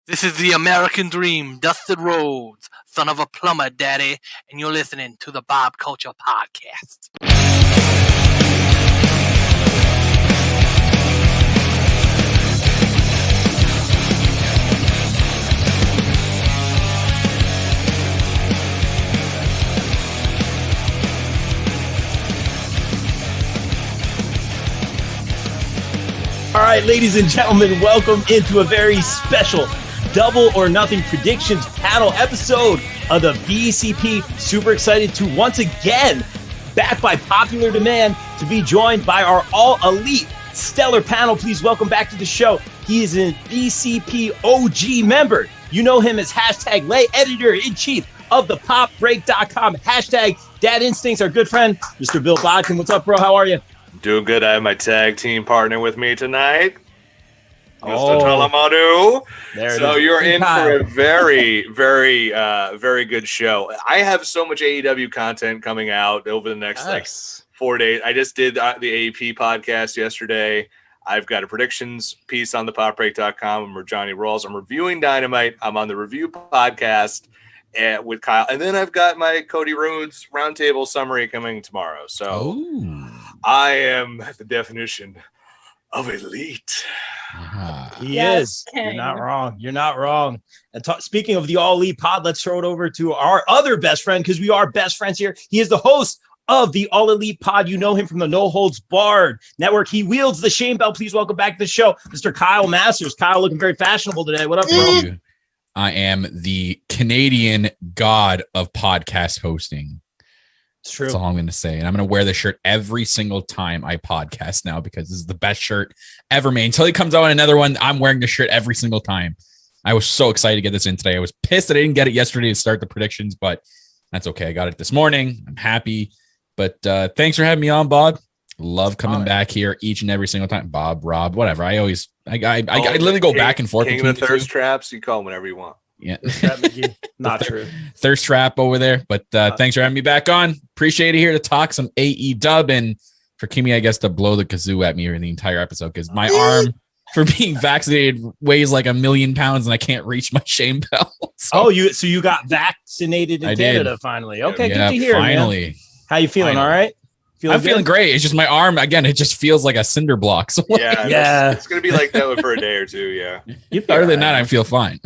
This is the American Dream, Dustin Rhodes, son of a plumber, daddy, and you're listening to the Bob Culture Podcast. All right, ladies and gentlemen, welcome into a very special Double or Nothing Predictions panel episode of the BCP. Super excited to once again, back by popular demand, to be joined by our all-elite stellar panel. Please welcome back to the show. He is a BCP OG member. You know him as hashtag lay editor-in-chief of the popbreak.com. Hashtag Dad Instincts, our good friend, Mr. Bill Bodkin. What's up, bro? How are you? Doing good. I have my tag team partner with me tonight, Mr. Talamadu. So you're in for a very, very good show. I have so much AEW content coming out over the next 4 days. I just did the AEP podcast yesterday. I've got a predictions piece on the popbreak.com. I'm with Johnny Rawls. I'm reviewing Dynamite. I'm on the review podcast with Kyle. And then I've got my Cody Rhodes roundtable summary coming tomorrow. So I am the definition of elite. He is. You're not wrong. You're not wrong. And speaking of the All Elite Pod, let's throw it over to our other best friend, because we are best friends here. He is the host of the All Elite Pod. You know him from the No Holds Barred Network. He wields the shame belt. Please welcome back to the show, Mr. Kyle Masters. Kyle, looking very fashionable today. What up, bro? I am the Canadian god of podcast hosting. It's true. That's all I'm going to say. And I'm going to wear this shirt every single time I podcast now, because this is the best shirt ever made. Until he comes out with another one, I'm wearing this shirt every single time. I was so excited to get this in today. I was pissed that I didn't get it yesterday to start the predictions, but that's okay. I got it this morning. I'm happy. But thanks for having me on, Bob. Love coming back here each and every single time. Bob, Rob, whatever. I literally go back and forth. King of the thirst traps. You call them whatever you want. Yeah. Not true. Thirst trap over there. But thanks for having me back on. Appreciate it here to talk some AEW, and for Kimmy, I guess, to blow the kazoo at me in the entire episode, because my arm for being vaccinated weighs like 1,000,000 pounds and I can't reach my shame belt. So you got vaccinated in Canada finally. Okay, yeah, good to hear. Finally. Man. How you feeling? All right? Feeling great. It's just my arm, again, it just feels like a cinder block. So It's going to be like that for a day or two, yeah. Other than that, I feel fine.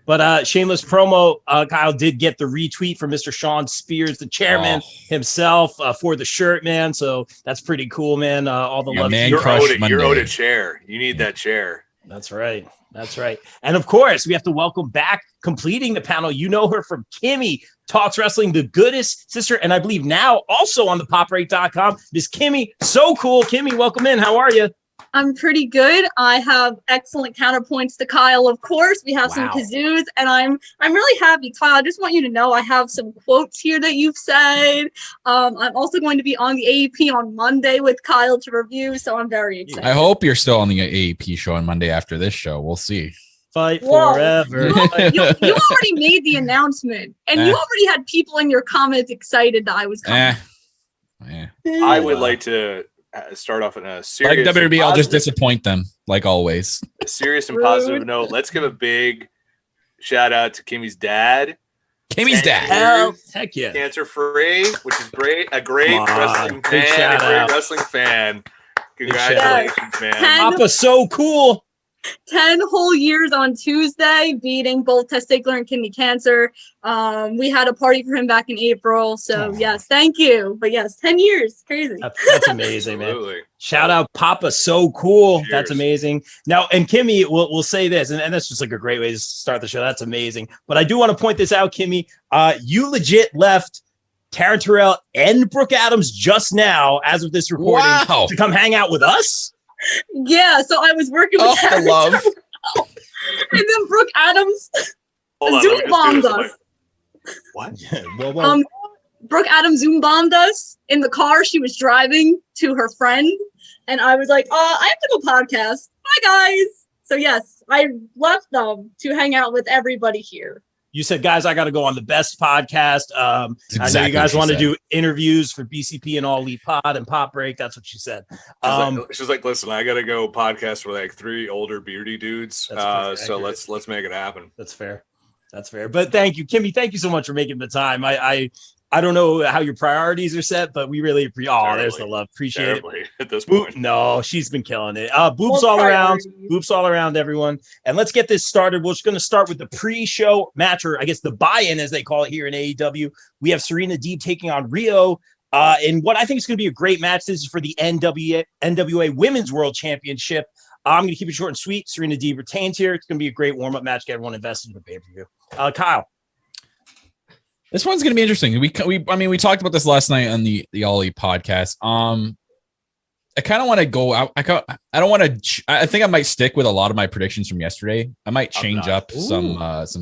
But shameless promo, Kyle did get the retweet from Mr. Sean Spears, the chairman himself, for the shirt, man. So that's pretty cool, man. All the love. You're owed a chair. You need that chair. That's right. That's right. And of course, we have to welcome back, completing the panel. You know her from Kimmy Talks Wrestling, the goodest sister, and I believe now also on the popbreak.com. Miss Kimmy, so cool. Kimmy, welcome in. How are you? I'm pretty good. I have excellent counterpoints to Kyle, of course. We have some kazoos, and I'm really happy. Kyle, I just want you to know I have some quotes here that you've said. I'm also going to be on the AEP on Monday with Kyle to review, so I'm very excited. I hope you're still on the AEP show on Monday after this show. We'll see. Fight forever. You already made the announcement, and you already had people in your comments excited that I was coming. I would like to start off in a serious, like WB, I'll just disappoint them like always. A serious and positive note. Let's give a big shout out to Kimmy's dad. Kimmy's dad, heck yeah, cancer free, which is great. A great wrestling fan. Congratulations, man! Papa's so cool. 10 whole years on Tuesday, beating both testicular and kidney cancer. We had a party for him back in April. So, yes, thank you. But, yes, 10 years. Crazy. That's amazing, man. Shout out Papa. So cool. Cheers. That's amazing. Now, and Kimmy, we'll say this, and that's just like a great way to start the show. That's amazing. But I do want to point this out, Kimmy. You legit left Taryn Terrell and Brooke Adams just now, as of this recording, to come hang out with us. Yeah, so I was working with the love. And then Brooke Adams Zoom bombed us. What? Brooke Adams Zoom bombed us in the car. She was driving to her friend, and I was like, I have to go podcast. Bye, guys. So, yes, I left them to hang out with everybody here. You said, guys, I got to go on the best podcast. I know you guys want to do interviews for BCP and All Elite Pod and Pop Break. That's what she said. She's like, listen, I got to go podcast with like 3 older beardy dudes. So let's make it happen. That's fair. But thank you, Kimmy. Thank you so much for making the time. I don't know how your priorities are set, but we really appreciate. Oh, there's the love. Appreciate it. At this point, no, she's been killing it. Boops all around. Boops all around, everyone. And let's get this started. We're just going to start with the pre-show match, or I guess the buy-in, as they call it here in AEW. We have Serena Deeb taking on Rio. And what I think is going to be a great match. This is for the NWA Women's World Championship. I'm going to keep it short and sweet. Serena Deeb retains here. It's going to be a great warm-up match. Get everyone invested in the pay-per-view. Kyle. This one's going to be interesting. We talked about this last night on the All Elite podcast. I kind of want to go out. I don't want to. I think I might stick with a lot of my predictions from yesterday. I might change up some.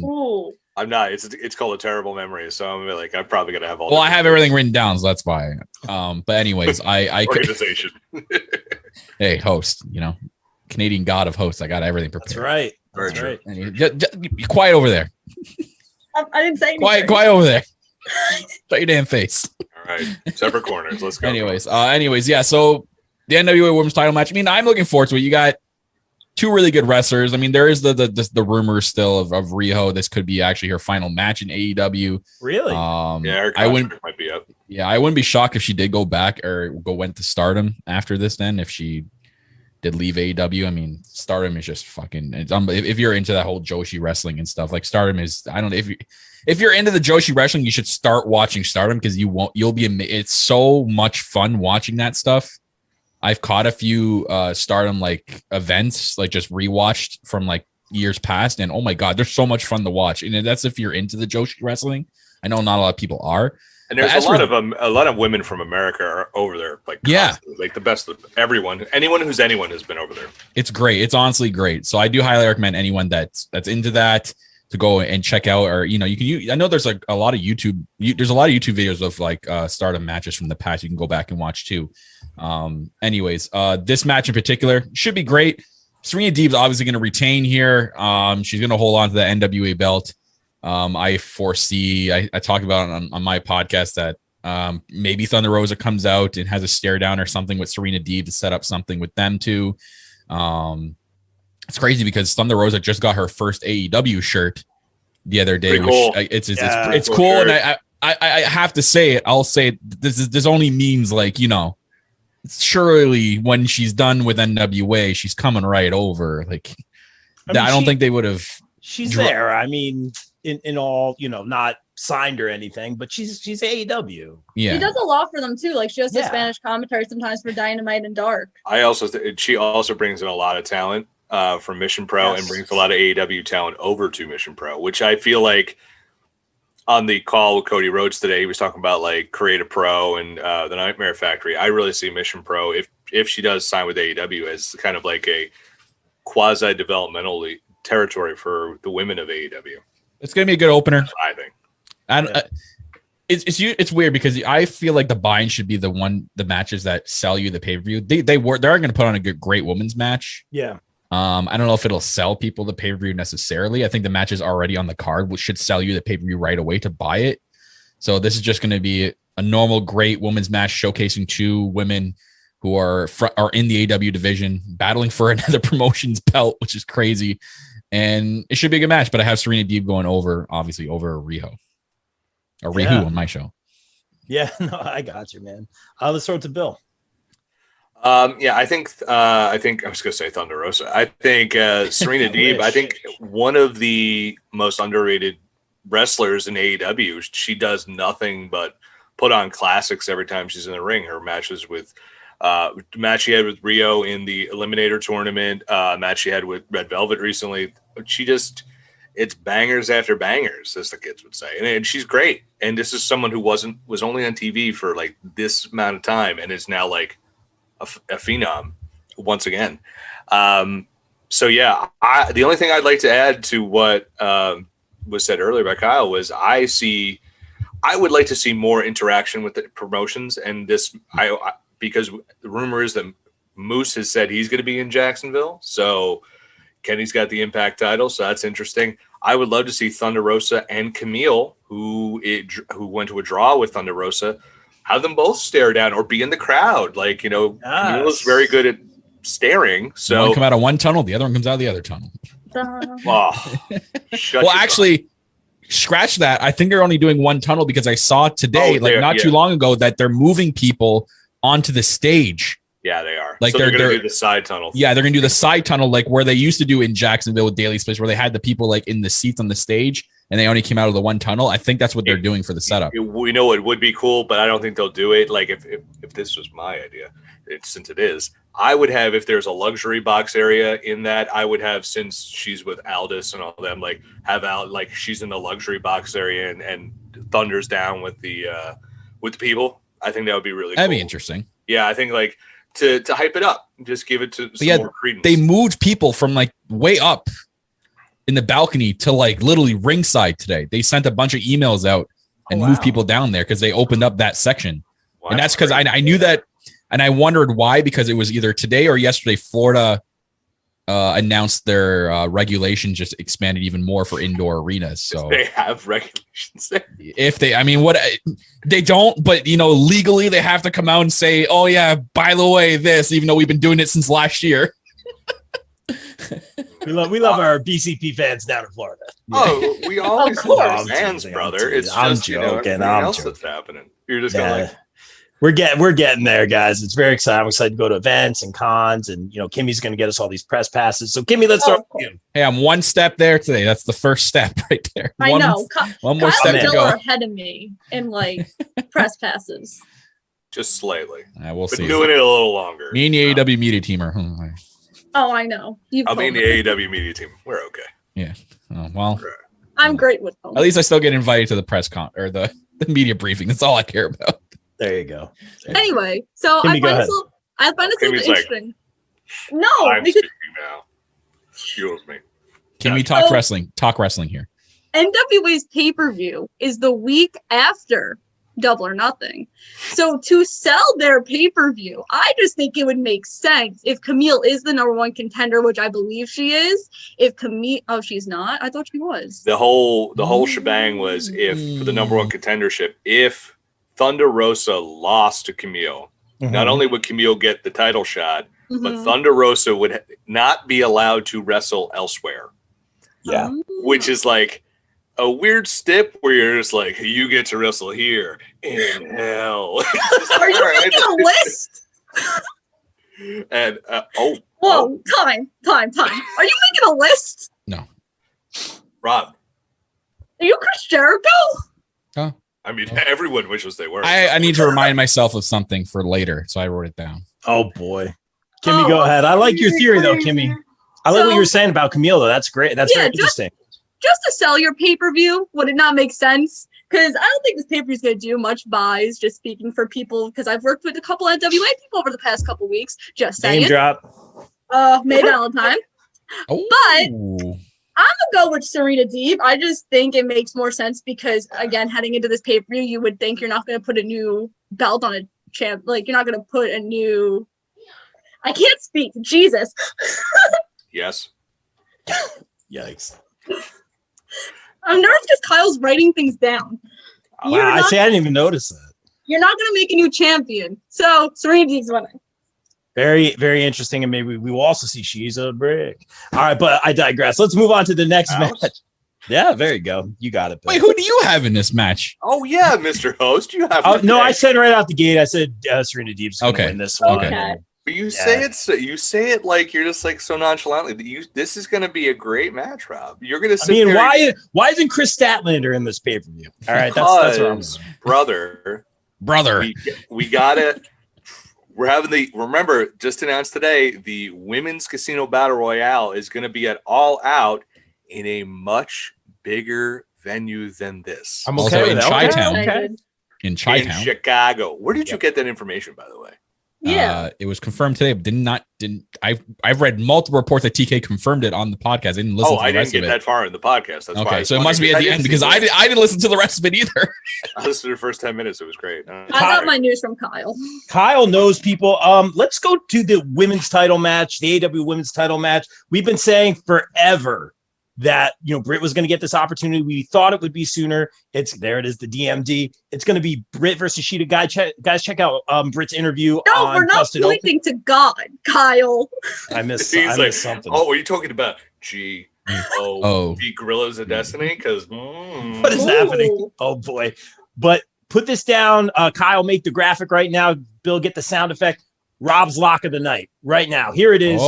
Ooh. I'm not. It's called a terrible memory. So I'm like, I'm probably gonna have all. Well, I have everything written down, so that's why. But anyways, I organization. Hey, host. Canadian god of hosts. I got everything prepared. That's right. Very true. Be quiet over there. I didn't say anything. Quiet over there. Shut your damn face. All right, separate corners. Let's go. Anyways, yeah. So the NWA Women's Title match. I mean, I'm looking forward to it. You got 2 really good wrestlers. I mean, there is the rumor still of Riho. This could be actually her final match in AEW. Really? Her contract might be up. Yeah, I wouldn't be shocked if she did go back or went to Stardom after this. Then, if she did leave AEW, I mean, Stardom is just fucking. If you're into that whole Joshi wrestling and stuff, like Stardom is. I don't know if you're into the Joshi wrestling, you should start watching Stardom because you'll be. It's so much fun watching that stuff. I've caught a few Stardom like events, like just rewatched from like years past, and oh my god, they're so much fun to watch. And that's if you're into the Joshi wrestling. I know not a lot of people are. And there's a lot of women from America are over there, like like the best of everyone. Anyone who's anyone has been over there. It's great. It's honestly great. So I do highly recommend anyone that's into that to go and check out. Or you can. I know there's like a lot of YouTube. There's a lot of YouTube videos of like Stardom matches from the past. You can go back and watch too. Anyways, this match in particular should be great. Serena Deeb's obviously going to retain here. She's going to hold on to the NWA belt. I foresee, I talked about on my podcast that maybe Thunder Rosa comes out and has a stare down or something with Serena Deeb to set up something with them too. It's crazy because Thunder Rosa just got her first AEW shirt the other day. Cool. It's cool. Shirt. And I have to say it. I'll say it. This only means like, surely when she's done with NWA, she's coming right over. Like, I don't think they would have. She's there. I mean, in all, not signed or anything, but she's AEW. Yeah, she does a lot for them too. Like she does the Spanish commentary sometimes for Dynamite and Dark. She also brings in a lot of talent from Mission Pro and brings a lot of AEW talent over to Mission Pro, which I feel like on the call with Cody Rhodes today, he was talking about like Create a Pro and the Nightmare Factory. I really see Mission Pro if she does sign with AEW as kind of like a quasi developmental territory for the women of AEW. It's gonna be a good opener, I think. And it's weird because I feel like the buy-in should be the matches that sell you the pay-per-view. They are going to put on a great women's match. Yeah. I don't know if it'll sell people the pay-per-view necessarily. I think the match is already on the card, which should sell you the pay-per-view right away to buy it. So this is just going to be a normal, great women's match showcasing 2 women who are in the AEW division battling for another promotion's belt, which is crazy. And it should be a good match, but I have Serena Deeb going over Riho. Or Rihu on my show. Yeah, no, I got you, man. Let's throw it to Bill. I think I was going to say Thunder Rosa. I think Serena Deeb, I think one of the most underrated wrestlers in AEW. She does nothing but put on classics every time she's in the ring. Her matches with match she had with Rio in the Eliminator tournament, match she had with Red Velvet recently. It's bangers after bangers, as the kids would say. And she's great. And this is someone who was only on TV for like this amount of time and is now like a phenom once again. The only thing I'd like to add to what was said earlier by Kyle was I would like to see more interaction with the promotions. And because the rumor is that Moose has said he's going to be in Jacksonville. So, Kenny's got the Impact title, so that's interesting. I would love to see Thunder Rosa and Camille, who went to a draw with Thunder Rosa, have them both stare down or be in the crowd. Like, Camille is very good at staring. So one come out of one tunnel, the other one comes out of the other tunnel. Well, actually, scratch that. I think they're only doing one tunnel because I saw today, too long ago, that they're moving people onto the stage. Yeah, they are. Like so they're going to do the side tunnel. Yeah, they're going to do the side tunnel like where they used to do in Jacksonville with Daily Space, where they had the people like in the seats on the stage and they only came out of the one tunnel. I think that's what they're doing for the setup. We know it would be cool, but I don't think they'll do it. Like if this was my idea, since it is, I would have, if there's a luxury box area in that, I would have, since she's with Aldis and all them, like have out like she's in the luxury box area and Thunder's down with the people. I think that would be really cool. That'd be interesting. Yeah, I think like to hype it up, just give it to some more credence. They moved people from like way up in the balcony to like literally ringside today. They sent a bunch of emails out and moved people down there because they opened up that section. Wow, and that's because I knew that, and I wondered why, because it was either today or yesterday Florida announced their regulation just expanded even more for indoor arenas. So they have regulations there. If they, I mean, what they don't, but legally they have to come out and say, "Oh yeah, by the way, this," even though we've been doing it since last year. We love our BCP fans down in Florida. Oh, we always love fans, brother. It's I'm just joking. That's happening. You're just going like. We're getting there, guys. It's very exciting. I'm excited to go to events and cons, and Kimmy's going to get us all these press passes. So, Kimmy, let's start with you. Hey, I'm one step there today. That's the first step right there. I know. One more step to go. Ahead of me in like press passes. Just slightly. We'll see. Doing it a little longer. Me and the AEW media team are. Oh, I know. I'll be in the AEW media team. We're okay. Yeah. Oh, well. I'm great with them. At least I still get invited to the press con or the media briefing. That's all I care about. There you go. Anyway, so Kimmy, I find this interesting. No, I'm because now. Excuse me. Kimmy, talk wrestling. Talk wrestling here. NWA's pay-per-view is the week after Double or Nothing. So to sell their pay-per-view, I just think it would make sense if Camille is the number one contender, which I believe she is. If Camille, she's not. I thought she was. The whole shebang was for the number one contendership, if Thunder Rosa lost to Camille, not only would Camille get the title shot, but Thunder Rosa would not be allowed to wrestle elsewhere. Yeah. Which is like a weird stip where you're just like, you get to wrestle here in hell. Are you making a list? And whoa, time. Are you making a list? No. Rob. Are you Chris Jericho? Oh. I mean, everyone wishes they were. I need to remind myself of something for later, so I wrote it down. Oh boy, Kimmy, go ahead. I like your theory though, Kimmy. I like what you were saying about Camille though. That's great. That's very interesting. Just to sell your pay-per-view, would it not make sense? Because I don't think this pay-per-view is going to do much buys. Just speaking for people, because I've worked with a couple NWA people over the past couple weeks. Just saying. Name drop. May Valentine. But I'm gonna go with Serena Deeb. I just think it makes more sense because, again, heading into this pay-per-view, you would think you're not going to put a new belt on a champ. Like, you're not going to put a new. I can't speak. Jesus. Yes. Yikes. I'm nervous because Kyle's writing things down. Wow, I didn't even notice that. You're not going to make a new champion. So, Serena Deeb's winning. Very, very interesting, and maybe we will also see she's a brick. All right, but I digress. Let's move on to the next match. Yeah, there you go. You got it. Bill. Wait, who do you have in this match? Oh yeah, Mr. Host, you have. No, I said right out the gate. I said Serena Deeb's going to win this one. Okay. But you say it like you're just like so nonchalantly. This is going to be a great match, Rob. You're going to. I mean, why isn't Chris Statlander in this pay-per-view? All right, that's what I'm saying. Brother. We got it. We're having remember, just announced today, the Women's Casino Battle Royale is going to be at All Out in a much bigger venue than this. I'm okay with in Chi-Town. Okay. In Chi-Town. In Chicago. Where did you get that information, by the way? Yeah. It was confirmed today, but I've read multiple reports that TK confirmed it on the podcast. I didn't listen to the rest of it. I didn't get that far in the podcast. That's okay, so it must be at the end because I didn't listen to the rest of it either. I listened to the first 10 minutes. It was great. I got my news from Kyle. Kyle knows people. Let's go to the women's title match, the AEW women's title match. We've been saying forever that, Britt was going to get this opportunity. We thought it would be sooner. There it is, the DMD. It's going to be Britt versus Shida. Guys, check out Britt's interview. No, we're not pointing to God, Kyle. I missed something. Oh, are you talking about Gorillas of Destiny? Because what is happening? Oh boy! But put this down, Kyle. Make the graphic right now. Bill, get the sound effect. Rob's lock of the night right now. Here it is.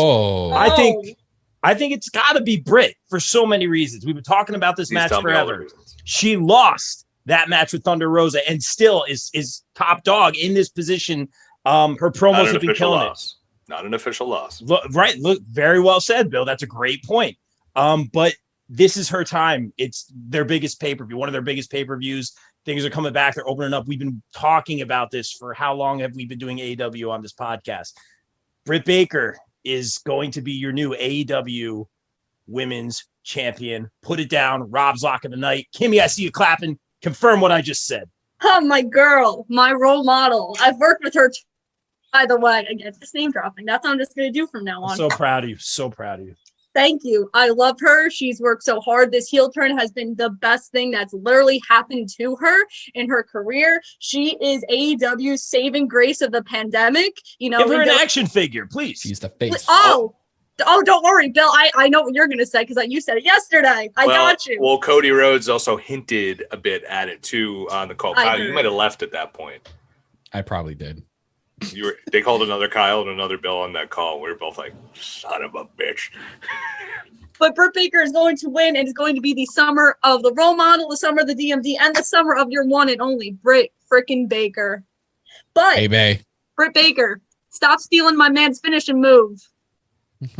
I think it's got to be Britt for so many reasons. We've been talking about this match forever. She lost that match with Thunder Rosa and still is top dog in this position. Her promos have been killing it. Not an official loss. Look, very well said, Bill. That's a great point. But this is her time. It's their biggest pay-per-view, one of their biggest pay-per-views. Things are coming back. They're opening up. We've been talking about this for how long have we been doing AEW on this podcast? Britt Baker is going to be your new AEW women's champion. Put it down. Rob's lock of the night. Kimmy, I see you clapping. Confirm what I just said. Oh, my girl, my role model. I've worked with her, by the way. Again, it's name dropping. That's what I'm just going to do from now on. I'm so proud of you. So proud of you. Thank you. I love her. She's worked so hard. This heel turn has been the best thing that's literally happened to her in her career. She is AEW's saving grace of the pandemic. Give her an action figure, please. She's the face. Oh, don't worry, Bill. I know what you're going to say because you said it yesterday. I got you. Well, Cody Rhodes also hinted a bit at it too on the call. Kyle, you might have left at that point. I probably did. They called another Kyle and another Bill on that call. We were both like, son of a bitch. But Britt Baker is going to win, and it's going to be the summer of the role model, the summer of the DMD, and the summer of your one and only Britt frickin' Baker. But hey, Bay. Britt Baker, stop stealing my man's finishing move.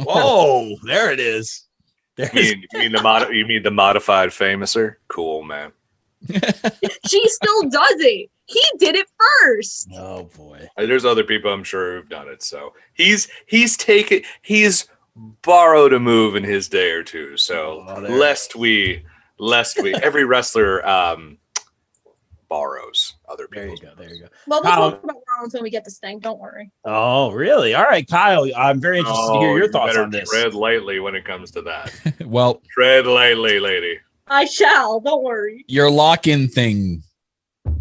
Oh, there it is. You mean the modified famouser? Cool, man. She still does it. He did it first. Oh boy. There's other people I'm sure who've done it. So he's borrowed a move in his day or two. So lest we every wrestler borrows other people. There you go. Well, we'll talk about Rollins when we get this thing. Don't worry. Oh, really? All right, Kyle. I'm very interested to hear your thoughts on this. Tread lightly when it comes to that. Well, tread lightly, lady. I shall. Don't worry. Your lock-in thing,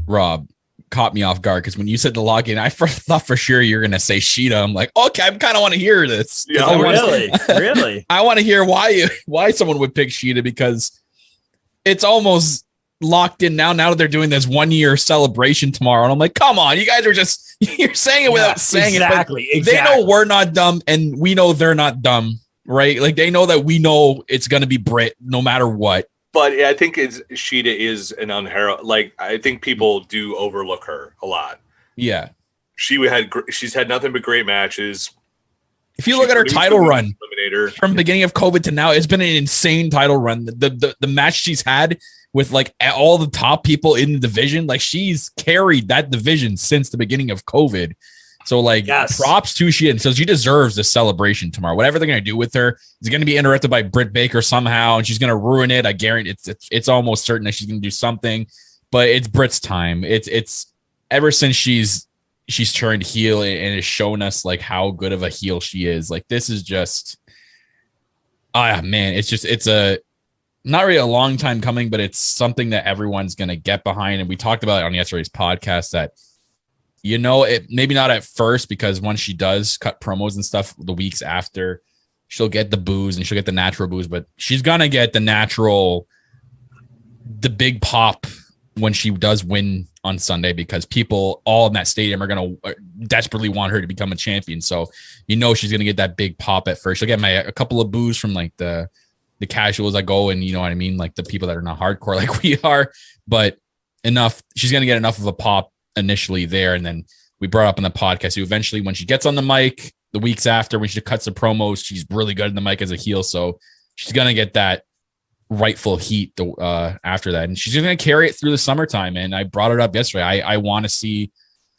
Rob, caught me off guard because when you said the lock-in, I thought for sure you're going to say Sheeta. I'm like, okay, I kind of want to hear this. Yeah, really? I want to hear why someone would pick Sheeta because it's almost locked in now that they're doing this 1 year celebration tomorrow. And I'm like, come on, you guys are you're saying it without saying it. Exactly. They know we're not dumb and we know they're not dumb, right? Like they know that we know it's going to be Britt no matter what. But I think Sheeta is an unheralded. Like I think people do overlook her a lot. Yeah, she's had nothing but great matches. If you look at her title run from beginning of COVID to now, it's been an insane title run. The match she's had with like all the top people in the division, like she's carried that division since the beginning of COVID. So like props to she, and so she deserves this celebration tomorrow. Whatever they're gonna do with her is gonna be interrupted by Britt Baker somehow, and she's gonna ruin it. I guarantee it's almost certain that she's gonna do something. But it's Britt's time. It's ever since she's turned heel and has shown us like how good of a heel she is. Like this is just man, it's a not really a long time coming, but it's something that everyone's gonna get behind. And we talked about it on yesterday's podcast that it maybe not at first because once she does cut promos and stuff the weeks after, she'll get the booze and she'll get the natural booze, but she's gonna get the big pop when she does win on Sunday because people all in that stadium are gonna desperately want her to become a champion. So she's gonna get that big pop at first. She'll get a couple of boos from like the casuals that go and you know what I mean, like the people that are not hardcore like we are, but enough. She's gonna get enough of a pop initially there, and then we brought up on the podcast who eventually when she gets on the mic the weeks after when she cuts the promos, she's really good in the mic as a heel, so she's gonna get that rightful heat after that, and she's gonna carry it through the summertime. And I brought it up yesterday. I want to see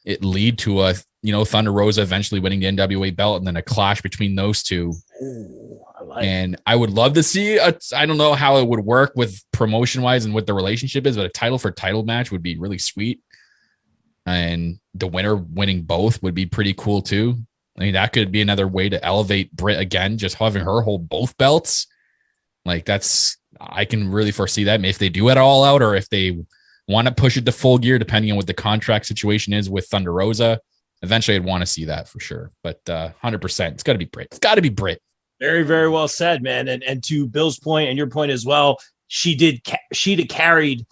it lead to Thunder Rosa eventually winning the NWA belt, and then a clash between those two. Ooh, I would love to see I don't know how it would work with promotion wise and what the relationship is, but a title for title match would be really sweet. And the winner winning both would be pretty cool too. I mean, that could be another way to elevate Britt again, just having her hold both belts. Like I can really foresee that if they do it all out, or if they want to push it to full gear, depending on what the contract situation is with Thunder Rosa. Eventually I'd want to see that for sure, but 100%, it's got to be Britt. It's got to be Britt. Very, very well said, man. And to Bill's point and your point as well, Sheeta carried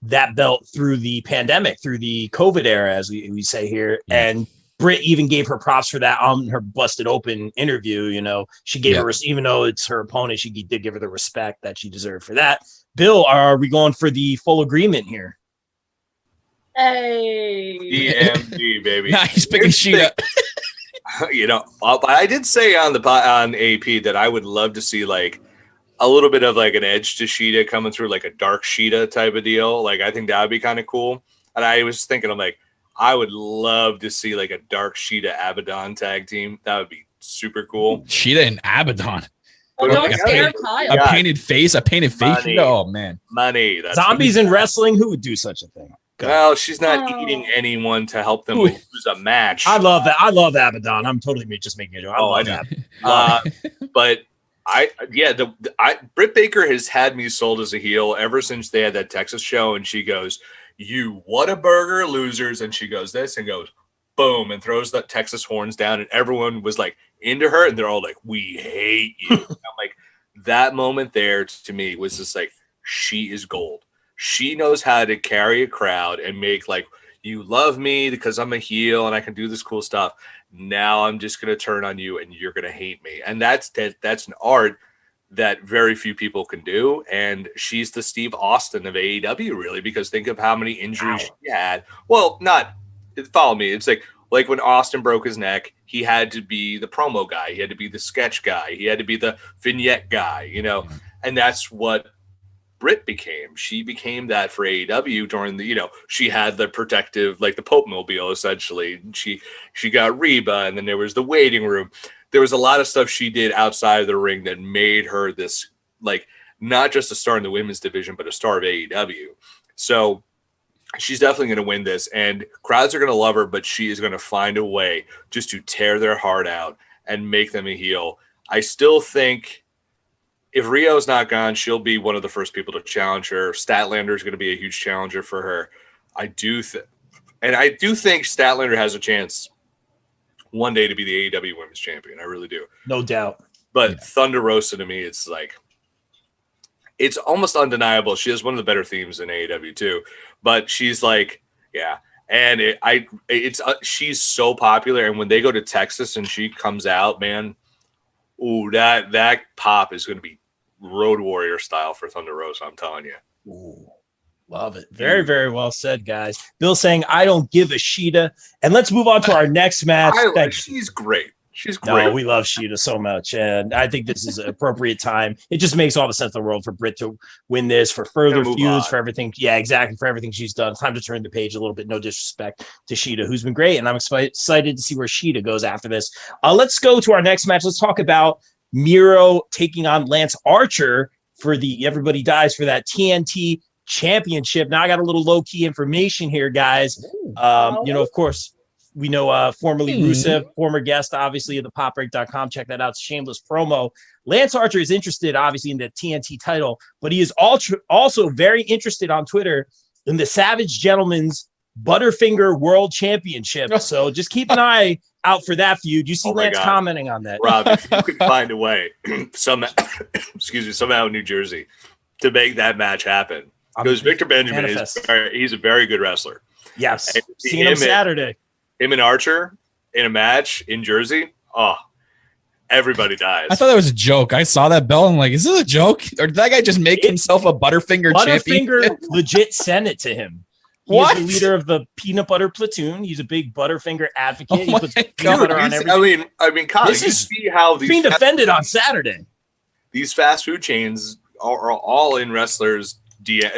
that belt through the pandemic, through the COVID era, as we say here. Yeah. And Britt even gave her props for that on her Busted Open interview. She gave her, even though it's her opponent, she did give her the respect that she deserved for that. Bill, are we going for the full agreement here? Hey, EMD, baby. Nah, he's picking Sheeta. I did say on AP that I would love to see like a little bit of like an edge to Sheeta coming through, like a dark Sheeta type of deal. Like I think that would be kind of cool. And I was thinking, I'm like, I would love to see like a dark Sheeta Abaddon tag team. That would be super cool. Sheeta and Abaddon. Oh, don't scare Kyle. A painted face. Money. Oh man, money. Zombies in wrestling. Who would do such a thing? Well, she's not eating anyone to help them lose a match. I love that. I love Abaddon. I'm totally just making a joke. I love that. But Britt Baker has had me sold as a heel ever since they had that Texas show, and she goes, "You Whataburger losers," and she goes this and goes, boom, and throws the Texas horns down, and everyone was like into her, and they're all like, "We hate you." I'm like, that moment there to me was just like, she is gold. She knows how to carry a crowd and make like, you love me because I'm a heel and I can do this cool stuff. Now I'm just going to turn on you and you're going to hate me. And that's an art that very few people can do. And she's the Steve Austin of AEW, really, because think of how many injuries she had. Well, follow me. It's like when Austin broke his neck, he had to be the promo guy. He had to be the sketch guy. He had to be the vignette guy, and that's what Britt became. She became that for AEW during the, she had the protective, like the Pope Mobile, essentially. She got Reba, and then there was the waiting room. There was a lot of stuff she did outside of the ring that made her this, like, not just a star in the women's division, but a star of AEW. So she's definitely going to win this, and crowds are going to love her, but she is going to find a way just to tear their heart out and make them a heel. I still think if Rio's not gone, she'll be one of the first people to challenge her. Statlander is going to be a huge challenger for her. I do think Statlander has a chance one day to be the AEW Women's Champion. I really do. No doubt. But Thunder Rosa, to me, it's like, it's almost undeniable. She has one of the better themes in AEW too. But she's like, yeah. And she's so popular. And when they go to Texas and she comes out, man, ooh, that pop is going to be Road Warrior style for Thunder Rosa, I'm telling you. Ooh, love it. Very, very well said, guys. Bill saying, I don't give a Sheeta. And let's move on to our next match. She's great. She's great. No, we love Sheeta so much. And I think this is an appropriate time. It just makes all the sense in the world for Britt to win this, for further feuds, for everything. Yeah, exactly. For everything she's done. It's time to turn the page a little bit. No disrespect to Sheeta, who's been great. And I'm excited to see where Sheeta goes after this. Let's go to our next match. Let's talk about Miro taking on Lance Archer for the Everybody Dies for that TNT championship. Now I got a little low-key information here, guys. Of course, we know formerly Rusev, former guest, obviously, of the popbreak.com. Check that out. Shameless promo. Lance Archer is interested, obviously, in the TNT title, but he is also very interested on Twitter in the Savage Gentleman's Butterfinger World Championship. So just keep an eye out for that feud. You see Lance commenting on that. Rob, if you could find a way, somehow in New Jersey, to make that match happen. Because Victor Benjamin he's a very good wrestler. Yes. Seeing him Saturday. Him and Archer in a match in Jersey. Oh, everybody dies. I thought that was a joke. I saw that bell and I'm like, is this a joke? Or did that guy just make himself a Butterfinger champion? Butterfinger legit sent it to him. He's the leader of the Peanut Butter Platoon. He's a big Butterfinger advocate. He puts peanut butter on everything. I mean, Kyle, you see how these being defended on Saturday. These fast food chains are all in wrestlers.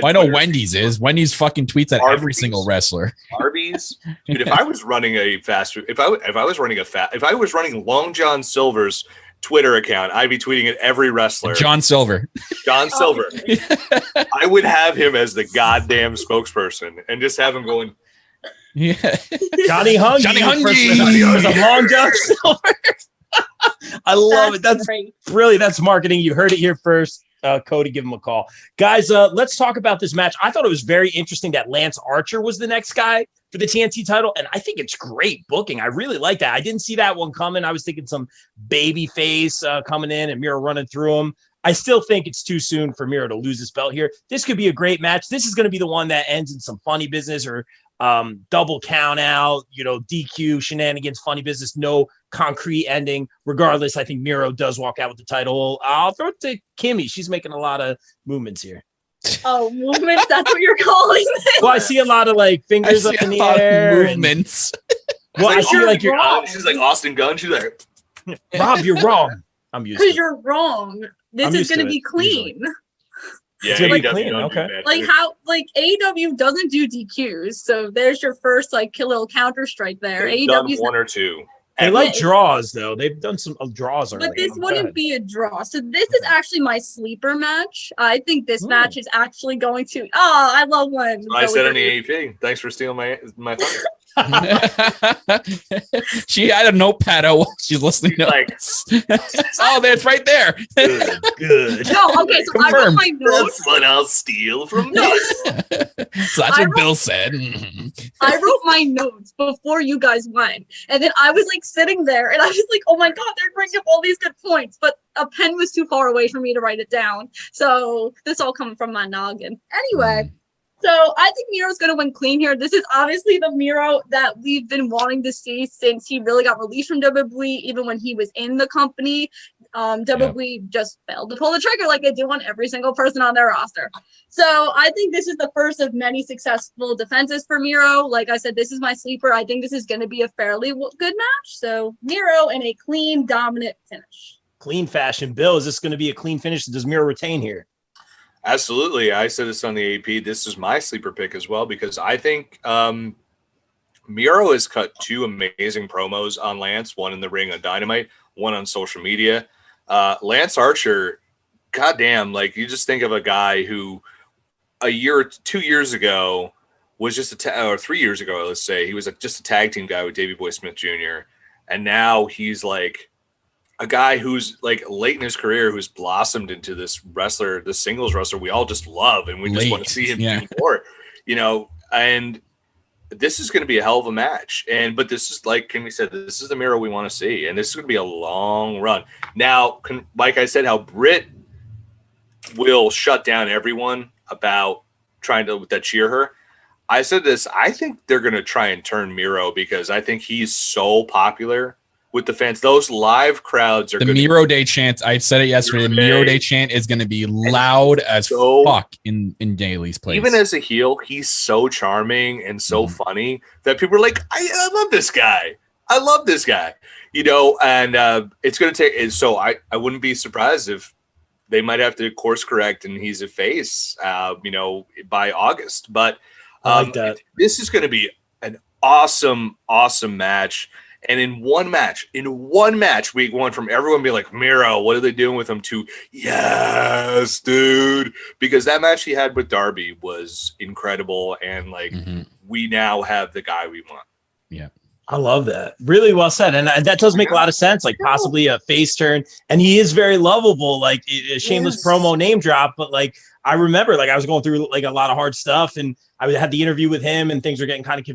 I know Wendy's is. Wendy's fucking tweets at every single wrestler. Arby's fees, dude. If I was running if I was running Long John Silver's Twitter account, I'd be tweeting at every wrestler. John Silver. I would have him as the goddamn spokesperson and just have him going. Yeah, Johnny Hungy. Long John Silver. I love it. That's brilliant. That's marketing. You heard it here first. Cody, give him a call. Guys, let's talk about this match. I thought it was very interesting that Lance Archer was the next guy for the TNT title, and I think it's great booking. I really like that. I didn't see that one coming. I was thinking some baby face coming in and Miro running through him. I still think it's too soon for Miro to lose his belt here. This could be a great match. This is going to be the one that ends in some funny business or double count out, DQ, shenanigans, funny business, no concrete ending. Regardless, I think Miro does walk out with the title. I'll throw it to Kimmy. She's making a lot of movements here. Oh, movements? That's what you're calling it? Well, I see a lot of fingers up in the air. Movements. Well, I see you're wrong. She's like Austin Gunn. She's like, Rob, you're wrong. I'm used to it. Because you're wrong. This is going to be clean. Usually. Yeah, clean. Okay. AEW doesn't do DQs, so there's your first little counter strike there. AEW's one or two. They like draws though. They've done some draws already. But this wouldn't be a draw. So this is actually my sleeper match. I think this match is actually going to. Oh, I love when. I said on the AP. Thanks for stealing my thunder. She had a notepad out while she's listening to oh, that's right there. Good. No, okay, so confirmed. I wrote my notes. That's what I'll steal from this. So that's what Bill said. I wrote my notes before you guys went, and then I was sitting there, and I was like, "Oh my god, they're bringing up all these good points," but a pen was too far away for me to write it down. So this all coming from my noggin. Anyway. So I think Miro's going to win clean here. This is obviously the Miro that we've been wanting to see since he really got released from WWE, even when he was in the company. WWE just failed to pull the trigger like they do on every single person on their roster. So I think this is the first of many successful defenses for Miro. Like I said, this is my sleeper. I think this is going to be a fairly good match. So Miro in a clean, dominant finish. Clean fashion. Bill, is this going to be a clean finish? Does Miro retain here? Absolutely. I said this on the AP. This is my sleeper pick as well because I think Miro has cut two amazing promos on Lance, one in the ring on Dynamite, one on social media. Lance Archer, goddamn, you just think of a guy who 2 years ago was just or 3 years ago, let's say, he was just a tag team guy with Davey Boy Smith Jr. And now he's a guy who's late in his career who's blossomed into this wrestler, this singles wrestler we all just love and we just want to see him do more, and this is going to be a hell of a match. But this is like Kimmy said, this is the Miro we want to see, and this is going to be a long run. Now, like I said, how Britt will shut down everyone about trying to cheer her. I said this, I think they're going to try and turn Miro because I think he's so popular with the fans. Those live crowds are the Miro Day chant. I said it yesterday. The Miro Day chant is going to be loud as fuck in Daly's place. Even as a heel, he's so charming and so funny that people are like, I love this guy. I love this guy. And it's going to take. So I wouldn't be surprised if they might have to course correct and he's a face, by August. But I like that. This is going to be an awesome, awesome match. And in one match, we went from everyone being like, Miro, what are they doing with him to, yes, dude. Because that match he had with Darby was incredible. And we now have the guy we want. Yeah. I love that. Really well said. And that does make a lot of sense. Possibly a face turn. And he is very lovable, a shameless promo name drop. But I remember I was going through a lot of hard stuff and I had the interview with him and things were getting kind of,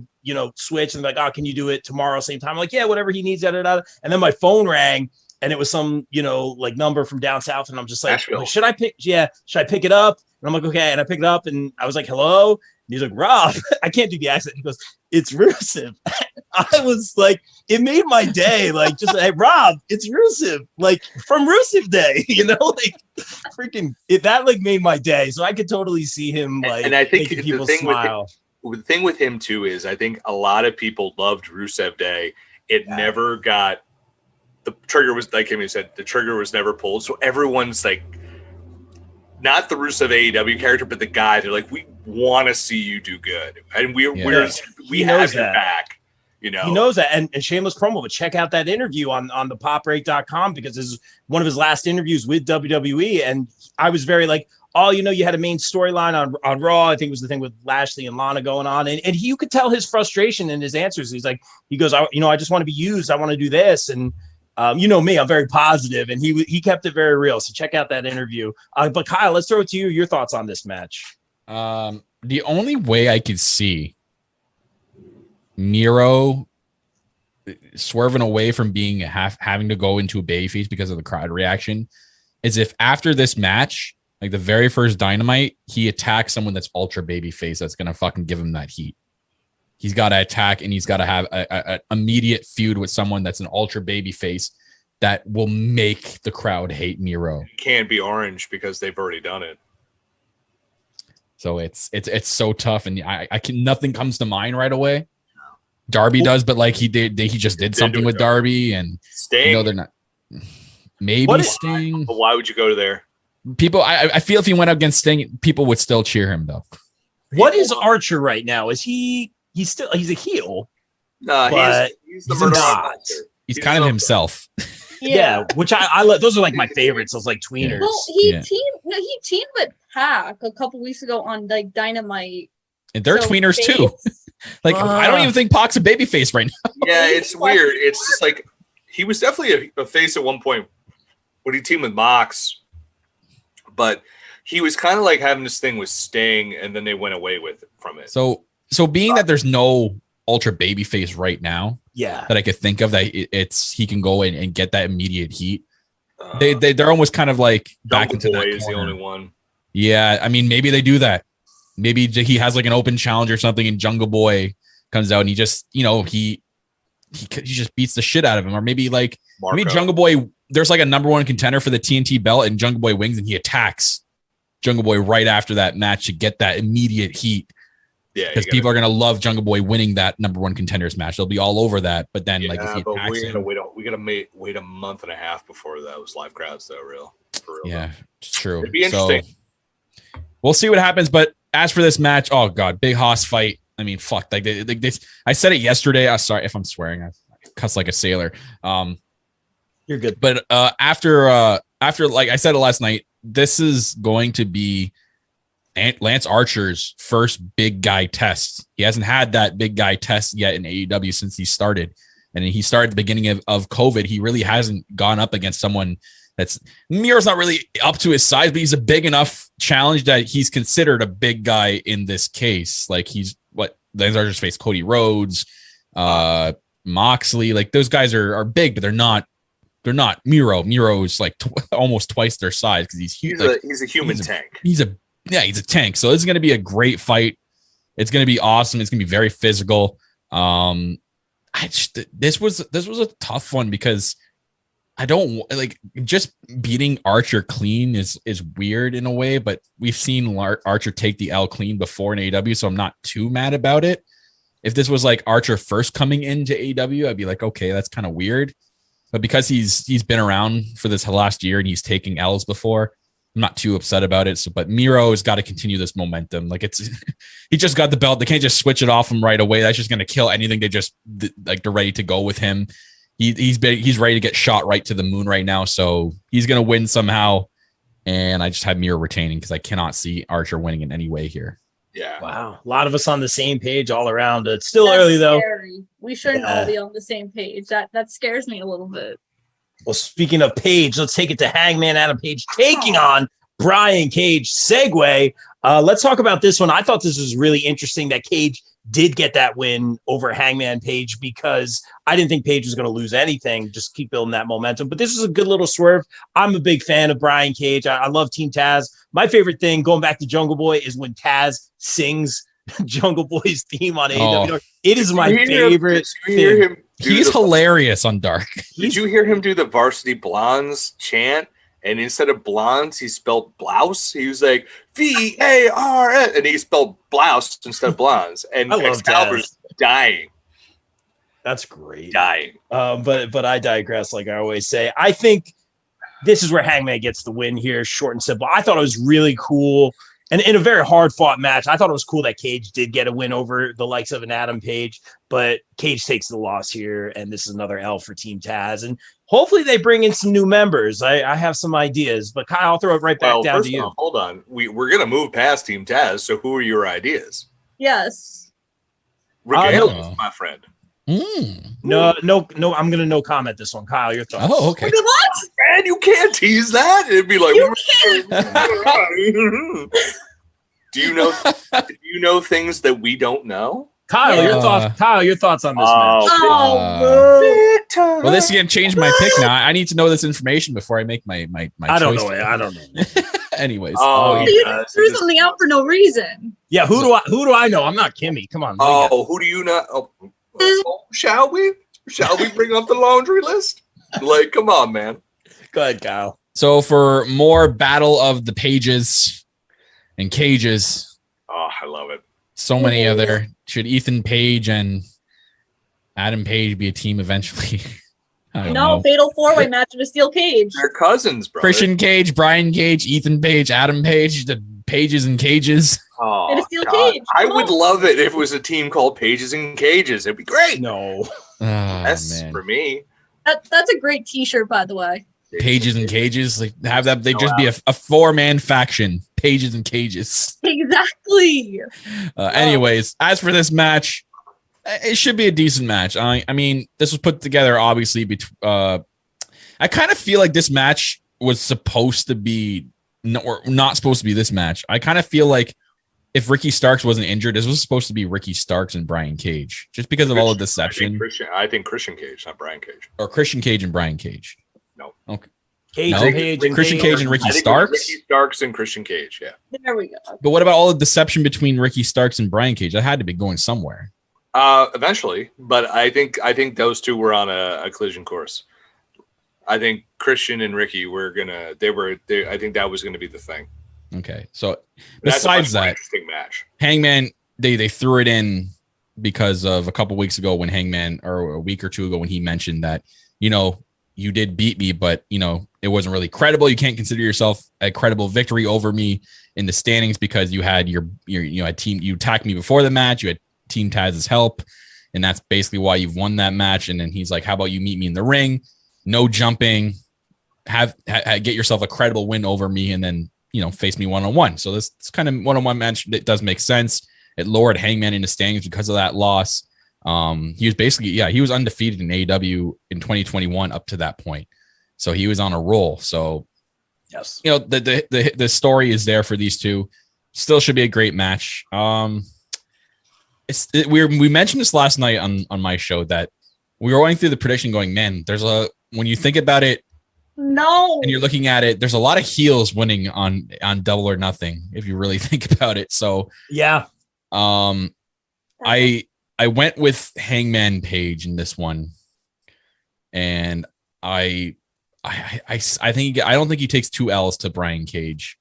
switched and oh, can you do it tomorrow? Same time? I'm like, yeah, whatever he needs. And then my phone rang and it was some, number from down south. And I'm just should I pick it up? And I'm like, okay. And I picked it up and I was like, hello. And he's like, Rob, I can't do the accent. He goes, it's Rusev. I was like, it made my day. Hey, Rob, it's Rusev. From Rusev Day, freaking it. That made my day. So I could totally see him and I think making people smile. The thing with him too is I think a lot of people loved Rusev Day. It never got the trigger was like Kimmy said, the trigger was never pulled. So everyone's not the Rusev AEW character, but the guy. They're like, we want to see you do good, and we have your back. You know, he knows that, and shameless promo, but check out that interview on the poprate.com because this is one of his last interviews with WWE. And I was very like, oh, you had a main storyline on Raw. I think it was the thing with Lashley and Lana going on. And you could tell his frustration in his answers. He goes, I just want to be used. I want to do this. And me, I'm very positive, and he kept it very real. So check out that interview. But Kyle, let's throw it to you. Your thoughts on this match. The only way I could see Miro swerving away from being having to go into a babyface because of the crowd reaction is if after this match, like the very first Dynamite, he attacks someone that's ultra babyface that's gonna fucking give him that heat. He's got to attack, and he's got to have an immediate feud with someone that's an ultra babyface that will make the crowd hate Miro. It can't be Orange because they've already done it. So it's so tough, and nothing comes to mind right away. Darby does, but like he just did something with Darby, and Sting. They're not. Maybe Sting. But why would you go there? People, I feel if he went up against Sting, people would still cheer him though. What is Archer right now? Is he's a heel? No, he's the murderer. He's kind of himself. Yeah, which I love. Those are like my favorites. Those like tweeners. Well, he teamed with Pac a couple weeks ago on like Dynamite. And they're tweeners too. Like I don't even think Pac's a babyface right now. Yeah, it's weird. It's just like he was definitely a face at one point when he teamed with Mox, but he was kind of like having this thing with Sting, and then they went away from it. So being that there's no ultra babyface right now, that I could think of that he can go in and get that immediate heat. They're almost kind of like back into that. Is the only one. Yeah, I mean maybe they do that. Maybe he has like an open challenge or something, and Jungle Boy comes out and he just, he just beats the shit out of him. Or maybe Jungle Boy, there's like a number one contender for the TNT belt, and Jungle Boy wins, and he attacks Jungle Boy right after that match to get that immediate heat. Yeah, because people are gonna love Jungle Boy winning that number one contenders match. They'll be all over that. But then, if he attacks him, we gotta wait a month and a half before those live crowds, though. For real. Yeah, it's true. It'd be interesting. So, we'll see what happens, but. As for this match, oh god, big Haas fight. I mean, fuck, like this. I said it yesterday. I'm sorry if I'm swearing. I cuss like a sailor. You're good. But after like I said it last night, this is going to be Lance Archer's first big guy test. He hasn't had that big guy test yet in AEW since he started, and he started at the beginning of COVID. He really hasn't gone up against someone. Miro's not really up to his size, but he's a big enough challenge that he's considered a big guy in this case. Like Lance Archer's faced Cody Rhodes, Moxley. Like those guys are big, but they're not Miro. Miro's like almost twice their size because he's huge. He's a human tank. He's a tank. So this is going to be a great fight. It's going to be awesome. It's going to be very physical. This was a tough one because. I don't like just beating Archer clean is weird in a way, but we've seen Archer take the L clean before in AEW, so I'm not too mad about it. If this was like Archer first coming into AEW, I'd be like, okay, that's kind of weird. But because he's been around for this last year and he's taking L's before, I'm not too upset about it. So, but Miro has got to continue this momentum. Like he just got the belt. They can't just switch it off him right away. That's just going to kill anything. They're ready to go with him. He's ready to get shot right to the moon right now, so he's gonna win somehow. And I just have Miro retaining because I cannot see Archer winning in any way here. Yeah. Wow. A lot of us on the same page all around. It's still early though. Scary. We shouldn't all be on the same page. That scares me a little bit. Well, speaking of Page, let's take it to Hangman Adam Page taking on Brian Cage. Segue. Let's talk about this one. I thought this was really interesting that Cage did get that win over Hangman Page because I didn't think Page was going to lose anything. Just keep building that momentum. But this was a good little swerve. I'm a big fan of Brian Cage. I love Team Taz. My favorite thing, going back to Jungle Boy, is when Taz sings Jungle Boy's theme on AEW. It is my favorite thing. He's hilarious on Dark. Did you hear him do the Varsity Blondes chant? And instead of blondes, he spelled blouse. He was like VARS, and he spelled blouse instead of blondes. And Excalibur's dying. That's great. Dying. But I digress, like I always say. I think this is where Hangman gets the win here, short and simple. I thought it was really cool. And in a very hard fought match. I thought it was cool that Cage did get a win over the likes of an Adam Page, but Cage takes the loss here. And this is another L for Team Taz. And hopefully they bring in some new members. I have some ideas, but Kyle, I'll throw it right back down to you. Hold on. We're going to move past Team Taz. So who are your ideas? Yes. Regale, my friend. No, I'm going to no comment this one. Kyle, your thoughts. Oh, okay. What? Man, you can't tease that. It'd be like, do you know things that we don't know? Kyle, your thoughts. Kyle, your thoughts on this match. Well, this is gonna change my pick now. I need to know this information before I make my I don't know. I don't know. Anyways, you threw something out for no reason. Yeah, who do I know? I'm not Kimmy. Come on. Who do you know? Shall we bring up the laundry list? Like, come on, man. Go ahead, Kyle. So for more battle of the pages and cages. Oh, I love it. So many other. Should Ethan Page and Adam Page be a team eventually? No, fatal 4-way match in a steel cage. They're cousins, bro. Christian Cage, Brian Cage, Ethan Page, Adam Page, the Pages and Cages. Oh, in a steel cage. I would love it if it was a team called Pages and Cages. It'd be great. No. That's for me. That's a great t-shirt, by the way. Pages and Cages, like have that. They just be a 4-man faction. Pages and Cages. Exactly. Anyways, as for this match, it should be a decent match. I mean, this was put together obviously. I kind of feel like this match was supposed to be or not supposed to be this match. I kind of feel like if Ricky Starks wasn't injured, this was supposed to be Ricky Starks and Brian Cage, just because of all the deception. I think Christian Cage, not Brian Cage. Or Christian Cage and Brian Cage. No. Okay. Christian Cage and Ricky Starks? Ricky Starks and Christian Cage, yeah. There we go. But what about all the deception between Ricky Starks and Brian Cage? That had to be going somewhere. Eventually, but I think those two were on a collision course. I think Christian and Ricky I think that was gonna be the thing. Okay. So besides that, interesting match. Hangman, they threw it in because of a couple weeks ago when Hangman, or a week or two ago when he mentioned that, you did beat me, but it wasn't really credible. You can't consider yourself a credible victory over me in the standings because you had your team, you attacked me before the match, you had Team Taz's help, and that's basically why you've won that match. And then he's like, how about you meet me in the ring? No jumping, get yourself a credible win over me, and then face me one-on-one. So this kind of one-on-one match that does make sense. It lowered Hangman in the standings because of that loss. He was basically, he was undefeated in AEW in 2021 up to that point. So he was on a roll. So yes, the story is there for these two. Still should be a great match. We mentioned this last night on my show that we were going through the prediction going, man, when you think about it, no, and you're looking at it, there's a lot of heels winning on Double or Nothing if you really think about it. So yeah, I went with Hangman Page in this one, and I don't think he takes 2 L's to Brian Cage.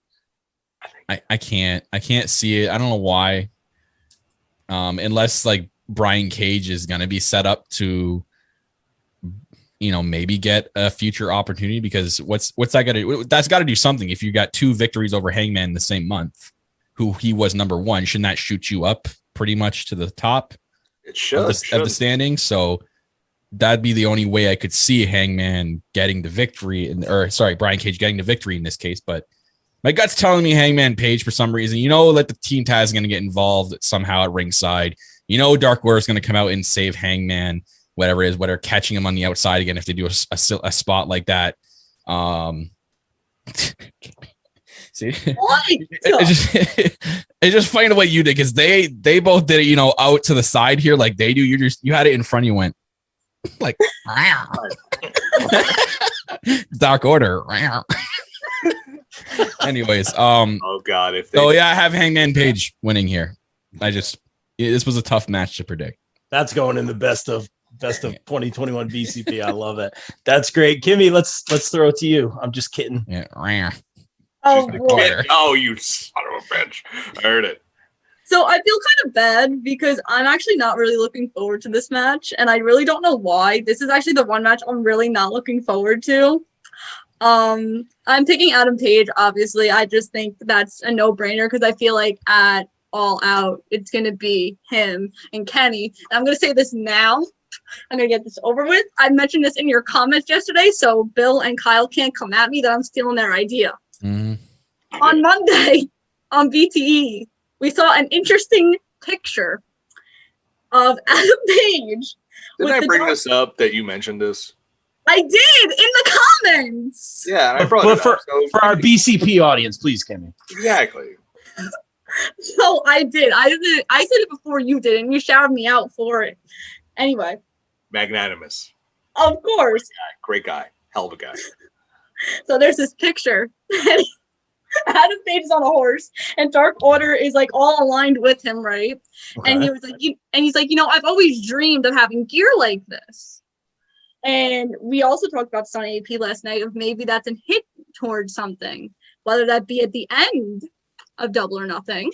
I can't see it. I don't know why. Unless like Brian Cage is going to be set up to, maybe get a future opportunity, because what's that got to do? That's got to do something. If you got 2 victories over Hangman in the same month, who he was number 1, shouldn't that shoot you up pretty much to the top? It should of the standings. So that'd be the only way I could see Hangman getting the victory, Brian Cage getting the victory in this case. But my gut's telling me Hangman Page for some reason. That the Team Taz is going to get involved somehow at ringside. Dark Order is going to come out and save Hangman, whatever it is, whether catching him on the outside again if they do a spot like that. See, it's just funny the way you did, because they both did it, out to the side here like they do. You had it in front. You went like Dark Order. Anyways, oh god, I have Hangman Page winning here. This was a tough match to predict. That's going in the best of 2021 BCP. I love it. That's great, Kimmy. Let's throw it to you. I'm just kidding. Yeah. Oh, you son of a bitch! I heard it. So I feel kind of bad because I'm actually not really looking forward to this match, and I really don't know why. This is actually the one match I'm really not looking forward to. I'm picking Adam Page, obviously. I just think that's a no-brainer because I feel like at All Out, it's going to be him and Kenny. And I'm going to say this now. I'm going to get this over with. I mentioned this in your comments yesterday, so Bill and Kyle can't come at me that I'm stealing their idea. Mm-hmm. On Monday, on BTE, we saw an interesting picture of Adam Page. Didn't I bring this up that you mentioned this? I did in the comments. Yeah, and I brought it up. So for our BCP audience, please, Kimmy. Exactly. So I did. I said it before you did, and you shouted me out for it. Anyway. Magnanimous. Of course. Great guy. Hell of a guy. So there's this picture. Adam Page is on a horse, and Dark Order is like all aligned with him, right? Okay. And he's like, I've always dreamed of having gear like this. And we also talked about Sunny AP last night of maybe that's a hit towards something, whether that be at the end of Double or Nothing,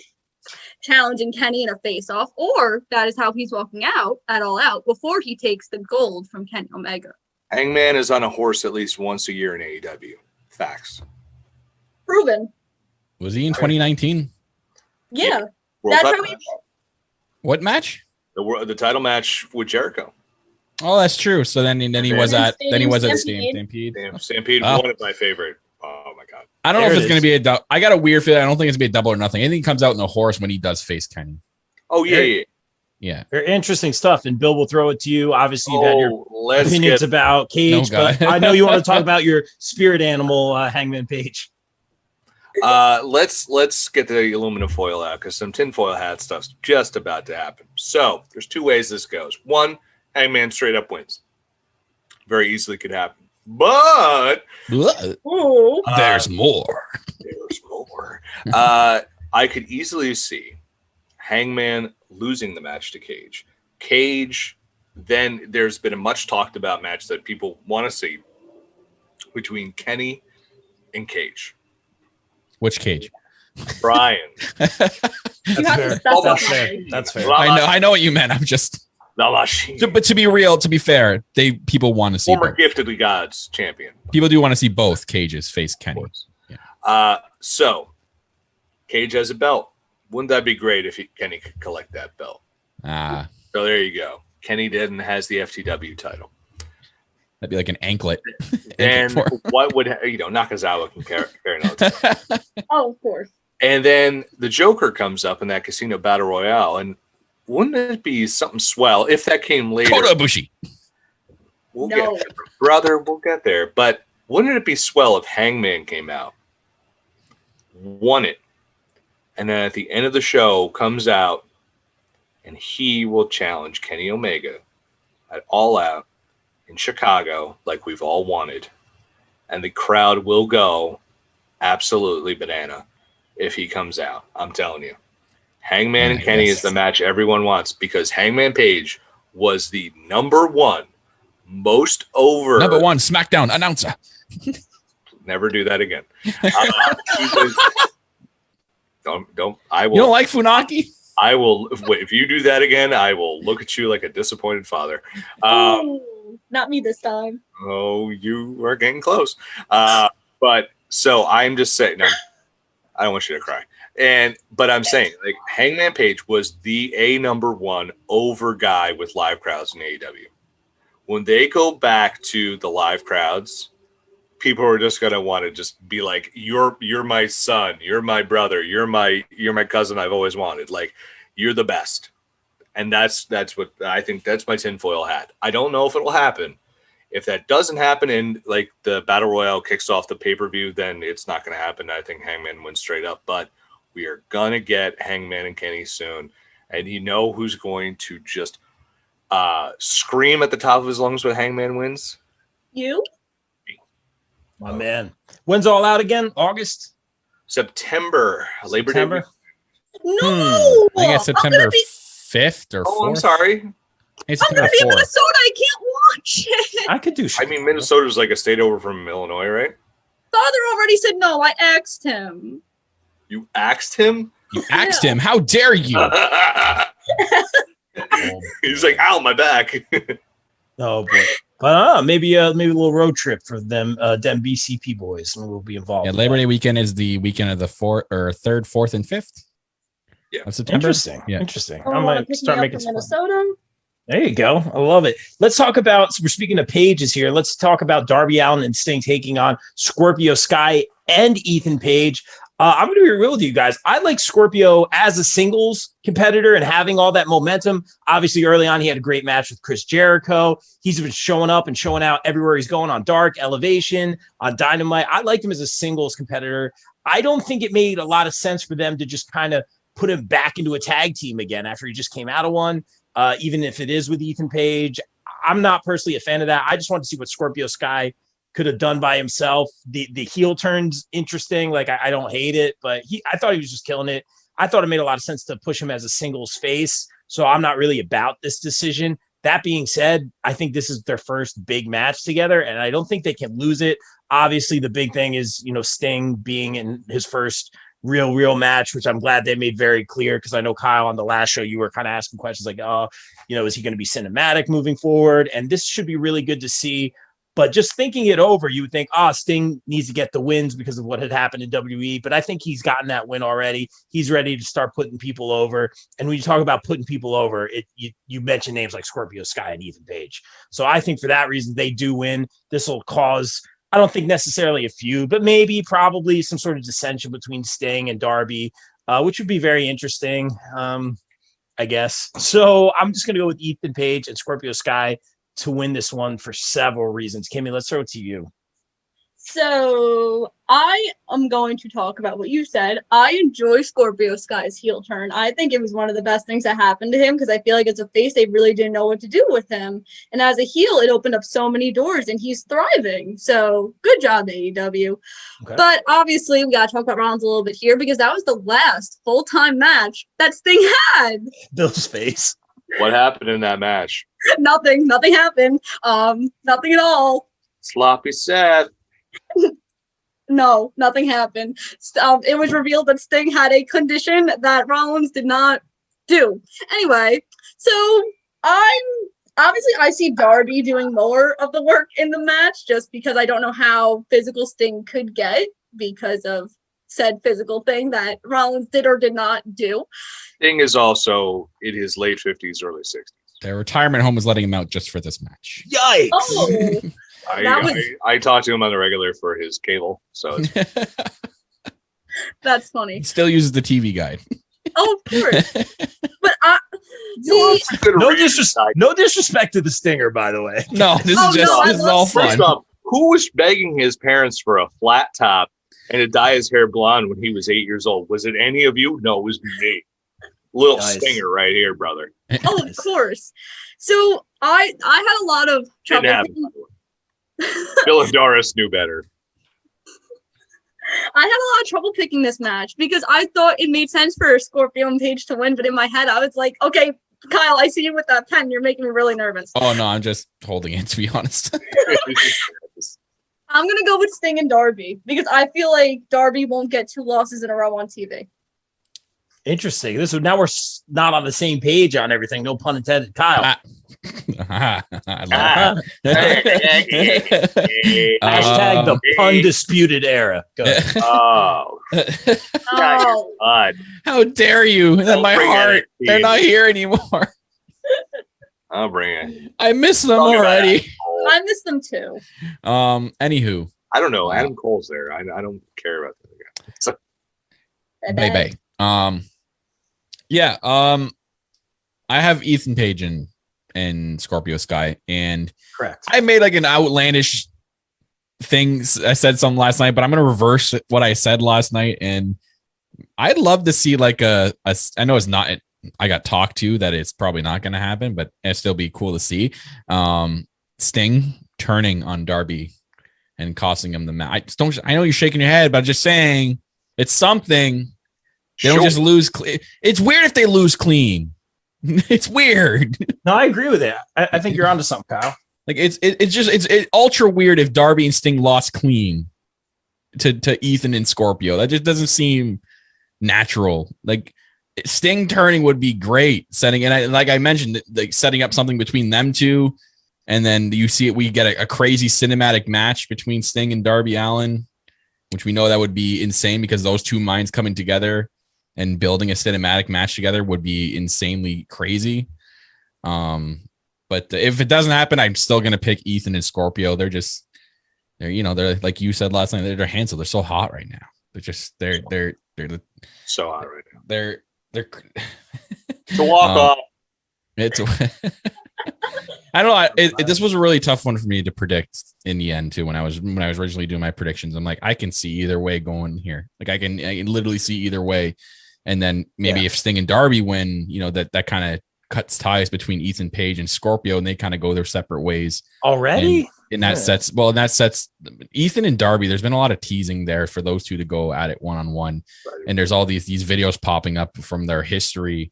challenging Kenny in a face-off, or that is how he's walking out at All Out before he takes the gold from Kenny Omega. Hangman is on a horse at least once a year in AEW. Facts. Proven. Was he in 2019? Yeah. That's how he. What match? The title match with JayCrow. Oh, that's true. So then he was at Stampede. Damn, Stampede one of my favorite. Oh my god. I don't know if it's going to be a double. I got a weird feeling. I don't think it's going to be a Double or Nothing. Anything comes out in the horse when he does face Kenny. Oh yeah. Very interesting stuff. And Bill will throw it to you. Obviously, you've had your opinions about Cage, but I know you want to talk about your spirit animal, Hangman Page. Let's get the aluminum foil out because some tinfoil hat stuff's just about to happen. So there's two ways this goes. One, Hangman straight up wins. Very easily could happen. But there's more. There's more. I could easily see Hangman losing the match to Cage. Cage, then there's been a much talked about match that people want to see between Kenny and Cage. Which Cage? Brian. That's fair. That's fair. I know what you meant. I'm just La Machine. But to be real, to be fair, people want to see former both. Gifted Gods champion. People do want to see both Cages face Kenny. Yeah. So Cage has a belt. Wouldn't that be great if Kenny could collect that belt? So there you go. Kenny then has the FTW title. That'd be like an anklet. And what would Nakazawa can carry another? Oh, of course. And then the Joker comes up in that casino battle royale, and wouldn't it be something swell if that came later? Kota Ibushi. We'll get there, brother. We'll get there. But wouldn't it be swell if Hangman came out, won it, and then at the end of the show comes out, and he will challenge Kenny Omega at All Out in Chicago, like we've all wanted, and the crowd will go absolutely banana if he comes out. I'm telling you, Hangman and Kenny is the match everyone wants because Hangman Page was the number one SmackDown announcer. Never do that again. Don't. I will. You don't like Funaki? I will. If you do that again, I will look at you like a disappointed father. Not me this time. Oh, you are getting close. But so I'm just saying, no, I don't want you to cry. But I'm saying, like, Hangman Page was the number one over guy with live crowds in AEW. When they go back to the live crowds, people are just gonna want to just be like, "You're my son, you're my brother, you're my cousin. I've always wanted. Like, you're the best." And that's what I think. That's my tinfoil hat. I don't know if it will happen. If that doesn't happen and like the Battle Royale kicks off the pay-per-view, then it's not going to happen. I think Hangman wins straight up. But we are going to get Hangman and Kenny soon. And you know who's going to just scream at the top of his lungs when Hangman wins? You? My man. When's All Out again? August? September. Labor Day. No! I think it's September 5th or 4th. Oh, I'm sorry. It's I'm going to be in Minnesota. I can't watch it. I could do shit. I mean, Minnesota's like a state over from Illinois, right? Father already said no. I asked him. You asked him? You asked him? How dare you? He's like, ow, my back. Oh, boy. But maybe a little road trip for them BCP boys, and we'll be involved. Yeah, Labor Day weekend is the weekend of the 3rd, 4th, and 5th. Yeah, of September. Interesting. Yeah, interesting. I might start making some Minnesota. There you go. I love it. Let's talk about. So we're speaking of pages here. Let's talk about Darby Allin and Sting taking on Scorpio Sky and Ethan Page. I'm going to be real with you guys. I like Scorpio as a singles competitor and having all that momentum. Obviously, early on, he had a great match with Chris Jericho. He's been showing up and showing out everywhere he's going on Dark, Elevation, on Dynamite. I liked him as a singles competitor. I don't think it made a lot of sense for them to just kind of put him back into a tag team again after he just came out of one, even if it is with Ethan Page. I'm not personally a fan of that. I just want to see what Scorpio Sky could have done by himself. The heel turn's interesting. Like, I don't hate it, but I thought he was just killing it. I thought it made a lot of sense to push him as a singles face. So I'm not really about this decision. That being said, I think this is their first big match together, and I don't think they can lose it. Obviously, the big thing is, Sting being in his first real match, which I'm glad they made very clear, because I know, Kyle, on the last show, you were kind of asking questions like, is he going to be cinematic moving forward? And this should be really good to see. But just thinking it over, you would think, Sting needs to get the wins because of what had happened in WWE. But I think he's gotten that win already. He's ready to start putting people over. And when you talk about putting people over, you mention names like Scorpio Sky and Ethan Page. So I think for that reason, they do win. This will cause, I don't think necessarily a feud, but probably some sort of dissension between Sting and Darby, which would be very interesting, I guess. So I'm just going to go with Ethan Page and Scorpio Sky to win this one for several reasons. Kimmy, let's throw it to you. So I am going to talk about what you said. I enjoy Scorpio Sky's heel turn. I think it was one of the best things that happened to him, because I feel like as a face, they really didn't know what to do with him. And as a heel, it opened up so many doors, and he's thriving. So good job, AEW. Okay. But obviously, we got to talk about Rollins a little bit here, because that was the last full-time match that Sting had. Bill's face. What happened in that match? Nothing happened. Nothing at all. Sloppy Seth. No, nothing happened. It was revealed that Sting had a condition that Rollins did not do. Anyway, so I see Darby doing more of the work in the match, just because I don't know how physical Sting could get because of said physical thing that Rollins did or did not do. Sting is also in his late 50s, early 60s. Their retirement home is letting him out just for this match. Yikes! Oh, I talk to him on the regular for his cable, so that's funny. He still uses the TV guide. Oh, of course. But no disrespect to the Stinger, by the way. No, this is all fun. First off, who was begging his parents for a flat top and to dye his hair blonde when he was 8 years old? Was it any of you? No, it was me. Little nice. Stinger right here, brother. Oh, of course. So I had a lot of trouble. Bill and Doris knew better. I had a lot of trouble picking this match because I thought it made sense for Scorpio and Page to win, but in my head I was like, okay, Kyle, I see you with that pen. You're making me really nervous. Oh no, I'm just holding it, to be honest. I'm gonna go with Sting and Darby because I feel like Darby won't get 2 losses in a row on TV. Interesting. Now we're not on the same page on everything. No pun intended. Kyle. Hashtag the undisputed era. Go ahead. Oh. God. How dare you? My heart. They're not here anymore. I'll bring it. I miss them already. I miss them too. Anywho. I don't know. Adam Cole's there. I don't care about that guy. So. Bye. I have Ethan Page and Scorpio Sky, and correct. I made like an outlandish things. I said some last night, but I'm gonna reverse what I said last night, and I'd love to see like I know it's not. I got talked to that it's probably not gonna happen, but it'd still be cool to see. Sting turning on Darby and costing him the match. I know you're shaking your head, but I'm just saying it's something. They don't just lose. It's weird if they lose clean. It's weird. No, I agree with that. I think you're onto something, Kyle. Like it's ultra weird if Darby and Sting lost clean to Ethan and Scorpio. That just doesn't seem natural. Like Sting turning would be great. Like I mentioned, like setting up something between them two. And then you see it. We get a crazy cinematic match between Sting and Darby Allin, which we know that would be insane because those two minds coming together and building a cinematic match together would be insanely crazy. But if it doesn't happen, I'm still going to pick Ethan and Scorpio. They're like you said last night, they're handsome. They're so hot right now. They're so hot right now. They're to walk off. It's I don't know. This was a really tough one for me to predict in the end too. When I was originally doing my predictions, I'm like, I can see either way going here. Like I can literally see either way. And then maybe if Sting and Darby win, that kind of cuts ties between Ethan Page and Scorpio, and they kind of go their separate ways already. And that sets Ethan and Darby. There's been a lot of teasing there for those two to go at it one-on-one. Right. And there's all these videos popping up from their history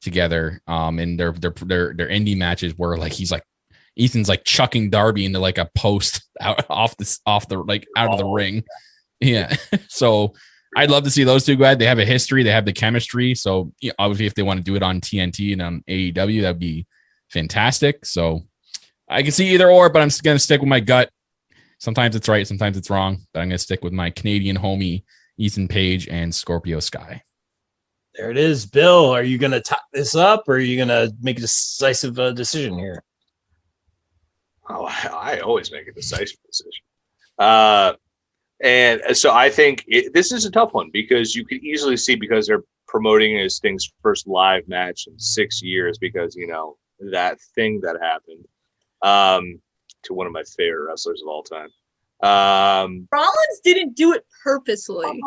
together in their indie matches where like Ethan's like chucking Darby into like a post out of the ring. Yeah. So I'd love to see those two go ahead. They have a history, they have the chemistry. So obviously if they want to do it on TNT and on AEW, that'd be fantastic. So I can see either or, but I'm going to stick with my gut. Sometimes it's right, sometimes it's wrong, but I'm going to stick with my Canadian homie Ethan Page and Scorpio Sky. There it is. Bill, are you going to top this up or are you going to make a decisive decision here? Oh, I always make a decisive decision. And so I think this is a tough one because you could easily see because they're promoting it as Sting's first live match in 6 years because, that thing that happened to one of my favorite wrestlers of all time. Rollins didn't do it purposely.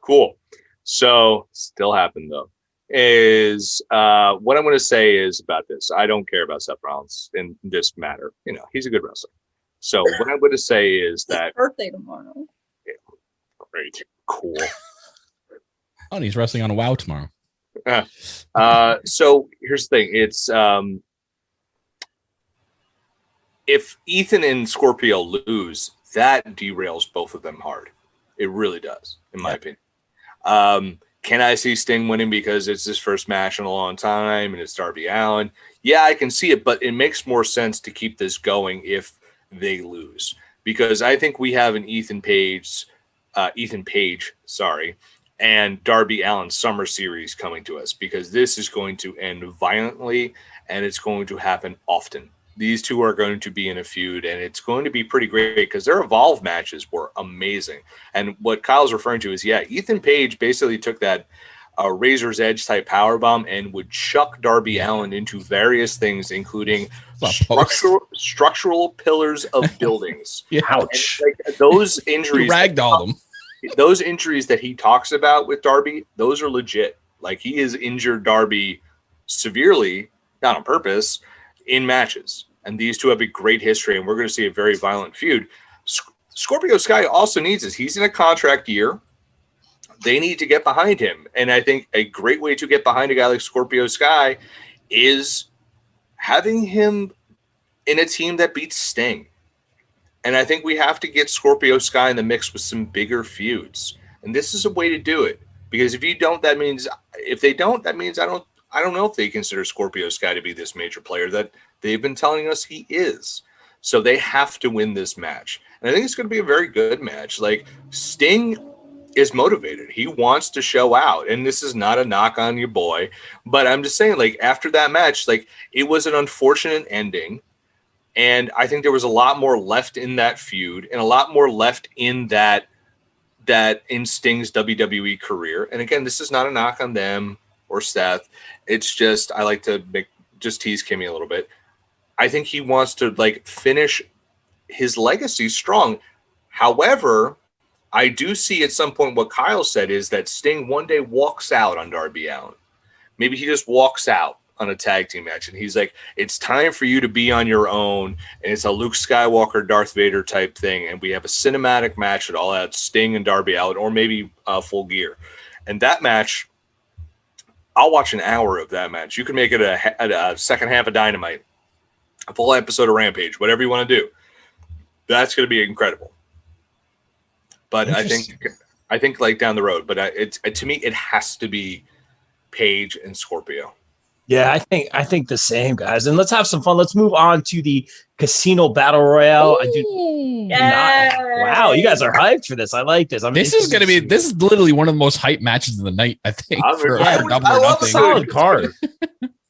Cool. So still happened though. Is what I'm going to say is about this. I don't care about Seth Rollins in this matter. He's a good wrestler. So what I'm going to say is that his birthday tomorrow. Yeah, great, cool. Oh, and he's wrestling on a WoW tomorrow. So here's the thing. It's if Ethan and Scorpio lose, that derails both of them hard. It really does, in my opinion. Can I see Sting winning because it's his first match in a long time and it's Darby Allin? Yeah, I can see it, but it makes more sense to keep this going if they lose. Because I think we have an Ethan Page, and Darby Allin Summer Series coming to us because this is going to end violently and it's going to happen often. These two are going to be in a feud, and it's going to be pretty great because their Evolve matches were amazing. And what Kyle's referring to is, Ethan Page basically took that Razor's Edge type powerbomb and would chuck Darby Allin into various things, including structural pillars of buildings. Ouch. And, those injuries, ragdolled them. Those injuries that he talks about with Darby, those are legit. Like he has injured Darby severely, not on purpose, in matches, and these two have a great history, and we're going to see a very violent feud. Scorpio Sky also needs this. He's in a contract year. They need to get behind him, and I think a great way to get behind a guy like Scorpio Sky is having him in a team that beats Sting. And I think we have to get Scorpio Sky in the mix with some bigger feuds, and this is a way to do it. Because if they don't, that means I don't know if they consider Scorpio Sky to be this major player that they've been telling us he is. So they have to win this match. And I think it's going to be a very good match. Like Sting is motivated. He wants to show out. And this is not a knock on your boy. But I'm just saying, like, after that match, like, it was an unfortunate ending. And I think there was a lot more left in that feud and a lot more left in that in Sting's WWE career. And again, this is not a knock on them or Seth. It's just, I like to tease Kimmy a little bit. I think he wants to like finish his legacy strong. However, I do see at some point what Kyle said is that Sting one day walks out on Darby Allin. Maybe he just walks out on a tag team match and he's like, it's time for you to be on your own. And it's a Luke Skywalker, Darth Vader type thing. And we have a cinematic match at All Out, Sting and Darby Allin, or maybe Full Gear. And that match, I'll watch an hour of that match. You can make it a second half of Dynamite, a full episode of Rampage, whatever you want to do. That's going to be incredible. But I think like down the road. But to me, it has to be Paige and Scorpio. Yeah, I think the same, guys. And let's have some fun. Let's move on to the Casino Battle Royale. Wow, you guys are hyped for this. I like this. This is literally one of the most hyped matches of the night, I think. I love a solid card.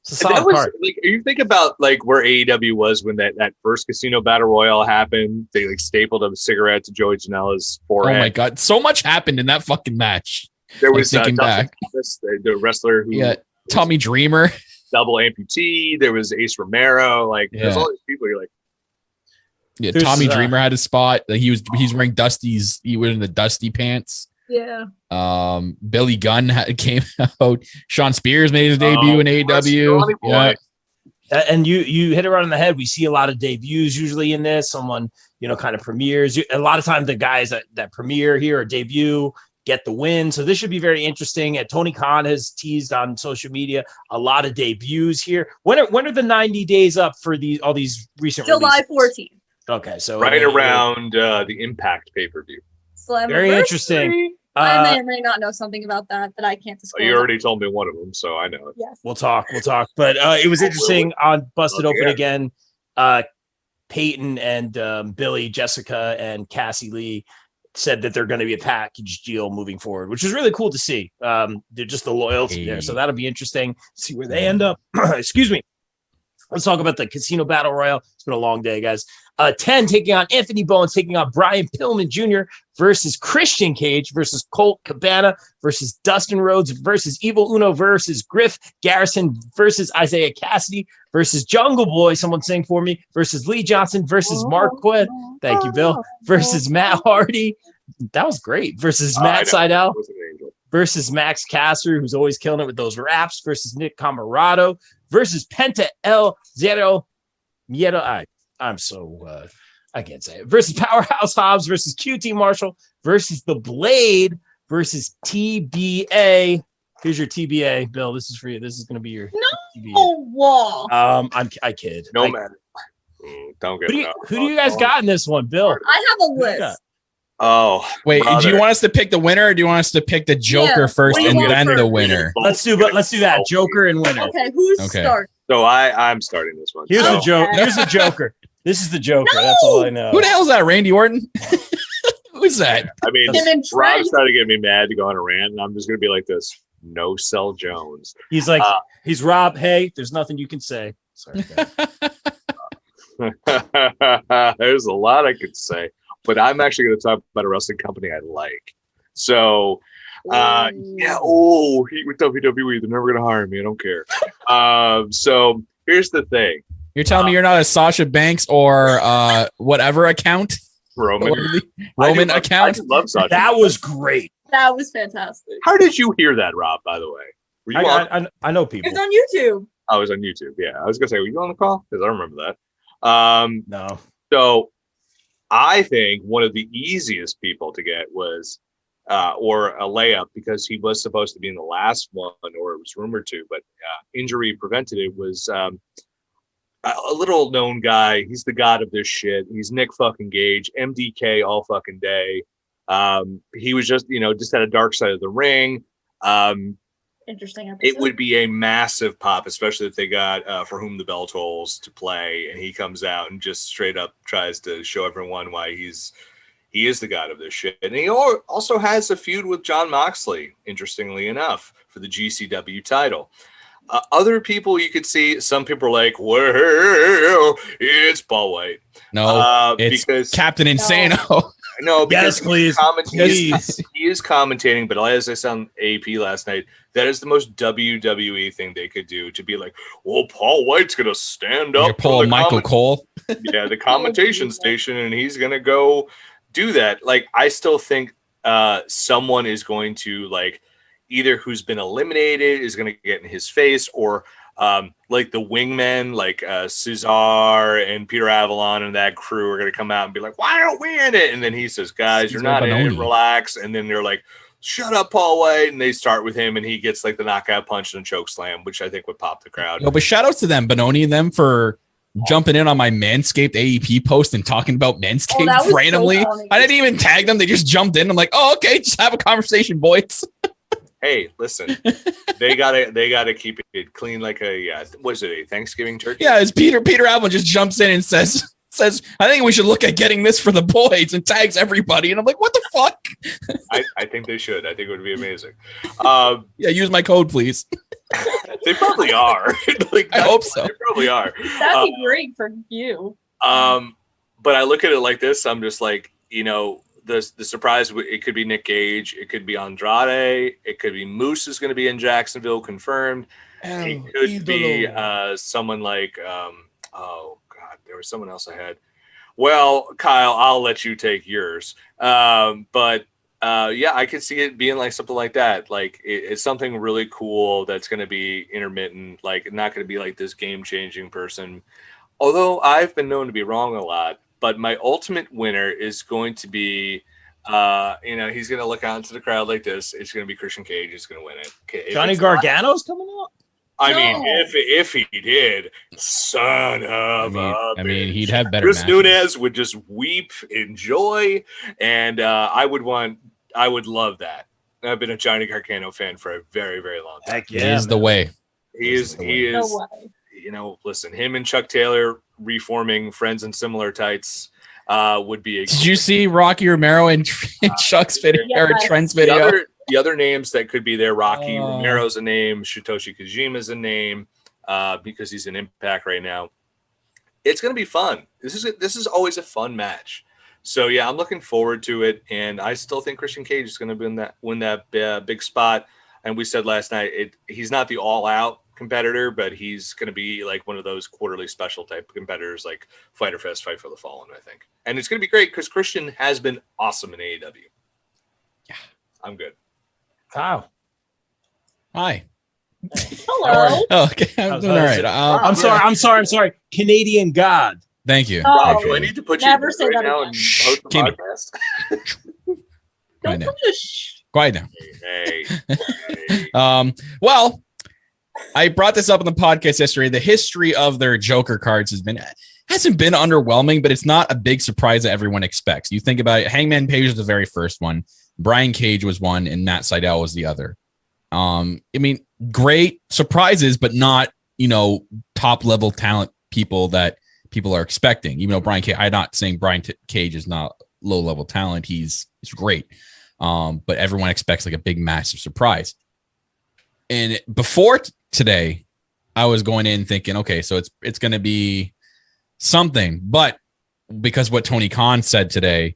It's a solid card. Like, you think about like where AEW was when that first Casino Battle Royale happened. They like stapled a cigarette to Joey Janela's forehead. Oh my god, so much happened in that fucking match. There was thinking back, the wrestler who Tommy Dreamer, double amputee. There was Ace Romero. Like there's all these people. You're like, Tommy Dreamer had a spot. Like, he's wearing Dusty's. He was in the Dusty pants. Yeah. Billy Gunn came out. Sean Spears made his debut in AEW. Yeah. And you hit it right on the head. We see a lot of debuts usually in this. Someone, kind of premieres. A lot of times the guys that premiere here or debut get the win. So this should be very interesting. Tony Khan has teased on social media a lot of debuts here. When are the 90 days up for all these recent July releases? 14th. Okay, so right around the Impact pay-per-view. Very interesting. I may not know something about that I can't disclose. You already told me one of them, so I know it. Yes. We'll talk. But it was interesting on Busted Open again. Peyton and Billy, Jessica, and Cassie Lee said that they're going to be a package deal moving forward, which is really cool to see. They're just the loyalty there. So that'll be interesting. See where they end up. Excuse me. Let's talk about the Casino Battle Royale. It's been a long day, guys. 10 taking on Anthony Bowens, taking on Brian Pillman Jr. versus Christian Cage versus Colt Cabana versus Dustin Rhodes versus Evil Uno versus Griff Garrison versus Isaiah Cassidy versus Jungle Boy, someone sing for me, versus Lee Johnson versus Mark Quinn. Thank you, Bill. Versus Matt Hardy. That was great. Versus Matt Sydal. Versus Max Caster, who's always killing it with those raps. Versus Nick Camarado. Versus Penta El Zero Miedo. I'm so I can't say it. Versus Powerhouse Hobbs versus QT Marshall versus The Blade versus TBA. Here's your TBA, Bill. This is for you. This is going to be your TBA. I kid. No matter. Don't get who do you guys got in this one, Bill? I have a list. Oh, wait. Brother. Do you want us to pick the winner, or do you want us to pick the Joker first and then the winner? Let's do that. Joker and winner. Okay, who's starting? So I'm starting this one. Here's the Joker. Here's the Joker. This is the Joker. No! That's all I know. Who the hell is that? Randy Orton? Who's that? I mean, Rob's trying to get me mad to go on a rant, and I'm just going to be like this. No Cell Jones. He's like, he's Rob. Hey, there's nothing you can say. Sorry. There's a lot I could say, but I'm actually going to talk about a wrestling company I like. So, yeah. Oh, heat with WWE. They're never going to hire me. I don't care. So here's the thing. You're telling me you're not a Sasha Banks or whatever account? Roman account? I love Sasha. That was great. That was fantastic. How did you hear that, Rob, by the way? Were you I know people. It's on YouTube. I was on YouTube, yeah. I was going to say, were you on the call? Because I remember that. No. So I think one of the easiest people to get was, or a layup, because he was supposed to be in the last one, or it was rumored to, but injury prevented it, was a little known guy. He's the god of this shit. He's Nick fucking Gage, MDK all fucking day. He was just at a dark side of the ring. Interesting episode. It would be a massive pop, especially if they got For Whom the Bell Tolls to play, and he comes out and just straight up tries to show everyone why he is the god of this shit. And he also has a feud with Jon Moxley, interestingly enough, for the GCW title. Other people you could see, some people are like, well, it's Paul White. No, it's Captain Insano. No, because yes, please. He is commentating, but as I said on AP last night, that is the most WWE thing they could do, to be like, well, Paul White's going to stand up. Pull Michael Cole. Yeah, the commentation station, and he's going to go do that. Like, I still think someone is going to, like, either who's been eliminated is going to get in his face, or like the wingmen, like Cesar and Peter Avalon and that crew are going to come out and be like, why don't we in it? And then he says, guys, you're not in it, relax. And then they're like, shut up, Paul White. And they start with him, and he gets like the knockout punch and choke slam, which I think would pop the crowd. No, but shout out to them, Benoni and them, for jumping in on my Manscaped AEP post and talking about Manscaped randomly. So I didn't even tag them. They just jumped in. I'm like, oh, okay, just have a conversation, boys. Hey, listen, they gotta keep it clean like was it a Thanksgiving turkey? Yeah, it's Peter Allen just jumps in and says, I think we should look at getting this for the boys and tags everybody. And I'm like, what the fuck? I think they should. I think it would be amazing. Yeah, use my code, please. They probably are. I hope so. They probably are. That'd be great for you. But I look at it like this. I'm just like, the surprise, it could be Nick Gage. It could be Andrade. It could be Moose is going to be in Jacksonville, confirmed. It could be someone like, oh, God, there was someone else I had. Well, Kyle, I'll let you take yours. But I could see it being like something like that. Like it's something really cool that's going to be intermittent, like not going to be like this game-changing person. Although I've been known to be wrong a lot. But my ultimate winner is going to be, he's going to look out into the crowd like this. It's going to be Christian Cage. He's going to win it. Okay, Johnny Gargano's coming out? I mean, if he did, son of a bitch. He'd have better Chris matches. Nunes would just weep in joy, and I would love that. I've been a Johnny Gargano fan for a very, very long time. Heck yeah. He's the way. He is. No way. Listen, him and Chuck Taylor reforming Friends in Similar Tights would be a Did you see Rocky Romero and Chuck's video or Trent's video? The other names that could be there, Rocky Romero's a name, Satoshi Kojima's a name, because he's in Impact right now. It's going to be fun. This is always a fun match. So yeah, I'm looking forward to it, and I still think Christian Cage is going to win that big spot. And we said last night, he's not the all-out competitor, but he's going to be like one of those quarterly special type competitors like Fyter Fest, Fight for the Fallen, I think. And it's going to be great because Christian has been awesome in AEW. Yeah, I'm good. Kyle. Hi. Hello. Oh, okay. I'm doing all right. I'm sorry. Canadian God. Thank you. Rob, do I need to put you Never say right that now again. and host the Kimmy. podcast? Don't put a shh. Quiet down. Hey. Well, I brought this up on the podcast yesterday. The history of their Joker cards hasn't been underwhelming, but it's not a big surprise that everyone expects. You think about it, Hangman Page was the very first one, Brian Cage was one, and Matt Sydal was the other. Great surprises, but not, top level talent people that people are expecting. Even though Brian Cage, I'm not saying Brian Cage is not low level talent. He's great. But everyone expects like a big, massive surprise. And before today, I was going in thinking, okay, so it's going to be something, but because what Tony Khan said today,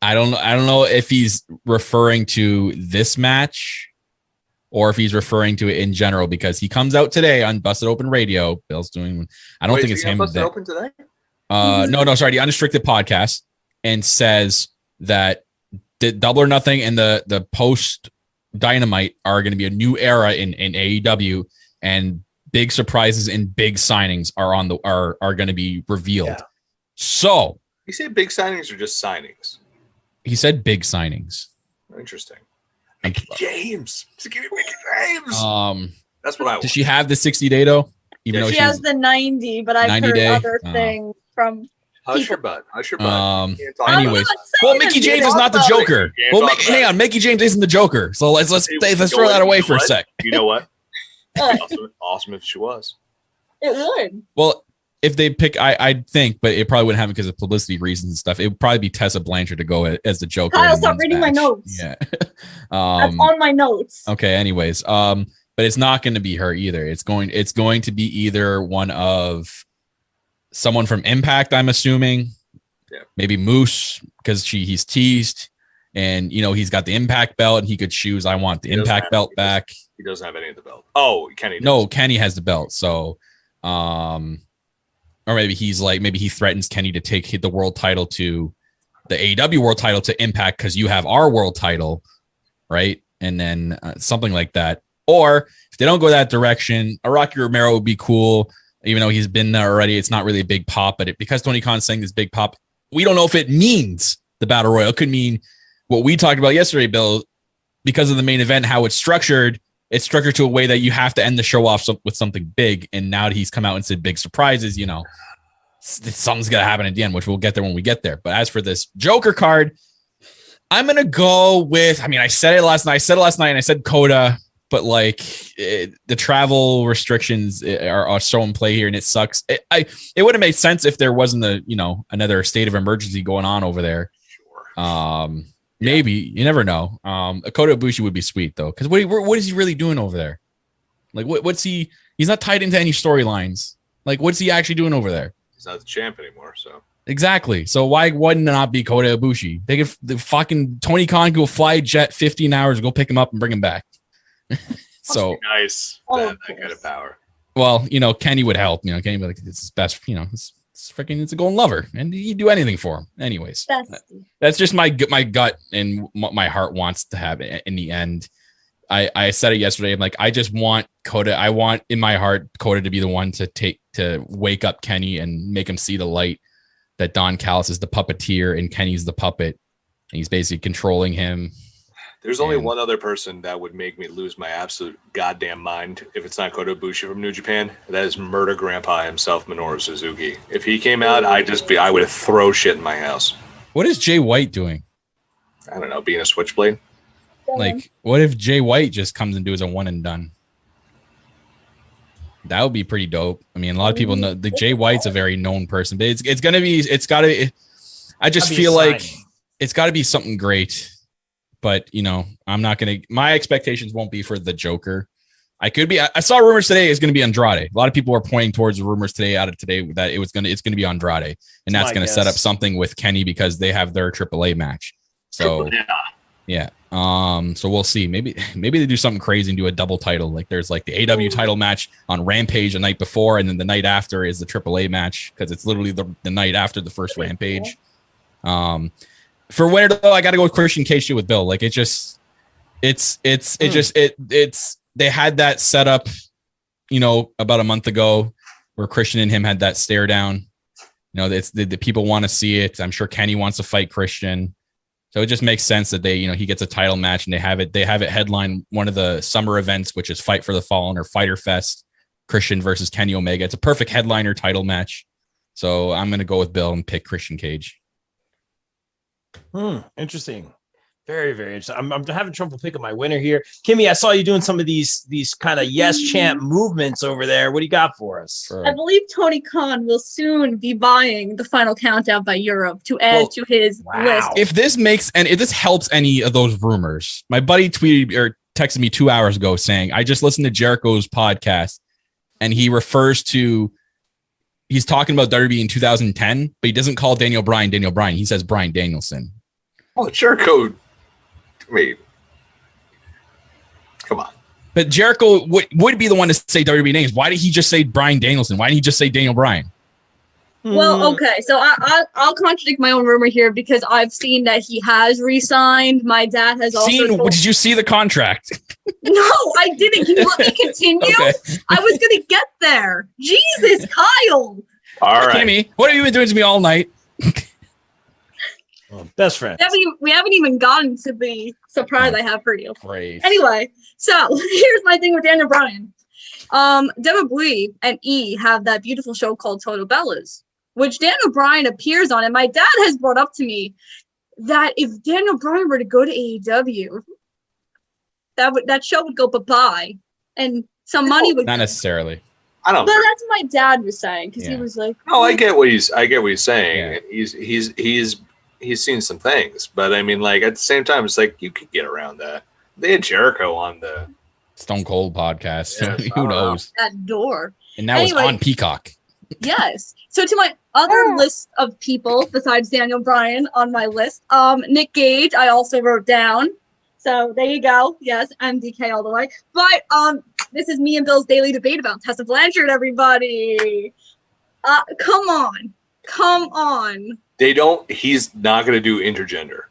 I don't know if he's referring to this match or if he's referring to it in general, because he comes out today on Busted Open Radio. Bill's doing. I don't think it's him. Busted Open today? No, sorry, the Unrestricted podcast, and says that the Double or Nothing and the post Dynamite are going to be a new era in AEW, and big surprises and big signings are going to be revealed. Yeah. So you say big signings or just signings? He said big signings. Interesting. Mickey James. Give me Mickey James. That's what I want. Does she have the 60 day though? Even though she has the 90, but I've heard other things from. Hush your butt. Anyways, well, Mickey James is not the Joker. Well, hang on, Mickey James isn't the Joker. So let's throw that away for a sec. You know what? Awesome if she was. It would. Well, if they pick, I'd think, but it probably wouldn't happen because of publicity reasons and stuff. It would probably be Tessa Blanchard to go as the Joker. Kyle, stop reading my notes. Yeah, that's on my notes. Okay. Anyways, but it's not going to be her either. It's going to be either one of someone from Impact, I'm assuming. Yeah. Maybe Moose, because he's teased, and he's got the Impact belt, and he could choose. I want the Impact belt back. He doesn't have any of the belt. Oh, Kenny does. No, Kenny has the belt. So, or maybe he threatens Kenny to take the world title to the AEW world title to Impact because you have our world title, right? And then something like that. Or if they don't go that direction, a Rocky Romero would be cool. Even though he's been there already, it's not really a big pop. But because Tony Khan's saying this big pop, we don't know if it means the Battle Royal. It could mean what we talked about yesterday, Bill, because of the main event, how it's structured. It's structured to a way that you have to end the show off with something big. And now that he's come out and said big surprises, something's going to happen at the end, which we'll get there when we get there. But as for this Joker card, I'm gonna go with. I mean, I said it last night, and I said Coda, but like the travel restrictions are so in play here, and it sucks. It would have made sense if there wasn't another state of emergency going on over there. Sure. Maybe you never know. Kota Ibushi would be sweet though, because what is he really doing over there? Like what's he? He's not tied into any storylines. Like what's he actually doing over there? He's not the champ anymore, so. Exactly. So why wouldn't it not be Kota Ibushi? They could the fucking Tony Khan go fly jet 15 hours, go pick him up and bring him back. So nice. That kind of power. Well, Kenny would help. Kenny would it's his best. It's a golden lover, and he'd do anything for him. Anyways, that's just my gut and what my heart wants to have in the end. I said it yesterday. I'm like, I just want Kota. I want in my heart Kota to be the one to wake up Kenny and make him see the light. That Don Callis is the puppeteer and Kenny's the puppet, and he's basically controlling him. There's only one other person that would make me lose my absolute goddamn mind if it's not Kota Ibushi from New Japan. That is Murder Grandpa himself, Minoru Suzuki. If he came out, I would throw shit in my house. What is Jay White doing? I don't know, being a switchblade. Like, what if Jay White just comes and does a one and done? That would be pretty dope. I mean, a lot of people know the Jay White's a very known person, but it's gotta be. I just feel like it's got to be something great. But I'm not gonna. My expectations won't be for the Joker. I saw rumors today it's gonna be Andrade. A lot of people are pointing towards the rumors that it's gonna be Andrade, and that's gonna set up something with Kenny because they have their AAA match. So yeah. So we'll see. Maybe they do something crazy and do a double title. Like there's like the AEW title match on Rampage the night before, and then the night after is the AAA match because it's literally the night after the first Rampage. For winner though, I got to go with Christian Cage with Bill. Like they had that set up, about a month ago where Christian and him had that stare down. It's the people want to see it. I'm sure Kenny wants to fight Christian. So it just makes sense that he gets a title match and they have it headline one of the summer events, which is Fight for the Fallen or Fighter Fest, Christian versus Kenny Omega. It's a perfect headliner title match. So I'm going to go with Bill and pick Christian Cage. Interesting. Very, very interesting. I'm having trouble picking my winner here. Kimmy, I saw you doing some of these kind of yes chant movements over there. What do you got for us? I believe Tony Khan will soon be buying the Final Countdown by Europe to add to his list. If this helps any of those rumors, my buddy tweeted or texted me 2 hours ago saying, I just listened to Jericho's podcast and he refers to, he's talking about WWE in 2010, but he doesn't call Daniel Bryan. He says Bryan Danielson. Oh, Jericho. Wait, come on. But Jericho would be the one to say WWE names. Why did he just say Bryan Danielson? Why didn't he just say Daniel Bryan? Well, okay, so I'll contradict my own rumor here because I've seen that he has re-signed. My dad has also Did you see the contract? No, I didn't. Can you let me continue? Okay. I was going to get there. Jesus, Kyle. All right. Kimmy, what have you been doing to me all night? Best friend. We haven't even gotten to the surprise I have for you. Great. Anyway, so here's my thing with Daniel Bryan. Deva Bui and E have that beautiful show called Total Bellas, which Daniel Bryan appears on. And my dad has brought up to me that if Daniel Bryan were to go to AEW, that show would go bye-bye. And some money would not necessarily. I don't. But that's what my dad was saying because he was like, "No, I get what he's saying. Yeah. He's seen some things, but I mean, like at the same time, it's like you could get around that. They had Jericho on the Stone Cold podcast. Yes, who knows? That door. And that was on Peacock. Yes. So to my other list of people besides Daniel Bryan on my list, Nick Gage, I also wrote down. So there you go. Yes, MDK all the way. But this is me and Bill's daily debate about Tessa Blanchard, everybody. Come on. He's not going to do intergender.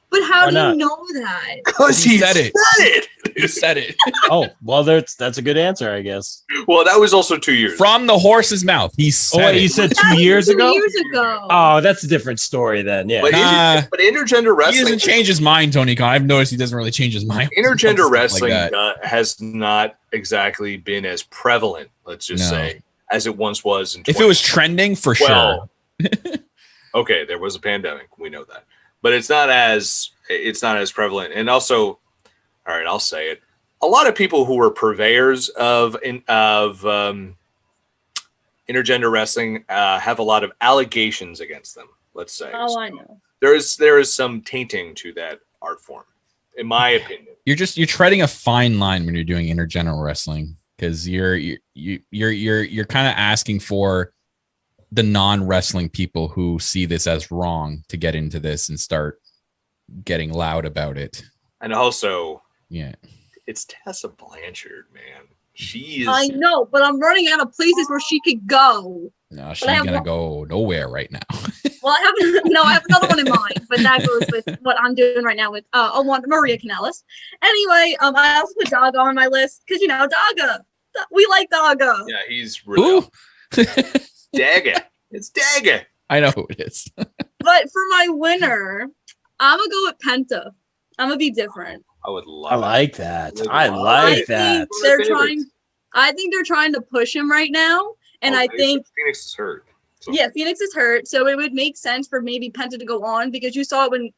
But how do you know that? Because he said it. He said it. Oh, well, that's a good answer, I guess. Well, that was also 2 years. From the horse's mouth. He said he said 2 years ago? 2 years ago. Oh, that's a different story then, yeah. But intergender wrestling... He doesn't change his mind, Tony Khan. I've noticed he doesn't really change his mind. Intergender wrestling has not exactly been as prevalent, let's just say, as it once was. If it was trending, for sure. Okay, there was a pandemic. We know that. but it's not as prevalent. And also, all right, I'll say it. A lot of people who were purveyors of intergender wrestling have a lot of allegations against them. Let's say. Oh, so I know. There is some tainting to that art form, in my opinion. You're treading a fine line when you're doing intergender wrestling, because you're kind of asking for the non-wrestling people who see this as wrong to get into this and start getting loud about it. And also, yeah, it's Tessa Blanchard, man. She's. I know, but I'm running out of places where she could go. No, she's gonna go nowhere right now. Well, I have another one in mind, but that goes with what I'm doing right now with Maria Kanellis. Anyway, I also put Daga on my list because Daga. We like Daga. Yeah, he's really Daga. It's Daga. I know who it is. But for my winner, I'm gonna go with Penta. I'm gonna be different. I would love. I like that. I like that. I think they're trying to push him right now, and I think Phoenix is hurt. So. Yeah, Phoenix is hurt, so it would make sense for maybe Penta to go on, because you saw it when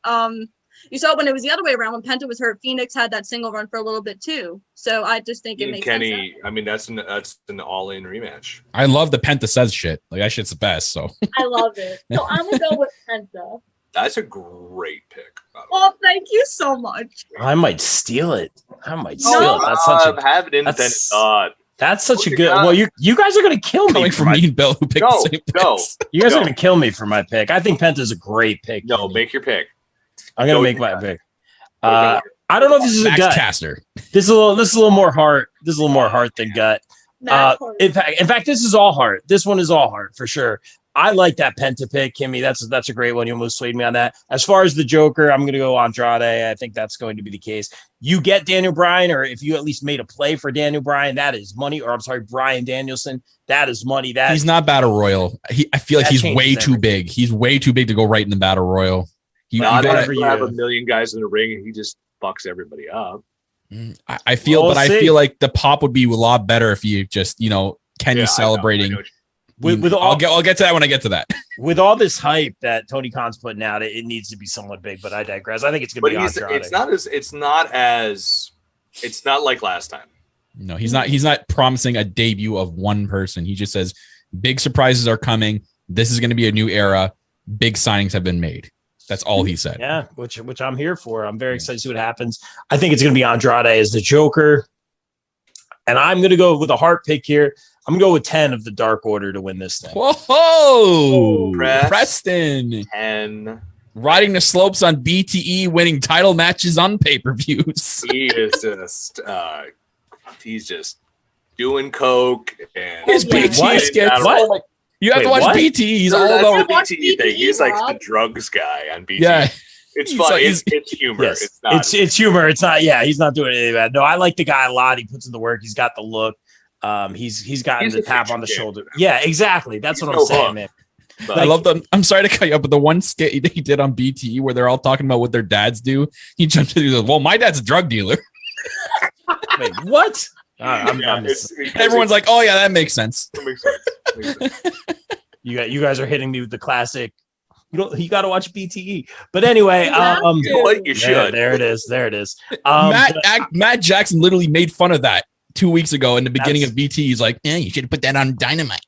it was the other way around. When Penta was hurt, Phoenix had that single run for a little bit too. So I just think it makes Kenny, sense. I mean, that's an all-in rematch. I love the Penta says shit. Like, that shit's the best. So I love it. So I'm gonna go with Penta. That's a great pick. Oh, thank you so much. I might steal it. That's such a good. Well, you guys are gonna kill me. Coming from me and Bill, who picked the same picks. You guys are gonna kill me for my pick. I think Penta's a great pick. No, make your pick. I'm gonna make my pick. I don't know if this is Max a gut. Caster. This is a little more heart. This is a little more heart than gut. In fact, this is all heart. This one is all heart for sure. I like that Penta pick, Kimmy. That's a great one. You almost swayed me on that. As far as the Joker, I'm going to go Andrade. I think that's going to be the case. You get Daniel Bryan, or if you at least made a play for Daniel Bryan, that is money. Or I'm sorry, Bryan Danielson, that is money. He's not Battle Royal. I feel like he's way too big. He's way too big to go right in the Battle Royal. You gotta have a million guys in the ring, and he just fucks everybody up. I feel like the pop would be a lot better if you just Kenny celebrating. I'll get to that when I get to that. With all this hype that Tony Khan's putting out, it needs to be somewhat big, but I digress. I think it's going to be Andrade. It's not like last time. No, he's not promising a debut of one person. He just says big surprises are coming. This is going to be a new era. Big signings have been made. That's all he said. Yeah, which I'm here for. I'm very excited to see what happens. I think it's going to be Andrade as the Joker. And I'm going to go with a heart pick here. I'm going to go with 10 of the Dark Order to win this thing. Whoa! Preston. 10. Riding the slopes on BTE, winning title matches on pay-per-views. He is just, he's just doing coke. And his BTE skits. What? You have to watch BTE. He's all about BTE thing. He's like the drugs guy on BTE. Yeah. It's fun. It's humor. Yes. It's humor. It's not. Yeah, he's not doing anything bad. No, I like the guy a lot. He puts in the work. He's got the look. He's gotten the tap on the shoulder. Yeah, exactly. That's what I'm saying, man. I love them. I'm sorry to cut you up, but the one skit he did on BTE where they're all talking about what their dads do, he jumped in and goes, "Well, my dad's a drug dealer." Wait, what? Everyone's like, "Oh yeah, that makes sense." That makes sense. You guys are hitting me with the classic. You got to watch BTE. But anyway, you should. There it is. Matt Jackson literally made fun of that 2 weeks ago in the beginning of BT. He's like, you should have put that on Dynamite.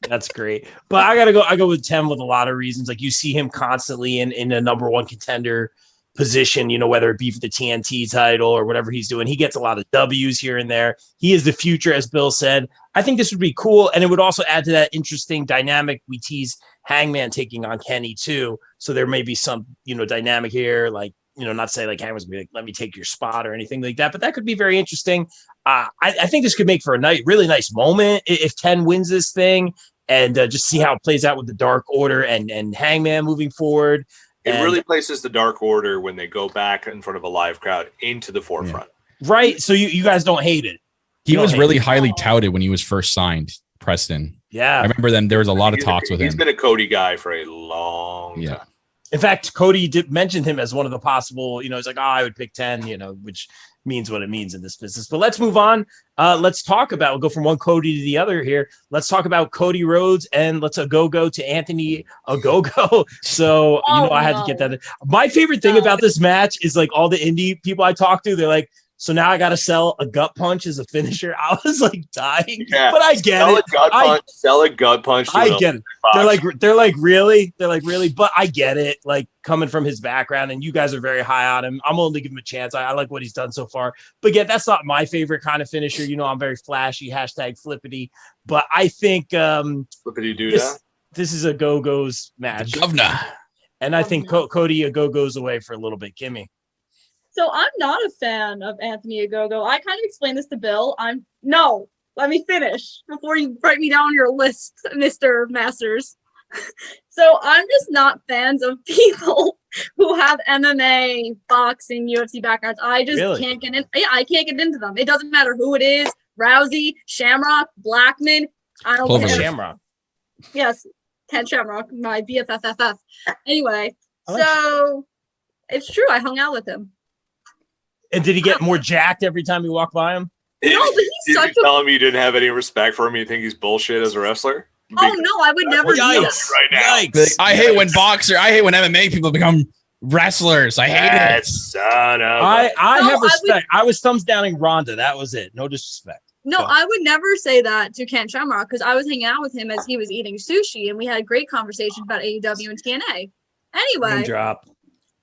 That's great. But I go with 10 with a lot of reasons. Like, you see him constantly in a number one contender position, whether it be for the TNT title or whatever he's doing. He gets a lot of W's here and there. He is the future, as Bill said. I think this would be cool. And it would also add to that interesting dynamic. We tease Hangman taking on Kenny too. So there may be some, dynamic here. Like, not to say like Hangman's gonna be like, let me take your spot or anything like that, but that could be very interesting. I think this could make for a really nice moment if 10 wins this thing, and just see how it plays out with the Dark Order and Hangman moving forward. It really places the Dark Order when they go back in front of a live crowd into the forefront. Yeah. Right. So you guys don't hate it. He was really highly touted when he was first signed, Preston. Yeah. I remember there was a lot of talks with him. He's been a Cody guy for a long time. In fact, Cody did mention him as one of the possible, he's like, I would pick 10, which means what it means in this business. But let's move on. Let's talk about, we'll go from one Cody to the other here. Let's talk about Cody Rhodes and let's go to Anthony Ogogo. So, I had to get that. My favorite thing about this match is like all the indie people I talk to, they're like, so now I got to sell a gut punch as a finisher. I was like dying, but I get it. Sell a gut punch. I get it. They're like, really? They're like, really? But I get it. Like coming from his background and you guys are very high on him. I'm only giving him a chance. I like what he's done so far, but yeah, that's not my favorite kind of finisher. I'm very flashy, #flippity, but I think, flippity doo this is a Go-Go's match. Governor. And I think Cody Go-Go's away for a little bit. Kimmy. So I'm not a fan of Anthony Ogogo. I kind of explained this to Bill. Let me finish before you write me down your list, Mr. Masters. So I'm just not fans of people who have MMA, boxing, UFC backgrounds. I just can't get in. Yeah, I can't get into them. It doesn't matter who it is. Rousey, Shamrock, Blackman. I don't care. Shamrock. Yes, Ken Shamrock, my BFFFF. Anyway, so it's true. I hung out with him. And did he get more jacked every time you walk by him? No, but he's such a... tell him you didn't have any respect for him? You think he's bullshit as a wrestler? Oh no, I would never do that. Right now. Yikes. I hate when MMA people become wrestlers. I hate it. Son of I have respect. I was thumbs downing Ronda. That was it. No disrespect. No, I would never say that to Ken Shamrock because I was hanging out with him as he was eating sushi and we had great conversations about AEW and TNA. Anyway. Drop.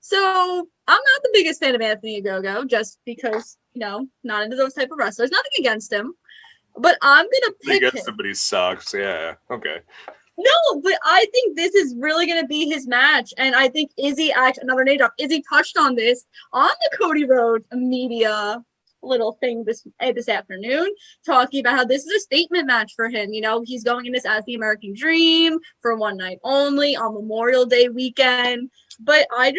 So I'm not the biggest fan of Anthony Ogogo just because, not into those type of wrestlers. Nothing against him. But I'm going to pick him. Somebody sucks. Yeah. Okay. No, but I think this is really going to be his match. And I think Izzy, another name drop, Izzy touched on this on the Cody Rhodes media little thing this afternoon, talking about how this is a statement match for him. He's going in this as the American Dream for one night only on Memorial Day weekend. But I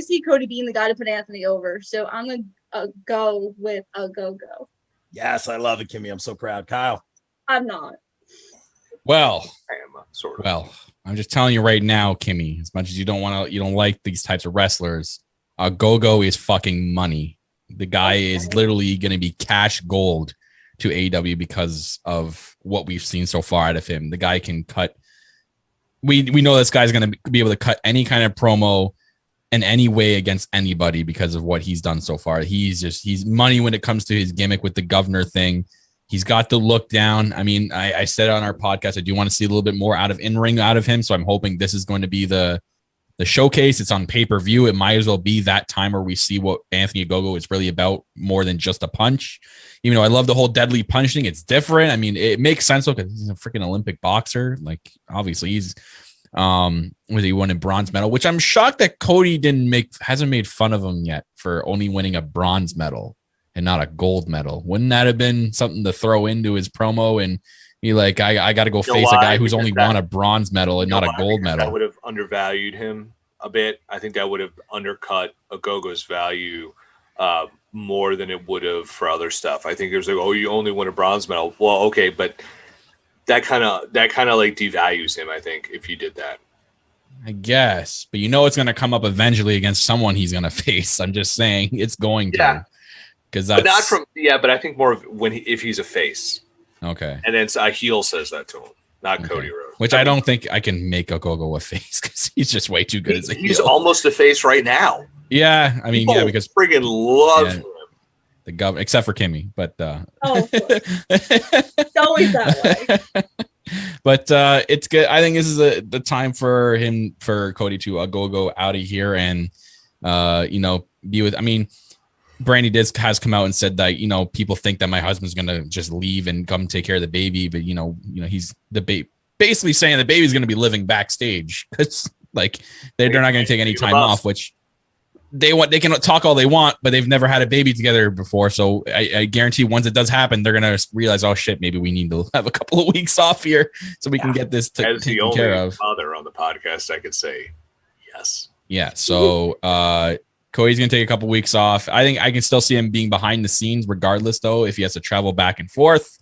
see Cody being the guy to put Anthony over. So I'm going to go with a go-go. Yes, I love it, Kimmy. I'm so proud. Kyle. I'm not. Well, I am sort of. Well, I'm just telling you right now, Kimmy, as much as you don't like these types of wrestlers, Go-Go is fucking money. The guy is literally going to be cash gold to AEW because of what we've seen so far out of him. The guy can cut. We know this guy's going to be able to cut any kind of promo in any way against anybody because of what he's done so far. He's money when it comes to his gimmick with the governor thing. He's got the look down. I mean, I said on our podcast, I do want to see a little bit more out of in-ring out of him. So I'm hoping this is going to be the showcase. It's on pay-per-view. It might as well be that time where we see what Anthony Ogogo is really about more than just a punch. Even though I love the whole deadly punch thing, it's different. I mean, it makes sense because he's a freaking Olympic boxer. Like, obviously, he's he won a bronze medal, which I'm shocked that Cody hasn't made fun of him yet for only winning a bronze medal and not a gold medal. Wouldn't that have been something to throw into his promo and be like, I got to go face a guy who's only won a bronze medal and not a gold medal? That would have undervalued him a bit. I think that would have undercut Ogogo's value more than it would have for other stuff. I think there's like, you only won a bronze medal. Well, okay, but that kind of like devalues him, I think, if you did that. I guess, but it's going to come up eventually against someone he's going to face. I'm just saying it's going to. Yeah. Because that's not from but I think more of if he's a face. Okay. And then a heel says that to him, not Cody Rhodes. Which I don't think I can make Ogogo a face because he's just way too good as a heel. He's almost a face right now. Yeah, I mean, because friggin' love him. The governor, except for Kimmy, but it's always that way. But it's good. I think this is the time for Cody to go out of here and be with. I mean, Brandy has come out and said that people think that my husband's gonna just leave and come take care of the baby, but he's basically saying the baby's gonna be living backstage because like they're not gonna take any time off, which. They can talk all they want, but they've never had a baby together before. So I guarantee once it does happen, they're going to realize, oh shit, maybe we need to have a couple of weeks off here so we can get this taken care of. As the only father on the podcast, I could say yes. Yeah. So Cody's going to take a couple of weeks off. I think I can still see him being behind the scenes regardless, though, if he has to travel back and forth,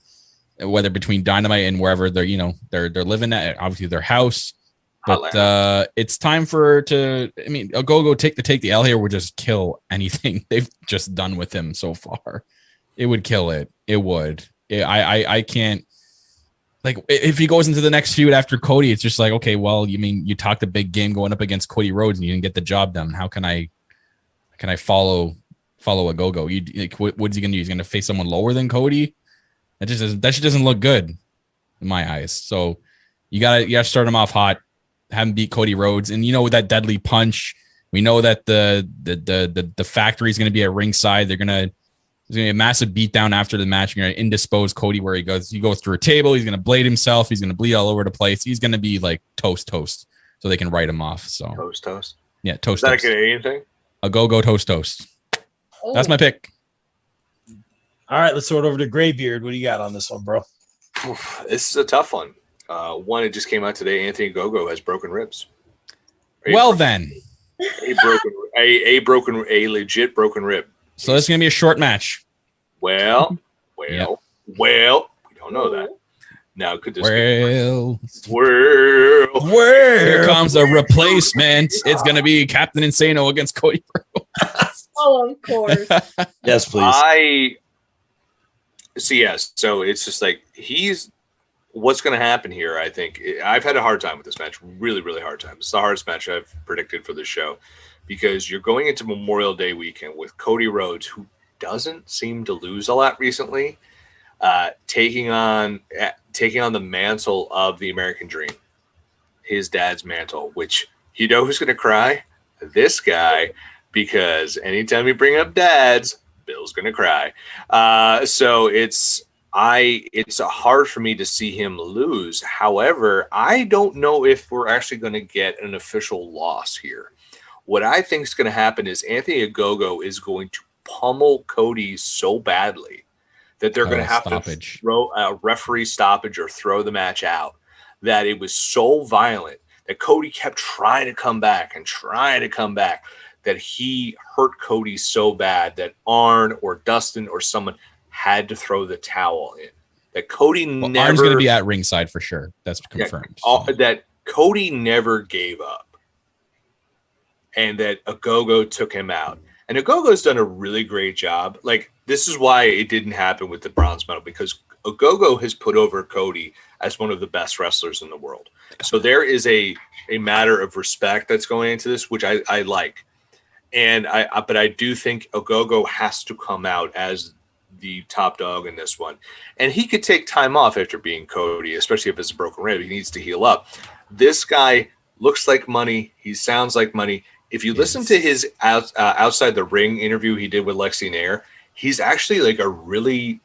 whether between Dynamite and wherever they're living at, obviously their house. But it's time a go take the L here would just kill anything they've just done with him so far. It would kill it. It would. I can't. Like, if he goes into the next feud after Cody, it's just like, okay, well, you talked a big game going up against Cody Rhodes and you didn't get the job done. How can I follow a go-go? What's he gonna do? He's gonna face someone lower than Cody? That just doesn't look good in my eyes. So you gotta start him off hot, have him beat Cody Rhodes, and with that deadly punch. We know that the factory is gonna be at ringside. There's gonna be a massive beatdown after the match. You're going to indispose Cody where he goes through a table. He's going to blade himself. He's going to bleed all over the place. He's going to be like toast, so they can write him off. So toast. Yeah, toast. Is that a Canadian thing? A go toast. Oh. That's my pick. All right, let's throw it over to Graybeard. What do you got on this one, bro? This is a tough one. One, it just came out today. Anthony Gogo has broken ribs. A legit broken rib. So this is going to be a short match. Well, we don't know that. Now, could this be? Here comes a replacement. It's going to be Captain Insano against Cody Rhodes. Oh, of course. Yes, please. So it's just like what's going to happen here, I think. I've had a hard time with this match. Really, really hard time. It's the hardest match I've predicted for this show. Because you're going into Memorial Day weekend with Cody Rhodes, who doesn't seem to lose a lot recently, taking on the mantle of the American Dream, his dad's mantle. Which who's going to cry? This guy, because anytime you bring up dads, Bill's going to cry. So it's hard for me to see him lose. However, I don't know if we're actually going to get an official loss here. What I think is going to happen is Anthony Ogogo is going to pummel Cody so badly that they're going to have to throw a referee stoppage or throw the match out. That it was so violent that Cody kept trying to come back that he hurt Cody so bad that Arn or Dustin or someone had to throw the towel in. That Cody Arn's going to be at ringside for sure. That's confirmed. That Cody never gave up. And that Ogogo took him out. And Ogogo's done a really great job. Like, this is why it didn't happen with the bronze medal, because Ogogo has put over Cody as one of the best wrestlers in the world. So there is a matter of respect that's going into this, which I like. But I do think Ogogo has to come out as the top dog in this one. And he could take time off after being Cody, especially if it's a broken rib. He needs to heal up. This guy looks like money. He sounds like money. If you listen to his outside the ring interview he did with Lexi Nair, he's actually like a really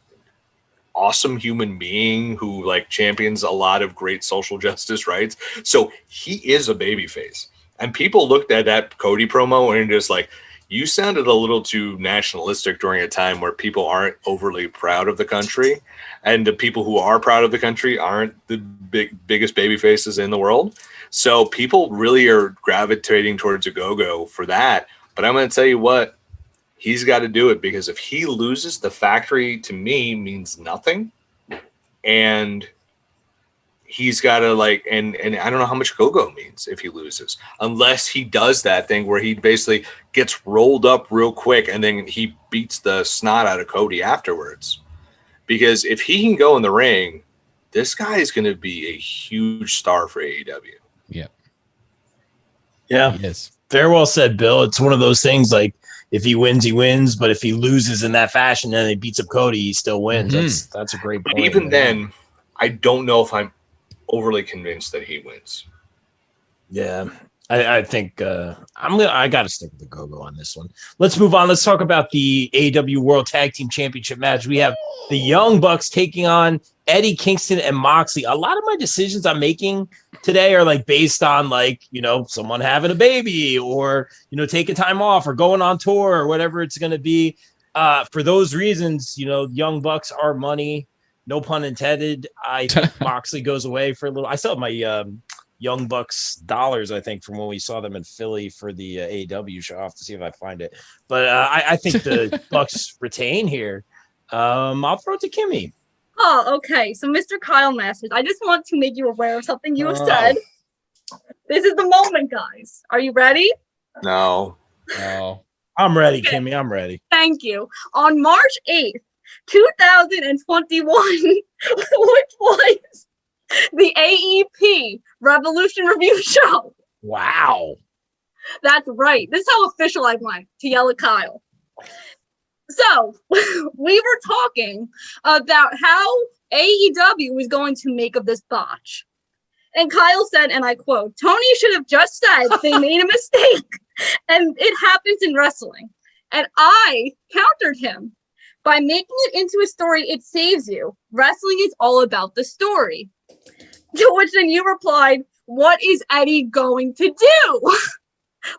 awesome human being who like champions a lot of great social justice rights. So he is a babyface. And people looked at that Cody promo and just like, you sounded a little too nationalistic during a time where people aren't overly proud of the country. And the people who are proud of the country aren't the biggest baby faces in the world. So people really are gravitating towards Ogogo for that. But I'm going to tell you what, he's got to do it, because if he loses, the factory to me means nothing. And he's got to and I don't know how much Gogo means if he loses, unless he does that thing where he basically gets rolled up real quick and then he beats the snot out of Cody afterwards. Because if he can go in the ring, this guy is going to be a huge star for AEW. Yeah. Yes. Very well said, Bill. It's one of those things like if he wins, he wins. But if he loses in that fashion and he beats up Cody, he still wins. Mm-hmm. That's a great point. But even then, I don't know if I'm overly convinced that he wins. Yeah. I think I got to stick with the Gogo on this one. Let's move on. Let's talk about the AEW World Tag Team Championship match. We have the Young Bucks taking on Eddie Kingston and Moxley. A lot of my decisions I'm making today are like based on someone having a baby or, taking time off or going on tour or whatever it's going to be. For those reasons, Young Bucks are money. No pun intended. I think Moxley goes away for a little. I still have my Young Bucks dollars, I think, from when we saw them in Philly for the AEW show. I'll have to see if I find it. But I think the Bucks retain here. I'll throw it to Kimmy. Oh, okay. So, Mr. Kyle Masters, I just want to make you aware of something you have said. This is the moment, guys. Are you ready? No. I'm ready, Kimmy. I'm ready. Thank you. On March 8th, 2021, which was the AEP Revolution Review Show. Wow. That's right. This is how official I went to yell at Kyle. So we were talking about how AEW was going to make of this botch. And Kyle said, and I quote, Tony should have just said they made a mistake and it happens in wrestling. And I countered him by making it into a story. It saves you. Wrestling is all about the story. To which then you replied, what is Eddie going to do?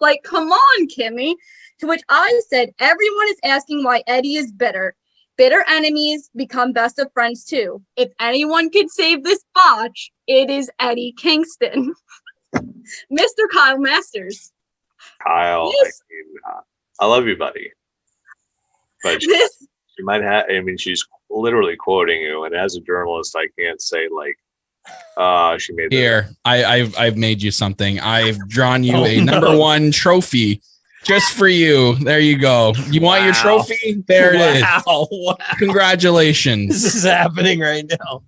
Like, come on, Kimmy. To which I said, everyone is asking why Eddie is bitter. Bitter enemies become best of friends too. If anyone could save this botch, it is Eddie Kingston. Mr. Kyle Masters. Kyle, Yes. I love you, buddy. But she might have, I mean, she's literally quoting you. And as a journalist, I can't say like, she made here. I've made you something. I've drawn you a number one trophy just for you. There you go. You want your trophy? There it is. Wow. Congratulations. This is happening right now.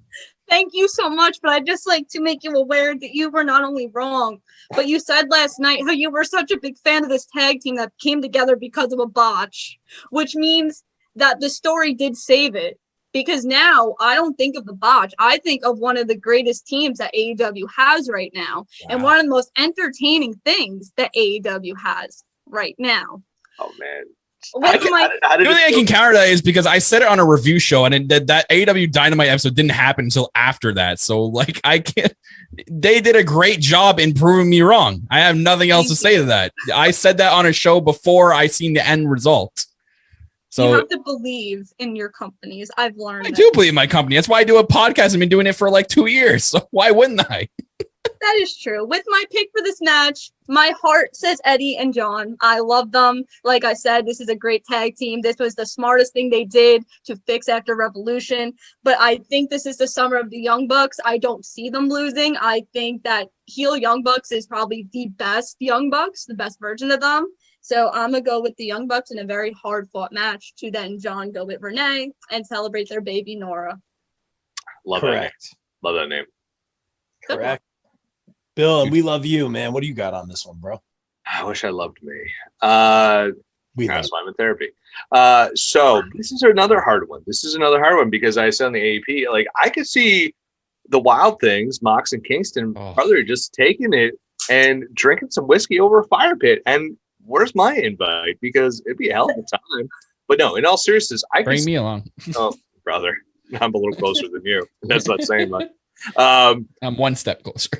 Thank you so much, but I'd just like to make you aware that you were not only wrong, but you said last night how you were such a big fan of this tag team that came together because of a botch, which means that the story did save it. Because now I don't think of the botch. I think of one of the greatest teams that AEW has right now. Wow. And one of the most entertaining things that AEW has right now. Oh, man. The only thing I can counter that is because I said it on a review show and that AEW Dynamite episode didn't happen until after that. So, like, I can't. They did a great job in proving me wrong. I have nothing else to say to that. I said that on a show before I seen the end result. So you have to believe in your companies. I've learned. I do believe in my company. That's why I do a podcast. I've been doing it for like 2 years. So why wouldn't I? That is true. With my pick for this match, my heart says Eddie and John. I love them. Like I said, this is a great tag team. This was the smartest thing they did to fix after Revolution. But I think this is the summer of the Young Bucks. I don't see them losing. I think that heel Young Bucks is probably the best Young Bucks, the best version of them. So I'm going to go with the Young Bucks in a very hard-fought match to then John go with Renee and celebrate their baby, Nora. Love Correct. That name. Love that name. Correct. Bill, and we love you, man. What do you got on this one, bro? I wish I loved me. That's why I'm in therapy. So this is another hard one. Because I said on the AEP, like I could see the Wild Things, Mox and Kingston, probably just taking it and drinking some whiskey over a fire pit. And where's my invite? Because it'd be a hell of a time. But no, in all seriousness, I bring me along. Oh, brother, I'm a little closer than you. That's not saying much. I'm one step closer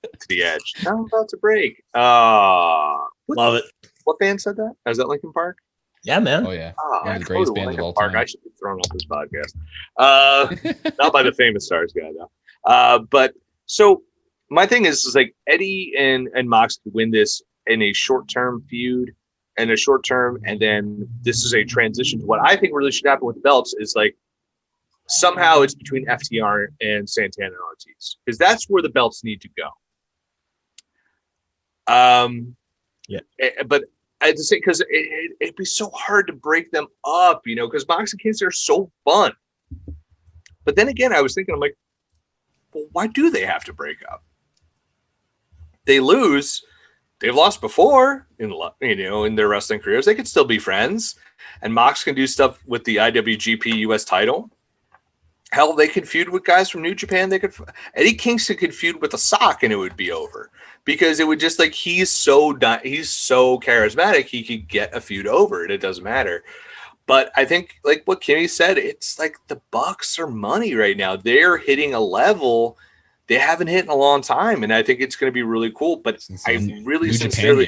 to the edge. Now I'm about to break. Love it. What band said that? Was that Linkin Park? Yeah, man. Oh yeah. One of the greatest bands of all time. I should be thrown off this podcast. Not by the famous stars guy though. But so my thing is like Eddie and Mox could win this in a short-term feud and then this is a transition to what I think really should happen with the belts is like somehow it's between FTR and Santana and Ortiz because that's where the belts need to go. But I just say because it'd be so hard to break them up, you know, because Mox and Kingston are so fun. But then again, I was thinking, I'm like, well, why do they have to break up? They lose. They've lost before in their wrestling careers. They could still be friends. And Mox can do stuff with the IWGP US title. Hell, they could feud with guys from New Japan. Eddie Kingston could feud with a sock and it would be over. Because it would just like he's so charismatic, he could get a feud over. It doesn't matter. But I think like what Kimmy said, it's like the Bucks are money right now. They're hitting a level they haven't hit in a long time, and I think it's going to be really cool. But I really sincerely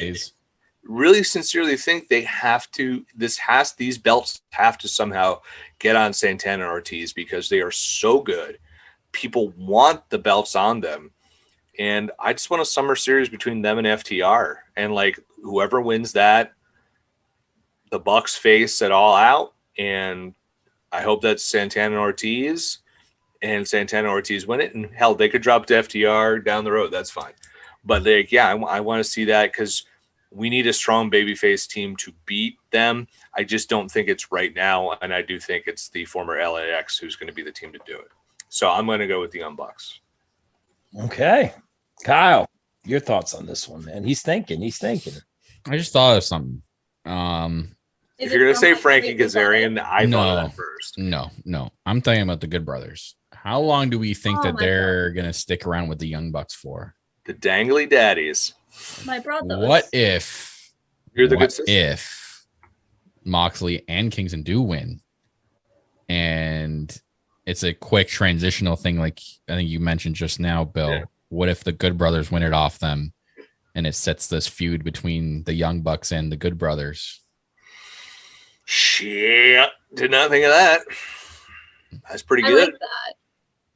think they have to. These belts have to somehow get on Santana and Ortiz because they are so good. People want the belts on them, and I just want a summer series between them and FTR, and like whoever wins that, the Bucks face it all out, and I hope that's Santana and Ortiz. And Santana Ortiz win it, and hell, they could drop to FTR down the road. That's fine. But I want to see that because we need a strong babyface team to beat them. I just don't think it's right now, and I do think it's the former LAX who's going to be the team to do it. So I'm going to go with the Young Bucks. Okay. Kyle, your thoughts on this one, man? He's thinking. I just thought of something. If you're going to say Frankie Kazarian, I thought of that first. No. I'm thinking about the Good Brothers. How long do we think that they're going to stick around with the Young Bucks for? The dangly daddies. My brother. What if you're the good sister? If Moxley and Kingston do win, and it's a quick transitional thing, like I think you mentioned just now, Bill. Yeah. What if the Good Brothers win it off them, and it sets this feud between the Young Bucks and the Good Brothers? Shit, did not think of that. That's pretty good. I like that.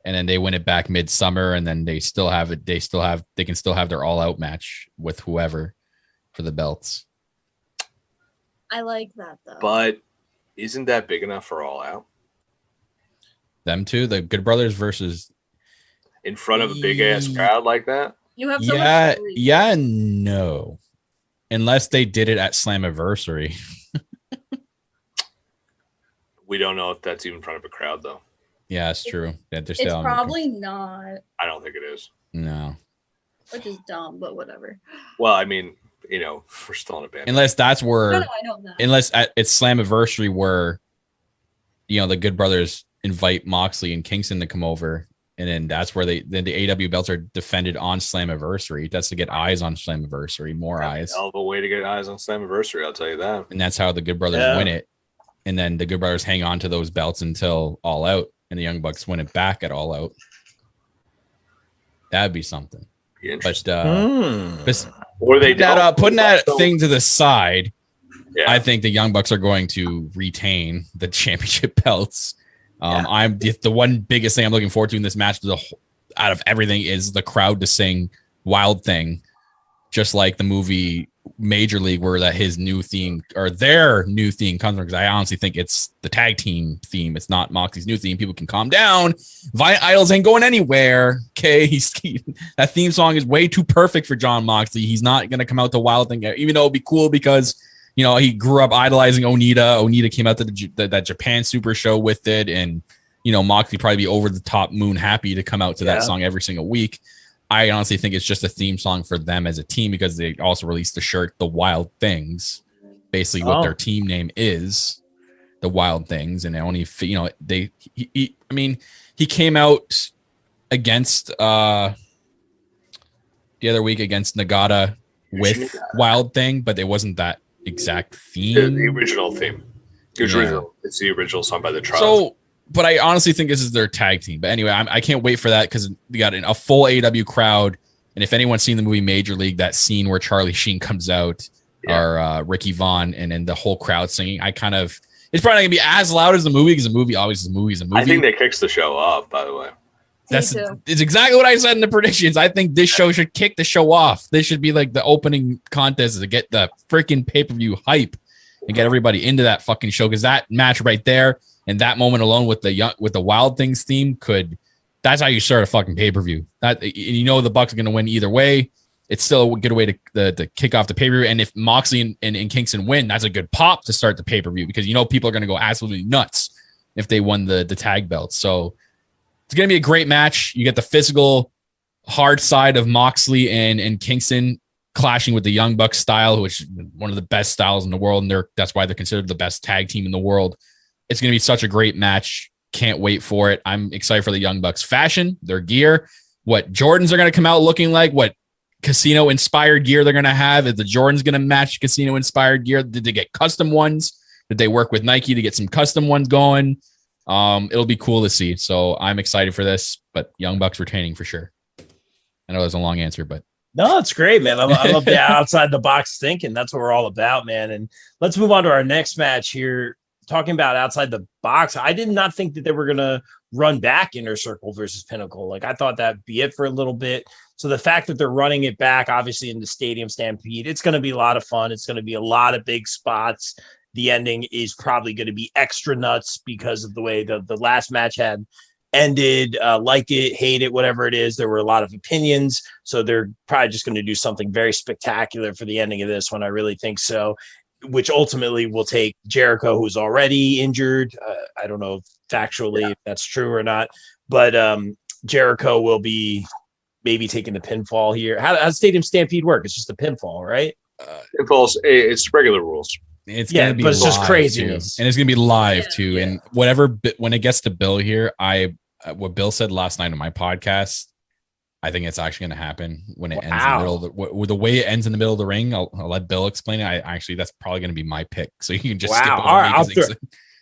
And then they win it back midsummer, and then they can still have their all out match with whoever for the belts. I like that though. But isn't that big enough for all out? Them two, the Good Brothers versus in front of a big ass crowd like that? You have so much and no. Unless they did it at Slammiversary. We don't know if that's even in front of a crowd though. Yeah, it's true. Yeah, it's probably not. I don't think it is. No. Which is dumb, but whatever. Well, I mean, we're still in a band. Unless that's where I know that. Unless it's Slammiversary where the Good Brothers invite Moxley and Kingston to come over, and then that's where the AEW belts are defended on Slammiversary. That's to get eyes on Slammiversary, more eyes. Hell of a way to get eyes on Slammiversary, I'll tell you that. And that's how the Good Brothers win it. And then the Good Brothers hang on to those belts until All Out, and the Young Bucks win it back at All Out. That'd be something. Be interesting. But or they putting that thing to the side, I think the Young Bucks are going to retain the championship belts. I'm the one biggest thing I'm looking forward to in this match out of everything is the crowd to sing Wild Thing, just like the movie Major League, where that his new theme or their new theme comes from, because I honestly think it's the tag team theme. It's not Moxley's new theme. People can calm down. Violent Idols ain't going anywhere. Okay, that theme song is way too perfect for John Moxley. He's not gonna come out to Wild Thing, even though it'd be cool because he grew up idolizing Onita. Onita came out to that Japan Super Show with it, and Moxley probably be over the top moon happy to come out to that song every single week. I honestly think it's just a theme song for them as a team because they also released the shirt, The Wild Things, basically what their team name is, The Wild Things. And they only, he came out against the other week against Nagata with Wild Thing, but it wasn't that exact theme. The original theme. It's the original song by the Trials. But I honestly think this is their tag team. But anyway, I can't wait for that because we got a full AEW crowd. And if anyone's seen the movie Major League, that scene where Charlie Sheen comes out, or Ricky Vaughn, and then the whole crowd singing, it's probably not going to be as loud as the movie because the movie always is a movie. I think that kicks the show off, by the way. It's exactly what I said in the predictions. I think this show should kick the show off. This should be like the opening contest to get the freaking pay-per-view hype and get everybody into that fucking show, because that match right there and that moment alone with the Wild Things theme that's how you start a fucking pay-per-view. The Bucks are going to win either way. It's still a good way to kick off the pay-per-view. And if Moxley and Kingston win, that's a good pop to start the pay-per-view, because people are going to go absolutely nuts if they won the tag belts. So it's going to be a great match. You get the physical hard side of Moxley and Kingston clashing with the Young Bucks style, which is one of the best styles in the world. And that's why they're considered the best tag team in the world. It's going to be such a great match. Can't wait for it. I'm excited for the Young Bucks fashion, their gear, what Jordans are going to come out looking like, what casino inspired gear they're going to have. Is the Jordans going to match casino inspired gear? Did they get custom ones? Did they work with Nike to get some custom ones going? It'll be cool to see. So I'm excited for this, but Young Bucks retaining for sure. I know that's a long answer, but no, it's great, man. I love the outside the box thinking. That's what we're all about, man. And let's move on to our next match here. Talking about outside the box, I did not think that they were going to run back Inner Circle versus Pinnacle. Like, I thought that'd be it for a little bit. So the fact that they're running it back, obviously in the Stadium Stampede, it's going to be a lot of fun. It's going to be a lot of big spots. The ending is probably going to be extra nuts because of the way the last match had ended, like it, hate it, whatever it is. There were a lot of opinions. So they're probably just going to do something very spectacular for the ending of this one. I really think so, which ultimately will take JayCrow, who's already injured. I don't know factually if that's true or not, but JayCrow will be maybe taking the pinfall here. How does Stadium Stampede work? It's just a pinfall, right? Pinfalls, it's regular rules. It's gonna be, but it's just craziness, too. And it's gonna be live too. Yeah. And whatever, when it gets to Bill here, what Bill said last night on my podcast, I think it's actually gonna happen when it ends in the middle of the way it ends in the middle of the ring. I'll let Bill explain it. That's probably gonna be my pick. So you can just skip over all right,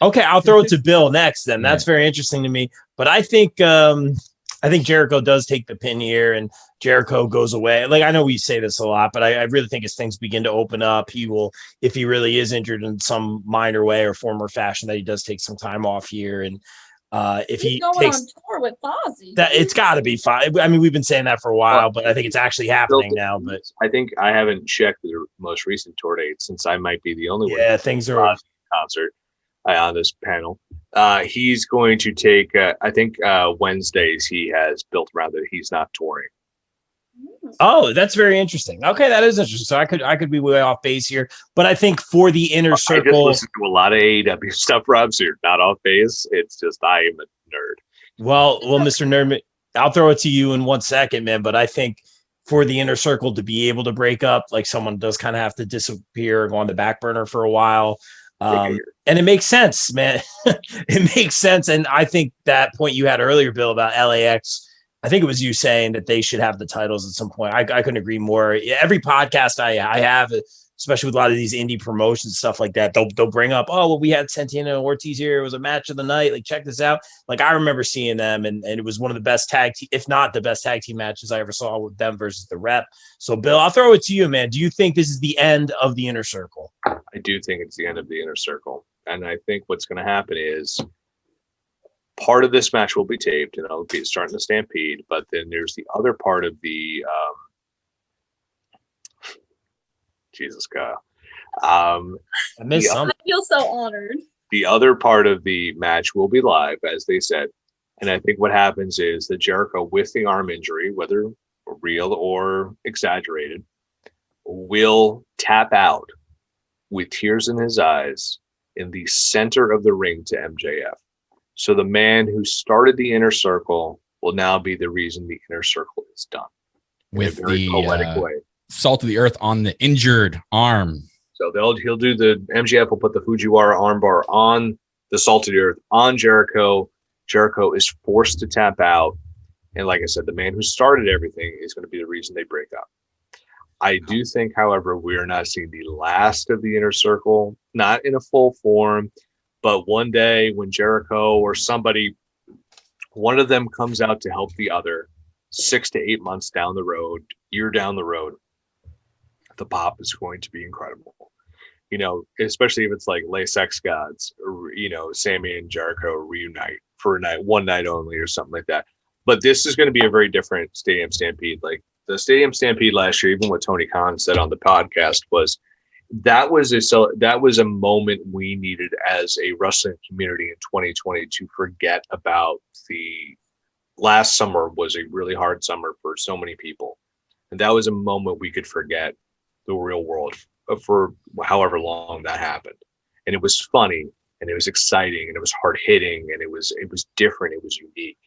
I'll throw it to Bill next. Then that's very interesting to me. But I think JayCrow does take the pin here, and JayCrow goes away. Like, I know we say this a lot, but I really think as things begin to open up, he will, if he really is injured in some minor way or form or fashion, that he does take some time off here. And if he's going takes on tour with Fozzy, that it's got to be fine. I mean, we've been saying that for a while, but I think it's actually happening now. But I think I haven't checked the most recent tour date, since I might be the only one. Yeah, things are concert on this panel. He's going to take, I think Wednesdays he has built around that he's not touring. Oh, that's very interesting. Okay, that is interesting. So I could be way off base here, but I think for the inner circle, I just listen to a lot of AEW stuff, Rob. So you're not off base. It's just I am a nerd. Well, Mr. Nerd, I'll throw it to you in 1 second, man. But I think for the inner circle to be able to break up, like someone does kind of have to disappear or go on the back burner for a while. And it makes sense, man. It makes sense. And I think that point you had earlier, Bill, about LAX, I think it was you saying that they should have the titles at some point. I couldn't agree more. Every podcast I have, especially with a lot of these indie promotions, stuff like that, they'll bring up, oh, well, we had Santana and Ortiz here. It was a match of the night. Like, check this out. Like, I remember seeing them, and it was one of the best if not the best tag team matches I ever saw with them versus the Rep. So, Bill, I'll throw it to you, man. Do you think this is the end of the inner circle? I do think it's the end of the inner circle. And I think what's going to happen is part of this match will be taped, and it'll be starting to Stampede. But then there's the other part of the Jesus, Kyle. I feel so honored. The other part of the match will be live, as they said. And I think what happens is that JayCrow, with the arm injury, whether real or exaggerated, will tap out with tears in his eyes in the center of the ring to MJF. So the man who started the inner circle will now be the reason the inner circle is done. With the poetic way. Salt of the earth on the injured arm. So he'll do MJF will put the Fujiwara armbar on the salt of the earth on JayCrow. JayCrow is forced to tap out. And like I said, the man who started everything is going to be the reason they break up. I do think, however, we are not seeing the last of the inner circle, not in a full form. But one day when JayCrow or somebody, one of them comes out to help the other, 6 to 8 months down the road, year down the road, the pop is going to be incredible. You know, especially if it's like Les Sex Gods, or, you know, Sammy and JayCrow reunite for one night only or something like that. But this is going to be a very different Stadium Stampede. Like the Stadium Stampede last year, even what Tony Khan said on the podcast was, that was a moment we needed as a wrestling community in 2020 to forget about. The last summer was a really hard summer for so many people. And that was a moment we could forget the real world for however long that happened. And it was funny, and it was exciting, and it was hard hitting, and it was different. It was unique.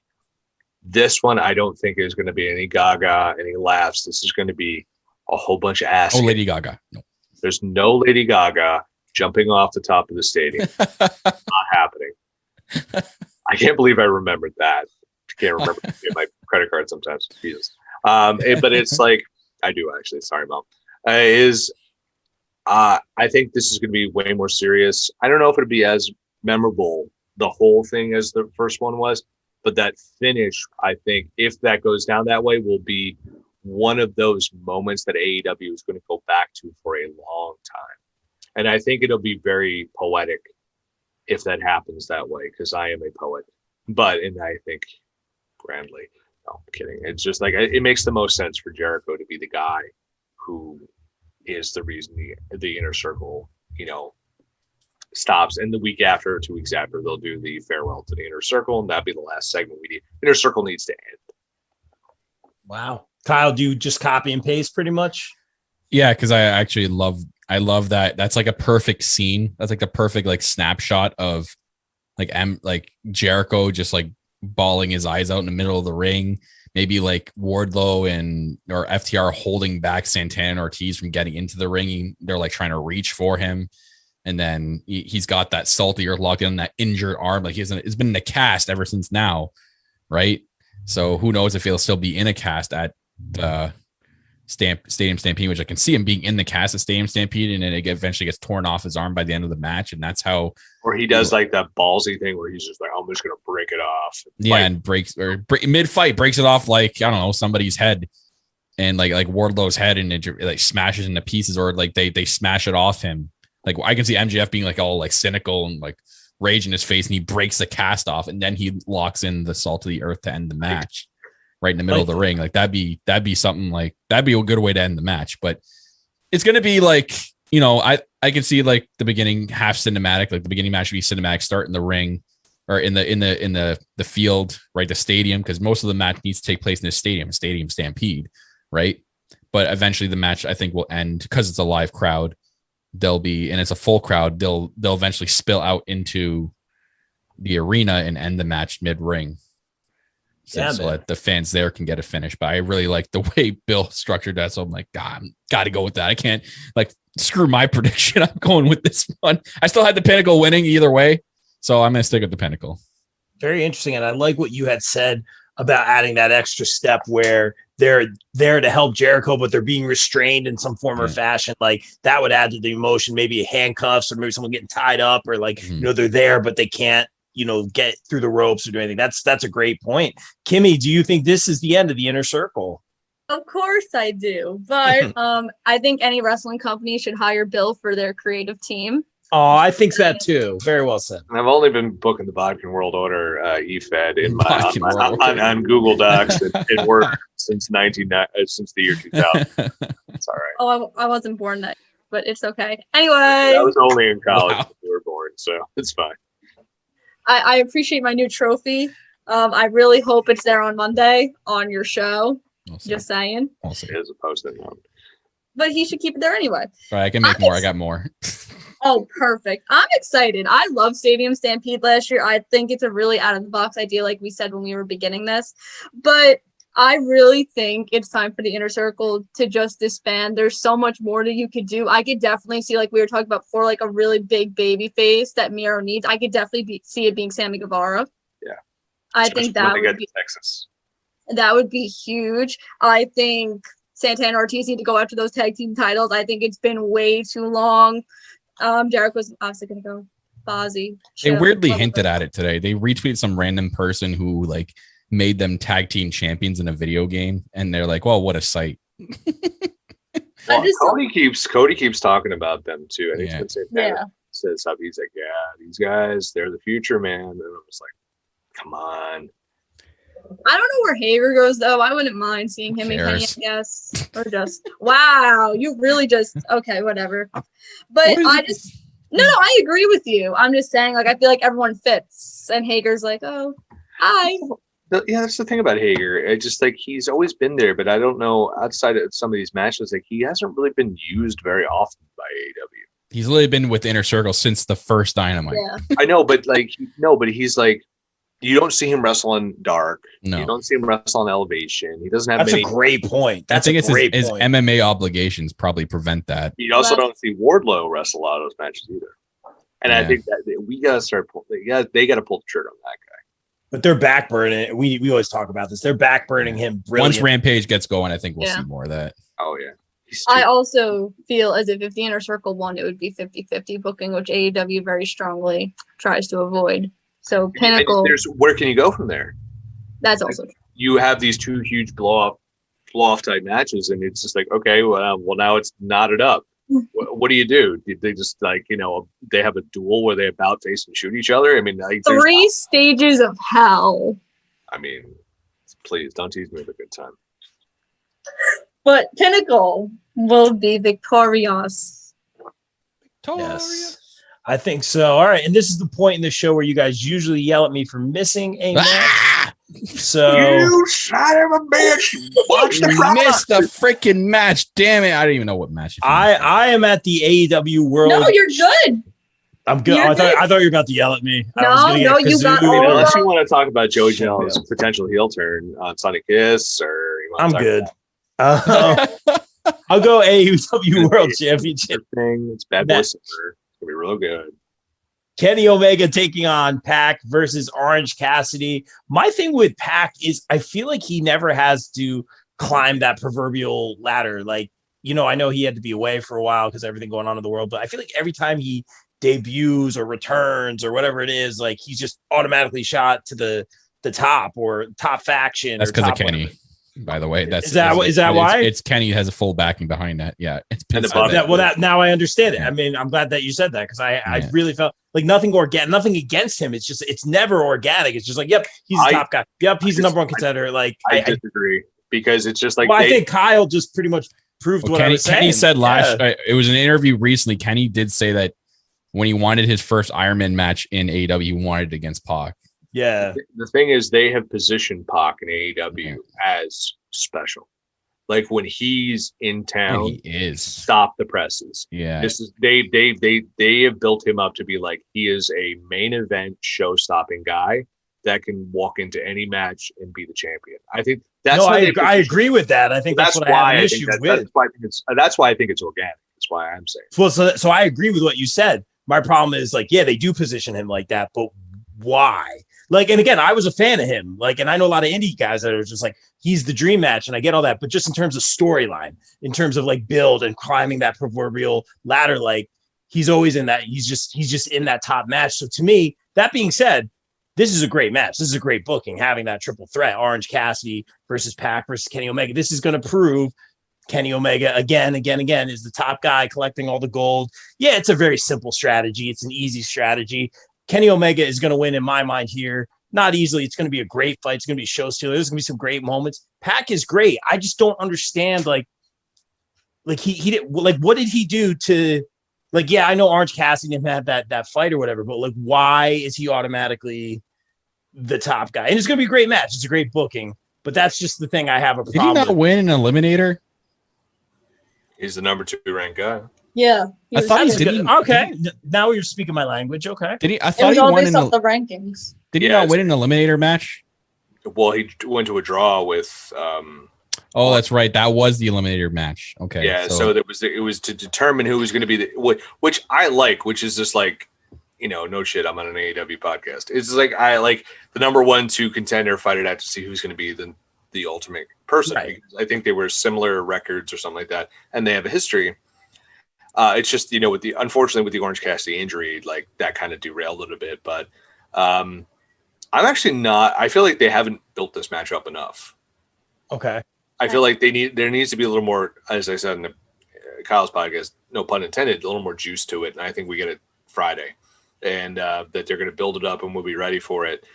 This one, I don't think is going to be any gaga, any laughs. This is going to be a whole bunch of ass. Oh, Lady Gaga. No. There's no Lady Gaga jumping off the top of the stadium. Not happening. I can't believe I remembered that. I can't remember my credit card sometimes. Jesus. But it's like, I do actually. Sorry, Mom. I think this is going to be way more serious. I don't know if it'll be as memorable, the whole thing, as the first one was. But that finish, I think, if that goes down that way, will be one of those moments that AEW is going to go back to for a long time. And I think it'll be very poetic if that happens that way, because I am a poet. And I think grandly. No, I'm kidding. It's just like, it makes the most sense for JayCrow to be the guy who is the reason the inner circle, you know, stops, and the week after, or 2 weeks after, they'll do the farewell to the Inner Circle, and that'll be the last segment we need. Inner Circle needs to end. Wow. Kyle, do you just copy and paste pretty much? Yeah, because I actually love that. That's like a perfect scene. That's like the perfect like snapshot of like JayCrow just like bawling his eyes out in the middle of the ring. Maybe like Wardlow or FTR holding back Santana and Ortiz from getting into the ring. They're like trying to reach for him. And then he's got that salty earth locked in, that injured arm. Like it's been in a cast ever since now. Right. So who knows if he'll still be in a cast at the Stadium Stampede, which I can see him being in the cast of Stadium Stampede, and then it eventually gets torn off his arm by the end of the match. And that's how, or he does like that ballsy thing where he's just like, I'm just going to break it off. And mid fight breaks it off. Like, I don't know, somebody's head and like Wardlow's head, and it like smashes into pieces, or like they smash it off him. Like I can see MJF being like all like cynical and like rage in his face, and he breaks the cast off, and then he locks in the salt of the earth to end the match. Right in the middle of the ring. Like that'd be something like, that'd be a good way to end the match. But it's going to be like, I can see like the beginning half cinematic, like the beginning match would be cinematic, start in the ring or in the field, right? The stadium. Cause most of the match needs to take place in the Stadium Stampede. Right. But eventually the match I think will end because it's a live crowd. And it's a full crowd. They'll eventually spill out into the arena and end the match mid ring. So that the fans there can get a finish. But I really like the way Bill structured that. So I'm like, God, got to go with that. I can't like screw my prediction. I'm going with this one. I still had the Pinnacle winning either way. So I'm going to stick with the Pinnacle. Very interesting. And I like what you had said about adding that extra step where they're there to help JayCrow, but they're being restrained in some form or fashion. Like that would add to the emotion, maybe handcuffs or maybe someone getting tied up or like, they're there, but they can't, get through the ropes or do anything. That's a great point. Kimmy, do you think this is the end of the Inner Circle? Of course I do. But I think any wrestling company should hire Bill for their creative team. Oh, I think that too. Very well said. I've only been booking the Bodkin World Order EFED on Google Docs and work since the year 2000. It's all right. Oh, I wasn't born that, but it's okay. Anyway, I was only in college when you were born, so it's fine. I appreciate my new trophy. I really hope it's there on Monday on your show. Just saying. As a post-it note. But he should keep it there anyway. Right, I can make more. I got more. Oh, perfect. I'm excited. I love Stadium Stampede last year. I think it's a really out-of-the-box idea, like we said when we were beginning this. But I really think it's time for the Inner Circle to just disband. There's so much more that you could do. I could definitely see, like we were talking about before, like a really big baby face that Miro needs. I could definitely see it being Sammy Guevara. Yeah. I think that would be Texas. That would be huge. I think Santana and Ortiz need to go after those tag team titles. I think it's been way too long. JayCrow's obviously going to go Fozzy. They weirdly hinted at it today. They retweeted some random person who like made them tag team champions in a video game, and they're like, well, what a sight. Well, Cody keeps talking about them too. I think he's been saying that. Says something. He's like, yeah, these guys, they're the future, man. And I was like, come on. I don't know where Hager goes though. I wouldn't mind seeing him in Kenny, I guess. Or just wow, you really just okay, whatever. But I agree with you. I'm just saying, like, I feel like everyone fits, and Hager's like, oh, hi. Yeah, that's the thing about Hager. It's just like he's always been there, but I don't know, outside of some of these matches, like he hasn't really been used very often by AEW. He's literally been with the Inner Circle since the first Dynamite. Yeah. I know, but he's like, you don't see him wrestle in Dark. No. You don't see him wrestle in Elevation. He doesn't have That's a great point. I think his MMA obligations probably prevent that. You also don't see Wardlow wrestle a lot of those matches either. And I think that we got to start they got to pull the trigger on that guy. But they're backburning. We always talk about this. They're backburning him brilliantly. Once Rampage gets going, I think we'll see more of that. Oh, yeah. I also feel as if the Inner Circle won, it would be 50-50 booking, which AEW very strongly tries to avoid. So Pinnacle. Where can you go from there? That's also true. You have these two huge blow off type matches, and it's just like, okay, well now it's knotted up. What do you do? They just they have a duel where they about face and shoot each other. I mean, three stages of hell. I mean, please don't tease me with a good time. But Pinnacle will be victorious. Yes. I think so. All right. And this is the point in the show where you guys usually yell at me for missing a match. So you son of a bitch. Watch the missed the freaking match. Damn it. I don't even know what match. I am at the AEW World. No, you're good. I'm good. I thought you were about to yell at me. No, you got unless you want to talk about JoJo's potential heel turn on Sonic Kiss, or you want I'm good. I'll go AEW World Championship thing. It's Bad Boy Silver. It's gonna be real good. Kenny Omega taking on Pac versus Orange Cassidy. My thing with Pac is I feel like he never has to climb that proverbial ladder. Like, I know he had to be away for a while because everything going on in the world, but I feel like every time he debuts or returns or whatever it is, like he's just automatically shot to the top or top faction. That's because of Kenny. Whatever. By the way, is that why? It's Kenny has a full backing behind that. Yeah, it's now I understand it. I mean, I'm glad that you said that because I really felt like nothing against him. It's never organic. It's just like, yep, he's the top guy. Yep, he's the number one contender. Like I disagree because it's just like I think Kyle just pretty much proved what I was saying. Kenny said it was an interview recently. Kenny did say that when he wanted his first Iron Man match in AEW, he wanted it against Pac. Yeah. The thing is, they have positioned Pac in AEW as special. Like when he's in town, he is stop the presses. Yeah. This is they have built him up to be like he is a main event show-stopping guy that can walk into any match and be the champion. I think that's I agree with that. I think that's what I have an issue with. That's why I think it's organic. That's why I'm saying. Well, so I agree with what you said. My problem is like, yeah, they do position him like that, but why? Like, and again, I was a fan of him. Like, and I know a lot of indie guys that are just like, he's the dream match, and I get all that. But just in terms of storyline, in terms of like build and climbing that proverbial ladder, like he's always in that. He's just in that top match. So to me, that being said, this is a great match. This is a great booking, having that triple threat: Orange Cassidy versus Pac versus Kenny Omega. This is going to prove Kenny Omega again is the top guy collecting all the gold. Yeah, it's a very simple strategy. It's an easy strategy. Kenny Omega is going to win in my mind here. Not easily. It's going to be a great fight. It's going to be show stealer. There's going to be some great moments. Pac is great. I just don't understand. Like he did. Like, what did he do to? Like, yeah, I know Orange Cassidy didn't have that fight or whatever, but like, why is he automatically the top guy? And it's going to be a great match. It's a great booking. But that's just the thing I have a problem. Did he not win an eliminator? He's the number 2 ranked guy. Yeah, I thought he didn't. Okay, now you're speaking my language. Okay, did he? I thought he won the rankings. Did he not win an eliminator match? Well, he went to a draw with. Oh, that's right. That was the eliminator match. Okay. Yeah, so it was to determine who was going to be which I like, which is just like, no shit. I'm on an AEW podcast. It's like I like the number 1-2 contender fight it out to see who's going to be the ultimate person. Right. Because I think they were similar records or something like that, and they have a history. It's just, unfortunately with the Orange Cassidy injury, like that kind of derailed it a bit. But I'm actually not. I feel like they haven't built this match up enough. Okay. I feel like there needs to be a little more, as I said in the Kyle's podcast, no pun intended, a little more juice to it. And I think we get it Friday, and that they're going to build it up and we'll be ready for it.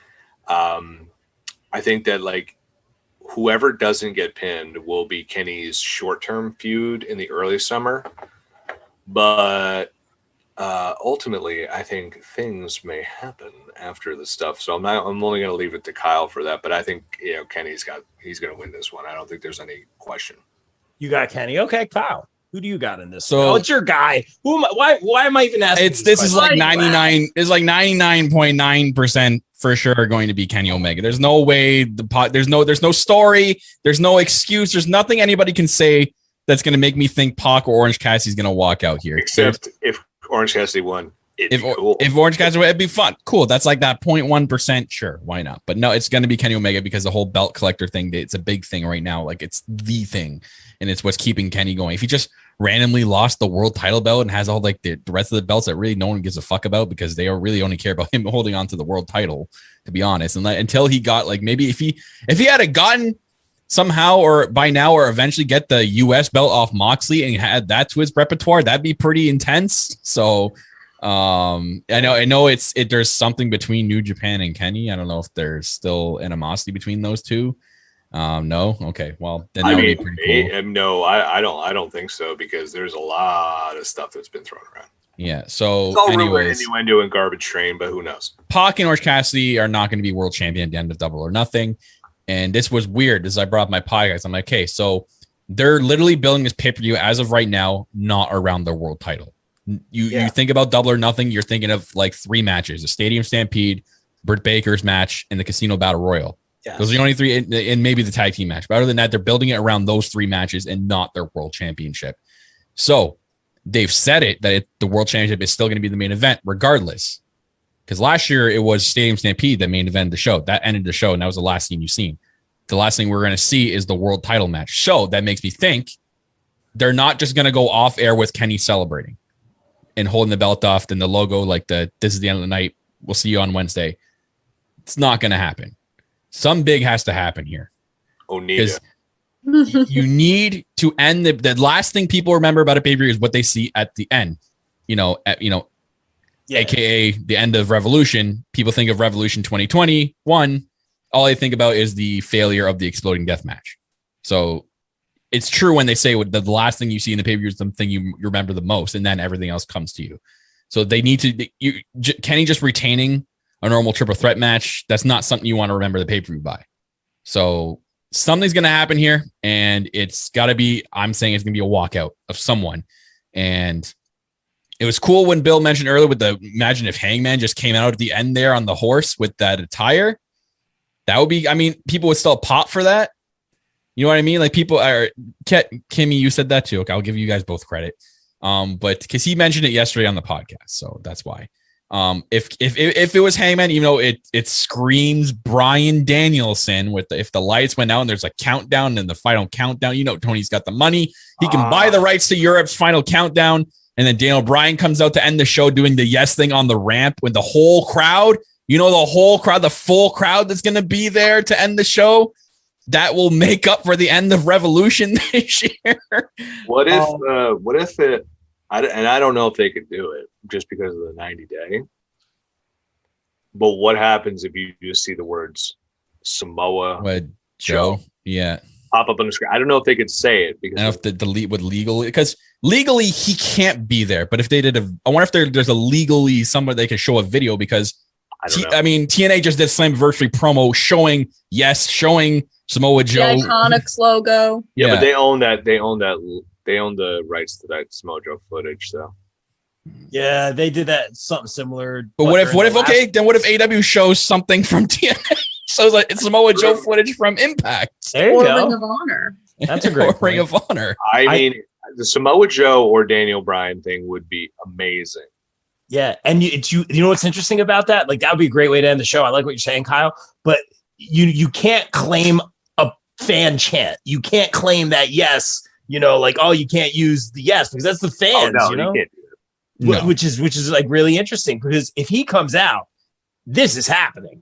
I think that like whoever doesn't get pinned will be Kenny's short-term feud in the early summer. But ultimately, I think things may happen after the stuff. So I'm only going to leave it to Kyle for that. But I think Kenny's he's going to win this one. I don't think there's any question. You got Kenny, okay? Kyle, who do you got in this? So it's your guy. Why am I even asking? This is like 99. It's like 99.9% for sure going to be Kenny Omega. There's no way there's no story. There's no excuse. There's nothing anybody can say that's going to make me think Pac or Orange Cassidy is going to walk out here. Except if Orange Cassidy won, it'd be cool. If Orange Cassidy won, it'd be fun. Cool. That's like that 0.1%. Sure. Why not? But no, it's going to be Kenny Omega because the whole belt collector thing, it's a big thing right now. Like it's the thing. And it's what's keeping Kenny going. If he just randomly lost the world title belt and has all like the rest of the belts that really no one gives a fuck about because they really only care about him holding on to the world title, to be honest. And until he got like, maybe if he had gotten somehow or by now or eventually get the US belt off Moxley and had that to his repertoire, that'd be pretty intense. So I know there's something between New Japan and Kenny. I don't know if there's still animosity between those two. No. Okay. Well, then that would be pretty cool. No, I don't think so because there's a lot of stuff that's been thrown around. Yeah. So, it's all anyways, innuendo and garbage train, but who knows? Pac and Orange Cassidy are not going to be world champion at the end of Double or Nothing. And this was weird as I brought up my podcast. I'm like, okay, so they're literally building this pay-per-view as of right now, not around their world title. You think about Double or Nothing, you're thinking of like 3 matches: a Stadium Stampede, Britt Baker's match, and the Casino Battle Royal. Yes. Those are the only 3, and maybe the tag team match. But other than that, they're building it around those 3 matches and not their world championship. So they've said it that the world championship is still going to be the main event regardless. Because last year it was Stadium Stampede that main evented the show. That ended the show, and that was the last thing you've seen. The last thing we're going to see is the world title match. So that makes me think they're not just going to go off air with Kenny celebrating and holding the belt off and the logo like this is the end of the night. We'll see you on Wednesday. It's not going to happen. Some big has to happen here. Onita. You need to end the last thing people remember about a pay-per-view is what they see at the end. AKA the end of Revolution. People think of Revolution 2021. All they think about is the failure of the exploding death match. So it's true when they say the last thing you see in the pay-per-view is the thing you remember the most, and then everything else comes to you. So they need to Kenny just retaining a normal triple threat match. That's not something you want to remember the pay-per-view by. So something's going to happen here, and it's got to be, I'm saying it's going to be a walkout of someone. And it was cool when Bill mentioned earlier imagine if Hangman just came out at the end there on the horse with that attire. That would be, people would still pop for that. You know what I mean? Like people are, Kimmy, you said that too. Okay, I'll give you guys both credit. But because he mentioned it yesterday on the podcast, so that's why. If it was Hangman, even though it screams Bryan Danielson if the lights went out and there's a countdown and the final countdown, Tony's got the money. He can buy the rights to Europe's final countdown. And then Daniel Bryan comes out to end the show doing the yes thing on the ramp with the whole crowd. The whole crowd, the full crowd that's going to be there to end the show. That will make up for the end of Revolution this year. What if it, and I don't know if they could do it just because of the 90-day, but what happens if you just see the words Samoa Joe? Yeah. Pop up on the screen. I don't know if they could say it because I don't know if the delete would legally, because legally he can't be there. But if they did I wonder if there's a legally somewhere they can show a video, because TNA just did Slammiversary promo showing Samoa Joe. The Iconics logo. Yeah, but they own that. They own the rights to that Samoa Joe footage. So yeah, they did that something similar. But what if AEW shows something from TNA? So it's Samoa Joe footage from Impact. There you go. Ring of Honor. That's a great Ring of Honor. The Samoa Joe or Daniel Bryan thing would be amazing. Yeah, and you know what's interesting about that? Like that would be a great way to end the show. I like what you're saying, Kyle. But you can't claim a fan chant. You can't claim that yes. You can't use the yes because that's the fans. Oh, no, you can't do it. No. Which is like really interesting, because if he comes out, this is happening.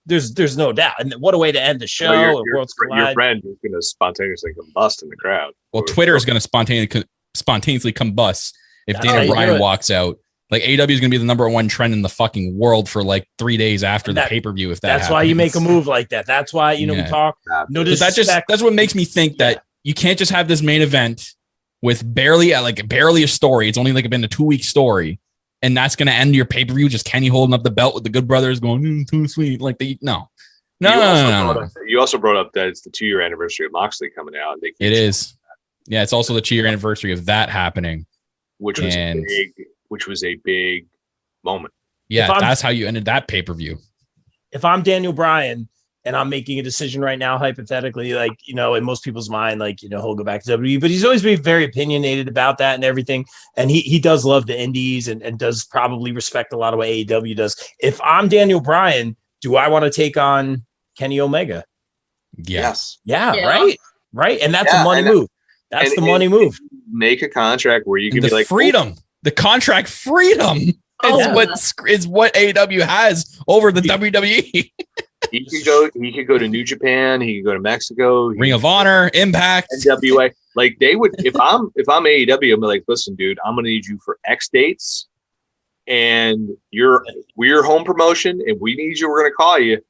There's no doubt. And what a way to end the show. Your friend is going to spontaneously combust in the crowd. Well, Twitter is going to spontaneously combust if Daniel Bryan walks out. Like AEW is going to be the number 1 trend in the fucking world for like 3 days after the pay-per-view. If that's why you make a move like that. That's why we talk. No disrespect. That's what makes me think that you can't just have this main event with barely a story. It's only been a 2-week story, and that's going to end your pay-per-view. Just Kenny holding up the belt with the Good Brothers going too sweet. No. You also brought up that it's the 2-year anniversary of Moxley coming out. It is. Yeah, it's also the 2-year anniversary of that happening, which was a big moment. Yeah, that's how you ended that pay-per-view. If I'm Daniel Bryan and I'm making a decision right now, hypothetically, in most people's mind, he'll go back to WWE, but he's always been very opinionated about that and everything. And he does love the indies and does probably respect a lot of what AEW does. If I'm Daniel Bryan, do I want to take on Kenny Omega? Yes. Yeah. Right. And that's a money move. That's the money move. Make a contract where you can be like freedom. The contract freedom is what AEW has over the WWE. He could go to New Japan. He could go to Mexico. Ring of Honor, Impact, NWA. Like they would, if I'm AEW, I'm like, listen, dude, I'm gonna need you for X dates, and we're home promotion. If we need you, we're gonna call you.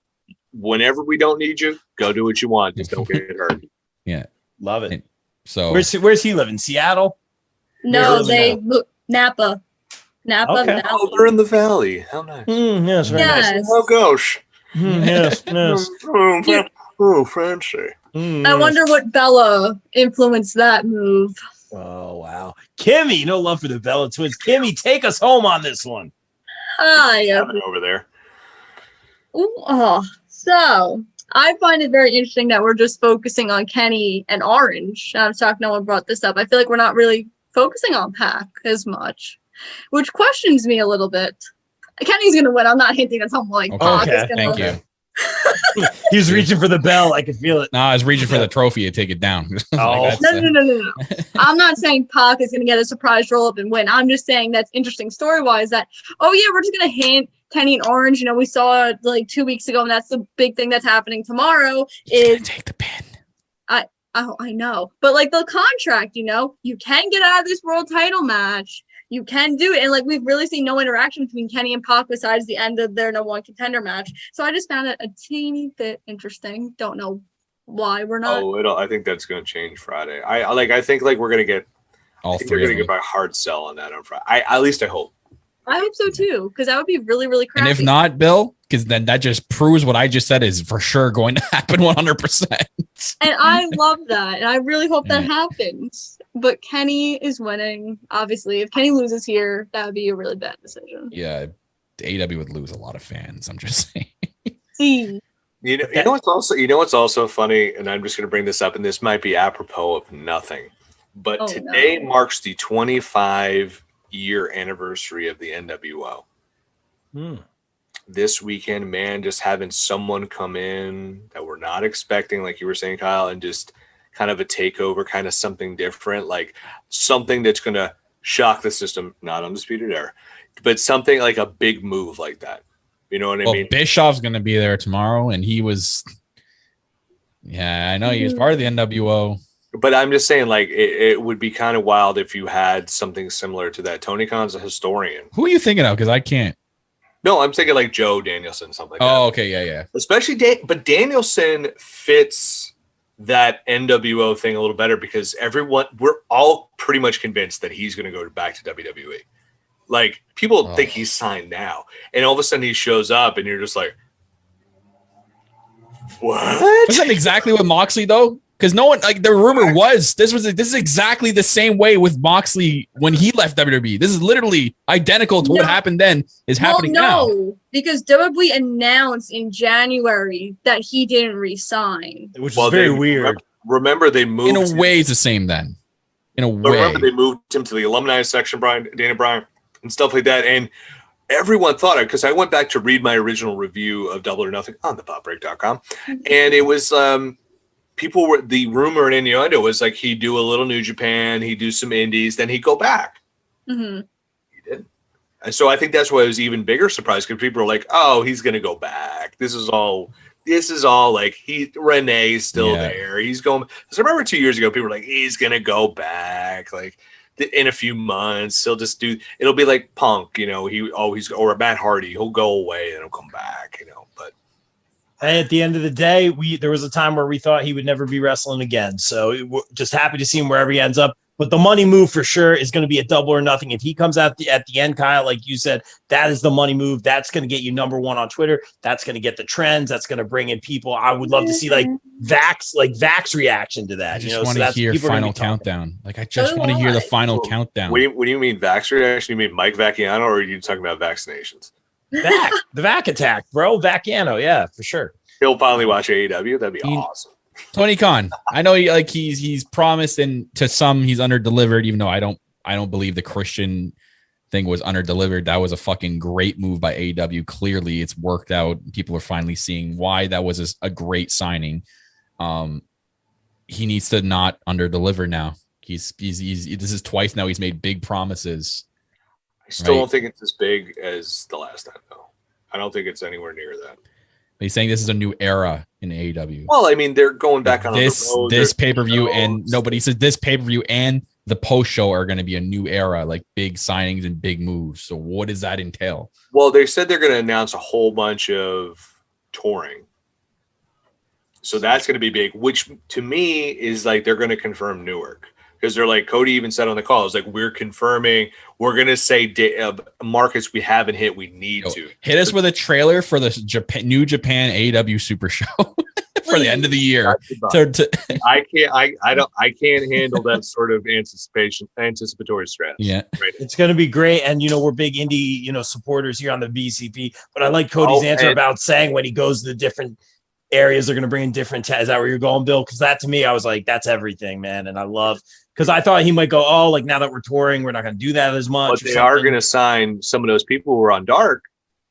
Whenever we don't need you, go do what you want. Just don't get hurt. Yeah, love it. And so where's he live in Seattle? No, Napa. Napa Okay. Valley. Oh, we're in the valley. How nice. Yes, very nice. Yes. Oh gosh. Yes, yes. Oh, fancy. I wonder what Bella influenced that move. Oh, wow. Kimmy, no love for the Bella Twins. Kimmy, take us home on this one. Hi. Happening over there. So I find it very interesting that we're just focusing on Kenny and Orange. I'm shocked no one brought this up. I feel like we're not really focusing on Pac as much, which questions me a little bit. Kenny's gonna win. I'm not hinting at something like Pac is gonna Thank win. you. He was reaching for the bell. I could feel it. No, I was reaching for the trophy to take it down. Oh. No. I'm not saying Pac is going to get a surprise roll up and win. I'm just saying that's interesting story wise that, oh, yeah, we're just going to hint Kenny and Orange. You know, we saw it like 2 weeks ago, and that's the big thing that's happening tomorrow. He's gonna take the pin. I know. But like the contract, you know, you can get out of this world title match. You can do it. And like we've really seen no interaction between Kenny and Pac besides the end of their No. 1 contender match. So I just found it a teeny bit interesting. Don't know why we're not. I think that's going to change Friday. I think we're going to get All they're three. going to get my hard sell on that on Friday. At least I hope. I hope so too, because that would be really, really crappy. And if not, Bill, because then that just proves what I just said is for sure going to happen 100%. And I love that. And I really hope that happens. But Kenny is winning. Obviously, if Kenny loses here, that would be a really bad decision. Yeah, AEW would lose a lot of fans. I'm just saying. See. You know what's also funny, and I'm just going to bring this up, and this might be apropos of nothing, but today marks the 25-year anniversary of the NWO. This weekend, man, just having someone come in that we're not expecting, like you were saying, Kyle, and just kind of a takeover, kind of something different, like something that's going to shock the system, not Undisputed Era, but something like a big move like that. You know what I mean? Bischoff's going to be there tomorrow, and he was, I know he was part of the NWO. But I'm just saying, like, it would be kind of wild if you had something similar to that. Tony Khan's a historian. Who are you thinking of? Because I can't. No, I'm thinking like Joe Danielson, something like that. Oh, okay, yeah. Especially, but Danielson fits that NWO thing a little better because we're all pretty much convinced that he's going to go back to WWE. Like, people think he's signed now. And all of a sudden he shows up and you're just like, what? Wasn't that exactly what Moxley, though? Because no one, like, the rumor was this is exactly the same way with Moxley when he left WWE. This is literally identical to what happened then is happening now. No, because WWE announced in January that he didn't resign. Which is very weird. Remember, they moved. In a way, it's the same then. In a way. Remember, they moved him to the alumni section, Dana Bryan, and stuff like that. And everyone thought it, because I went back to read my original review of Double or Nothing on thepopbreak.com. And it was, the rumor and innuendo was like he'd do a little New Japan, he'd do some indies, then he'd go back. Mm-hmm. He didn't. And so I think that's why it was even bigger surprise, because people were like, oh, he's going to go back. This is all like Renee's still there. He's going. Because I remember 2 years ago, people were like, he's going to go back. Like, in a few months, he'll just do. It'll be like Punk, you know. Or Matt Hardy. He'll go away and he'll come back, you know. But at the end of the day, there was a time where we thought he would never be wrestling again. So we're just happy to see him wherever he ends up. But the money move for sure is going to be a Double or Nothing. If he comes out at the end, Kyle, like you said, that is the money move. That's going to get you number one on Twitter. That's going to get the trends. That's going to bring in people. I would love to see Vax reaction to that. I just want to hear final countdown. Like, I just want to hear the final countdown. What do you mean Vax reaction? You mean Mike Vacchiano, or are you talking about vaccinations? The Vac attack, bro. Vacchiano, yeah, for sure. He'll finally watch AEW. That'd be awesome. Tony Khan, I know he's promised, and to some he's under-delivered, even though I don't believe the Christian thing was under-delivered. That was a fucking great move by AEW. Clearly it's worked out. People are finally seeing why that was a great signing. He needs to not under-deliver now. He's this is twice now he's made big promises. I still don't think it's as big as the last time, though. I don't think it's anywhere near that. He's saying this is a new era in AEW. Well, I mean, they're going back on this pay-per-view, and nobody says this pay-per-view and the post show are going to be a new era, like big signings and big moves. So what does that entail? Well, they said they're going to announce a whole bunch of touring. So that's going to be big, which to me is like they're going to confirm Newark. because they're like, Cody even said on the call, it's like, we're confirming, we're going to say markets we haven't hit, we need to. Hit us with a trailer for the New Japan AEW Super Show for the end of the year. I can't handle that sort of anticipatory stress. Yeah. Right. It's going to be great. And, we're big indie, supporters here on the BCP, but I like Cody's answer about saying when he goes to the different areas, they're going to bring in different is that where you're going, Bill? Because that to me, I was like, that's everything, man. And I love, because I thought he might go, oh, like now that we're touring, we're not going to do that as much. But they are going to sign some of those people who are on Dark.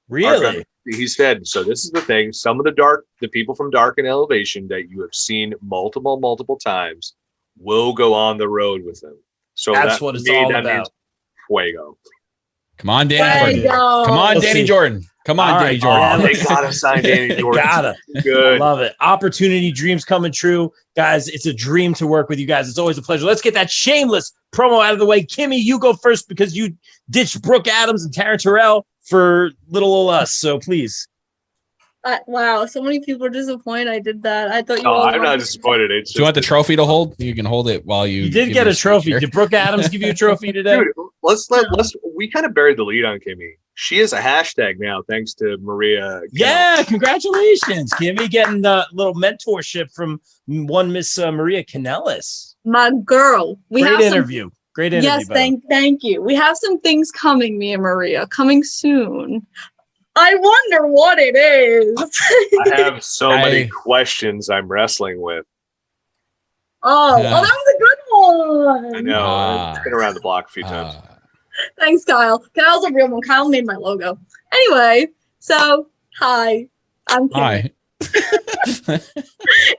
Really? He said, so this is the thing. Some of the people from Dark and Elevation that you have seen multiple times will go on the road with them. So that's what it's all about. Fuego. Come on, Danny Jordan. Come on, Danny Jordan. Come on, Danny Jordan. They gotta sign Danny Jordan. Gotta. Good. I love it. Opportunity, dreams coming true. Guys, it's a dream to work with you guys. It's always a pleasure. Let's get that shameless promo out of the way. Kimmy, you go first because you ditched Brooke Adams and Taryn Terrell for little old us. So please. Wow, so many people are disappointed I did that. I thought you I'm not disappointed. Do you want the trophy to hold? You can hold it while you did get a trophy. Did Brooke Adams give you a trophy today? Dude, we kind of buried the lead on Kimmy. She is a hashtag now, thanks to Maria. Yeah, congratulations, Kimmy, getting the little mentorship from one Miss Maria Kanellis. My girl. Great interview. Yes, thank you. We have some things coming, me and Maria, coming soon. I wonder what it is. I have so many questions I'm wrestling with. Oh, that was a good one. I know. I've been around the block a few times. Thanks, Kyle. Kyle's a real one. Kyle made my logo. Anyway, so hi. I'm Kim. Hi.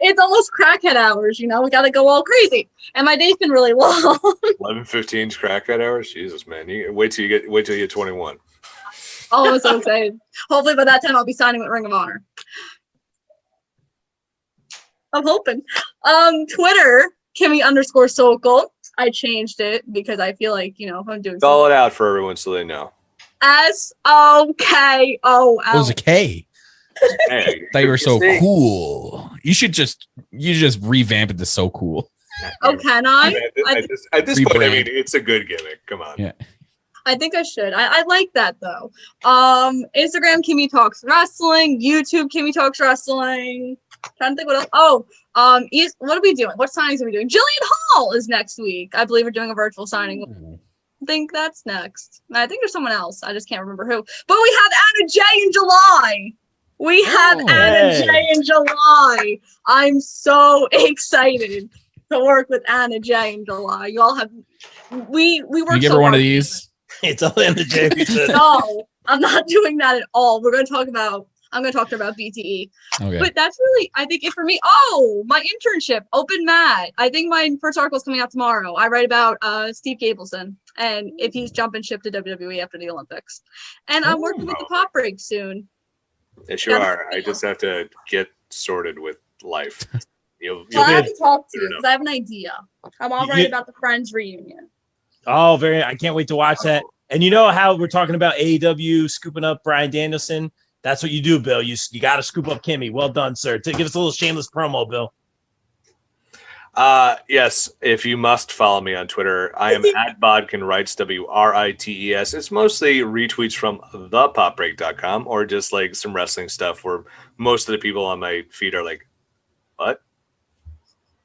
It's almost crackhead hours, we got to go all crazy. And my day's been really long. 11:15 is crackhead hours? Jesus, man. You wait till you get 21. Oh, I'm so excited. Hopefully by that time I'll be signing with Ring of Honor. I'm hoping. Twitter, Kimmy_Sokol. I changed it because I feel like, if I'm doing Spell it out for everyone so they know. SOKOL. What was a K? Hey, I thought you were so cool. You just revamp it to so cool. Oh, can I? At this point, I mean, it's a good gimmick. Come on. Yeah. I think I should. I like that though. Instagram, Kimmy Talks Wrestling. YouTube, Kimmy Talks Wrestling. Trying to think what else. Oh, what are we doing? What signings are we doing? Jillian Hall is next week. I believe we're doing a virtual signing. I think that's next. I think there's someone else. I just can't remember who. But we have Anna J in July. Anna J in July. I'm so excited to work with Anna J in July. You all have we work. Can you give her one of these? It's all in the J. No, I'm not doing that at all. I'm going to talk to her about BTE. Okay. But that's really, I think, it for me. Oh, my internship, Open Mat. I think my first article is coming out tomorrow. I write about Steve Gableson and if he's jumping ship to WWE after the Olympics. And I'm working with the Pop Break soon. Yes, you are. I just have to get sorted with life. I have to talk to you because I have an idea. I'm all right about the Friends reunion. Oh, I can't wait to watch that. And you know how we're talking about AEW scooping up Bryan Danielson? That's what you do, Bill. You got to scoop up Kimmy. Well done, sir. Give us a little shameless promo, Bill. Yes, if you must follow me on Twitter, I am at Bodkin Writes, WRITES. It's mostly retweets from thepopbreak.com or just like some wrestling stuff where most of the people on my feed are like, what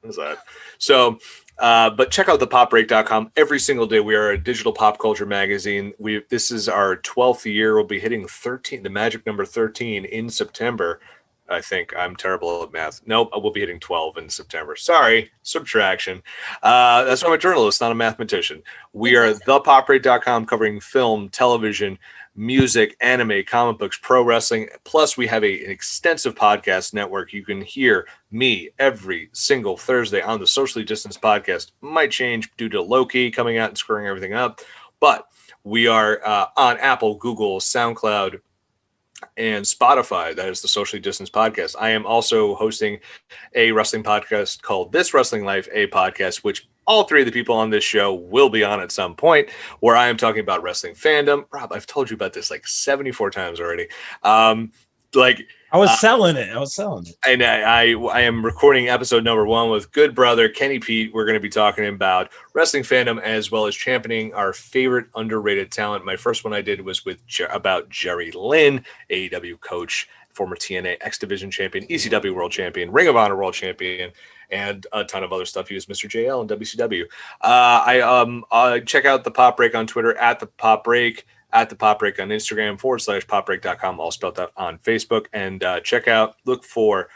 is that? So, but check out thepopbreak.com every single day. We are a digital pop culture magazine. This is our 12th year. We'll be hitting 13, the magic number 13 in September. I think I'm terrible at math. Nope, we'll be hitting 12 in September. Sorry, subtraction. That's why I'm a journalist, not a mathematician. We are thepopbreak.com covering film, television, music, anime, comic books, pro wrestling. Plus, we have an extensive podcast network. You can hear me every single Thursday on the Socially Distanced Podcast. Might change due to Loki coming out and screwing everything up. But we are on Apple, Google, SoundCloud, and Spotify. That is the Socially Distanced Podcast. I am also hosting a wrestling podcast called This Wrestling Life, a podcast, which all three of the people on this show will be on at some point, where I am talking about wrestling fandom. Rob, I've told you about this like 74 times already. I was selling it. And I am recording episode number 1 with good brother Kenny Pete. We're going to be talking about wrestling fandom as well as championing our favorite underrated talent. My first one I did was about Jerry Lynn, AEW coach, former TNA X Division champion, ECW world champion, Ring of Honor world champion, and a ton of other stuff. He was Mr. JL in WCW. I check out the Pop Break on Twitter at the Pop Break. At the Pop Break on Instagram /popbreak.com, all spelled out on Facebook. And look for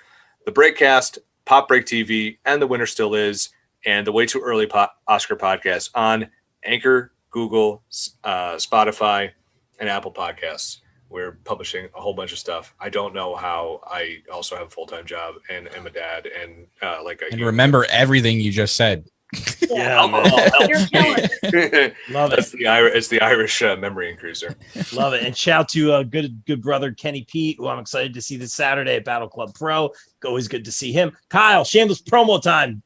the Breakcast, Pop Break TV, and The Winner Still Is, and the Way Too Early Oscar podcast on Anchor, Google, Spotify, and Apple Podcasts. We're publishing a whole bunch of stuff. I don't know how. I also have a full-time job and am a dad. And remember everything you just said. Yeah, man. You're killing it. Love it. It's the Irish memory increaser. Love it. And shout to good brother Kenny Pete, who I'm excited to see this Saturday at Battle Club Pro. Always good to see him. Kyle, shameless promo time.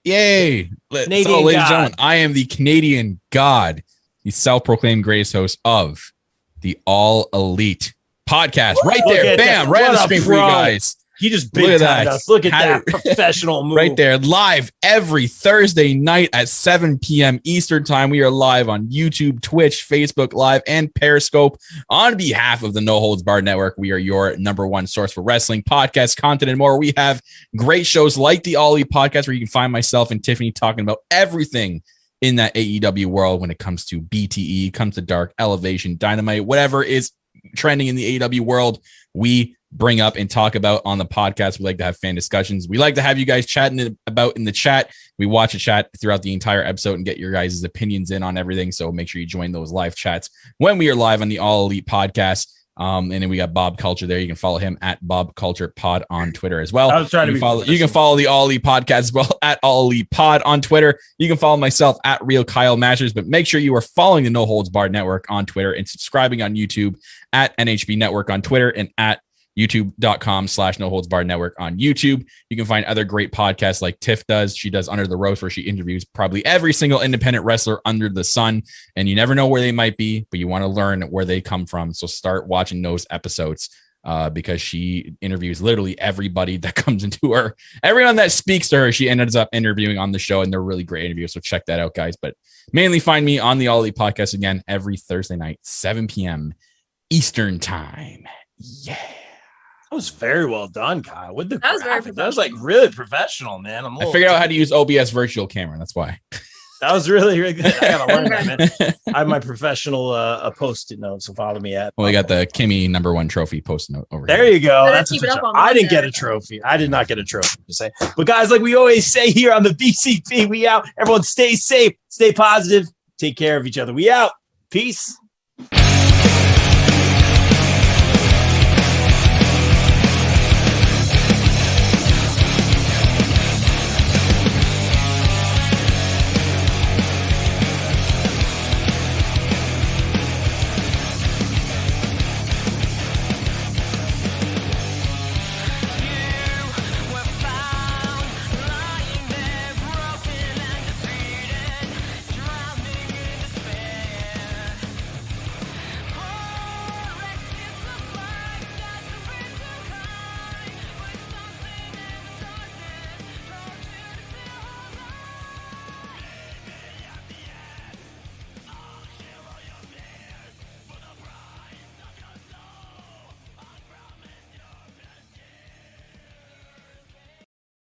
Yay! Ladies and gentlemen, I am the Canadian God, the self-proclaimed greatest host of the All Elite podcast. Right there, bam! Right on the screen for you guys. He just big timed us. Look at that professional move. Right there, live every Thursday night at 7 p.m. Eastern time. We are live on YouTube, Twitch, Facebook Live, and Periscope. On behalf of the No Holds Barred Network, we are your number one source for wrestling, podcasts, content, and more. We have great shows like the All Elite podcast, where you can find myself and Tiffany talking about everything in that AEW world when it comes to BTE, comes to Dark, Elevation, Dynamite, whatever is trending in the AEW world, we bring up and talk about on the podcast. We like to have fan discussions. We like to have you guys chatting about in the chat. We watch a chat throughout the entire episode and get your guys' opinions in on everything. So make sure you join those live chats when we are live on the All Elite podcast. And then we got Bob Culture there. You can follow him at Bob Culture Pod on Twitter as well. I was trying to you can follow the All Elite podcast as well at All Elite Pod on Twitter. You can follow myself at Real Kyle Masters, but make sure you are following the No Holds Barred Network on Twitter and subscribing on YouTube at NHB Network on Twitter and at youtube.com/No Holds Barred Network on YouTube. You can find other great podcasts like Tiff does. She does Under the Ropes, where she interviews probably every single independent wrestler under the sun. And you never know where they might be, but you want to learn where they come from. So start watching those episodes because she interviews literally everybody that comes into her. Everyone that speaks to her, she ends up interviewing on the show, and they're really great interviews. So check that out, guys. But mainly find me on the All Elite podcast again every Thursday night, 7 p.m. Eastern time. Yeah. That was very well done, Kyle. With That was very that was like really professional, man. I figured out how to use OBS virtual camera. That's why. That was really, really good. I gotta learn that, man. I have my professional post-it note, so follow me at. Well, we got the Kimmy #1 trophy post-it note over there. Here. You go. That's I didn't get a trophy. I did not get a trophy to say. But guys, like we always say here on the BCP, we out. Everyone stay safe, stay positive, take care of each other. We out. Peace.